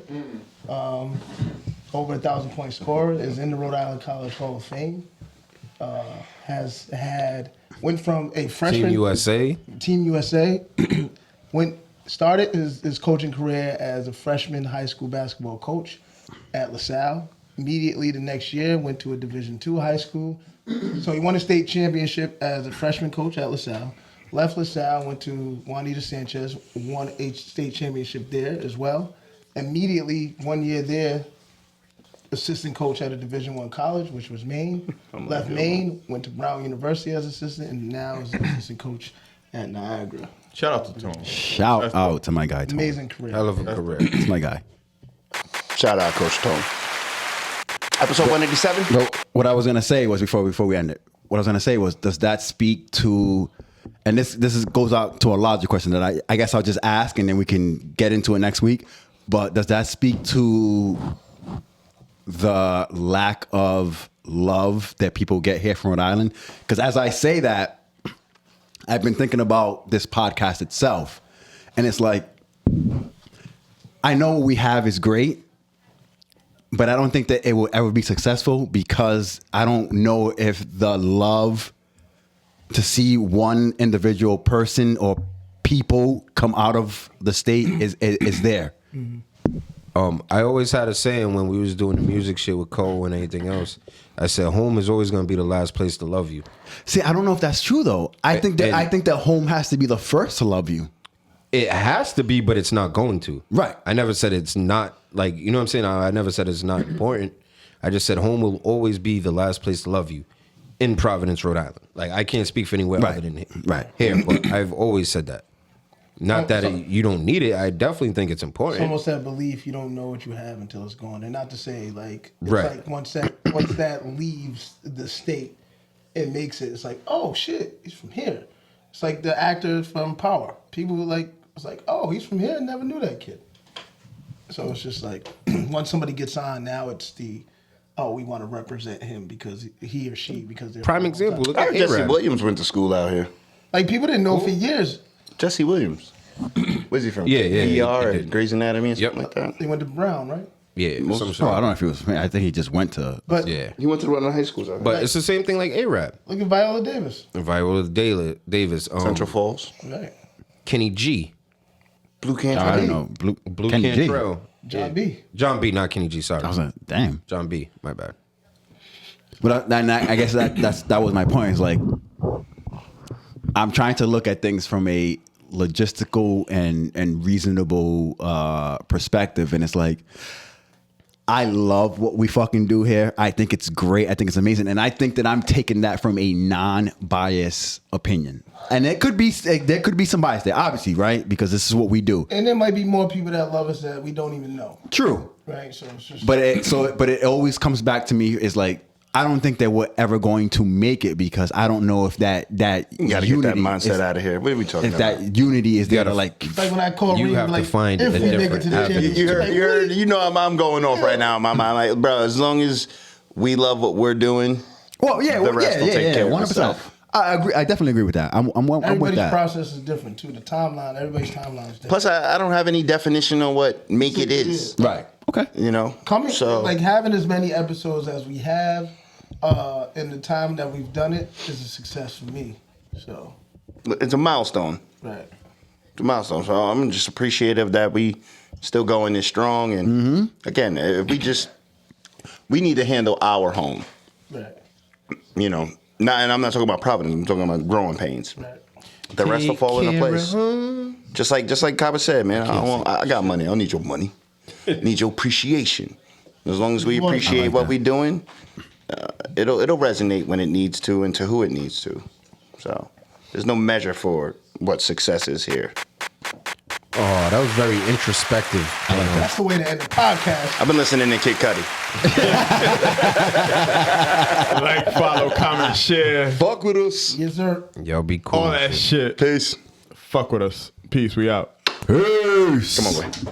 Over 1,000 point scorer, is in the Rhode Island College Hall of Fame. Went from a freshman Team USA. Started his coaching career as a freshman high school basketball coach at LaSalle. Immediately the next year went to a Division II high school. So he won a state championship as a freshman coach at LaSalle. Left LaSalle, went to Juanita Sanchez, won a state championship there as well. Immediately 1 year there, assistant coach at a Division I college, which was Maine. Left Maine, went to Brown University as assistant, and now is assistant coach at Niagara. Shout out to Tone. shout out to my guy Tone. Amazing career. Hell of a career. It's my guy. Shout out, Coach Tone. Episode 187. No, what I was gonna say was before we end it. What I was gonna say was, does that speak to? And this goes out to a larger question that I guess I'll just ask, and then we can get into it next week. But does that speak to the lack of love that people get here from Rhode Island? Because as I say that, I've been thinking about this podcast itself, and it's like, I know what we have is great, but I don't think that it will ever be successful because I don't know if the love to see one individual person or people come out of the state is there. I always had a saying when we was doing the music shit with Cole and anything else. I said, home is always going to be the last place to love you. See, I don't know if that's true though. I think that home has to be the first to love you. It has to be, but it's not going to. Right. I never said it's not, like, you know what I'm saying? I never said it's not important. I just said home will always be the last place to love you in Providence, Rhode Island. Like, I can't speak for anywhere other than here, but I've always said that. Not that you don't need it. I definitely think it's important. It's almost that belief you don't know what you have until it's gone. And not to say like it's Right. like once that leaves the state, it makes it. It's like, oh shit, he's from here. It's like the actor from Power. People were like, it's like, oh, he's from here. I never knew that kid. So it's just like once somebody gets on, now it's we want to represent him because he or she because they're Prime from example. Look I at heard Jesse A-Rap. Williams went to school out here. Like people didn't know for years. Jesse Williams. Where's he from? Yeah, he ER or did. Grey's Anatomy and Yep. something like that. They went to Brown, right? Yeah, some shit. Oh, I don't know if he was. I think he just went to. But Yeah. He went to one of the high schools out here. But it's the same thing like A-Rap. look at Viola Davis. Viola Davis. Central Falls. Right. Kenny G. Blue Canton. I don't know. Blue Kenny G. Cantrell. John B. John B, not Kenny G, sorry. I was like, damn. John B, my bad. But I guess that was my point. It's like I'm trying to look at things from a logistical and reasonable perspective, and it's like I love what we fucking do here. I think it's great. I think it's amazing, and I think that I'm taking that from a non-biased opinion. And there could be some bias there, obviously, right? Because this is what we do. And there might be more people that love us that we don't even know. True. Right. So it's just But it always comes back to me is like I don't think that we're ever going to make it because I don't know if that You gotta get that unity mindset out of here. What are we talking if about? that unity is there to like it's like when I call You Reed, have to like, find if a we make it different to the avenue. championship. you heard, you know I'm going off right now in my mind. Like, bro, as long as we love what we're doing, well, yeah, the rest will take care of 100%. itself. I agree. I definitely agree with that. I'm with Everybody's that. process is different too. The timeline, everybody's timeline is different. Plus, I don't have any definition on what make it is. Right. Okay. You know, Like having as many episodes as we have, in the time that we've done it is a success for me. So, it's a milestone. right. It's a milestone. So I'm just appreciative that we still going this strong. And again, if We need to handle our home. Right. You know, and I'm not talking about Providence. I'm talking about growing pains. Right. The rest will fall into place. Just like Kaba said, man. I got money. I don't need your money. I need your appreciation. As long as we appreciate what we're doing, it'll resonate when it needs to and to who it needs to. So there's no measure for what success is here. Oh, that was very introspective. That's the way to end the podcast. I've been listening to Kid Cudi. Like, follow, comment, share, Fuck with us. Yes, sir. Yo, be cool. all that shit. Peace. Fuck with us. Peace. We out. Peace. Come on, boy.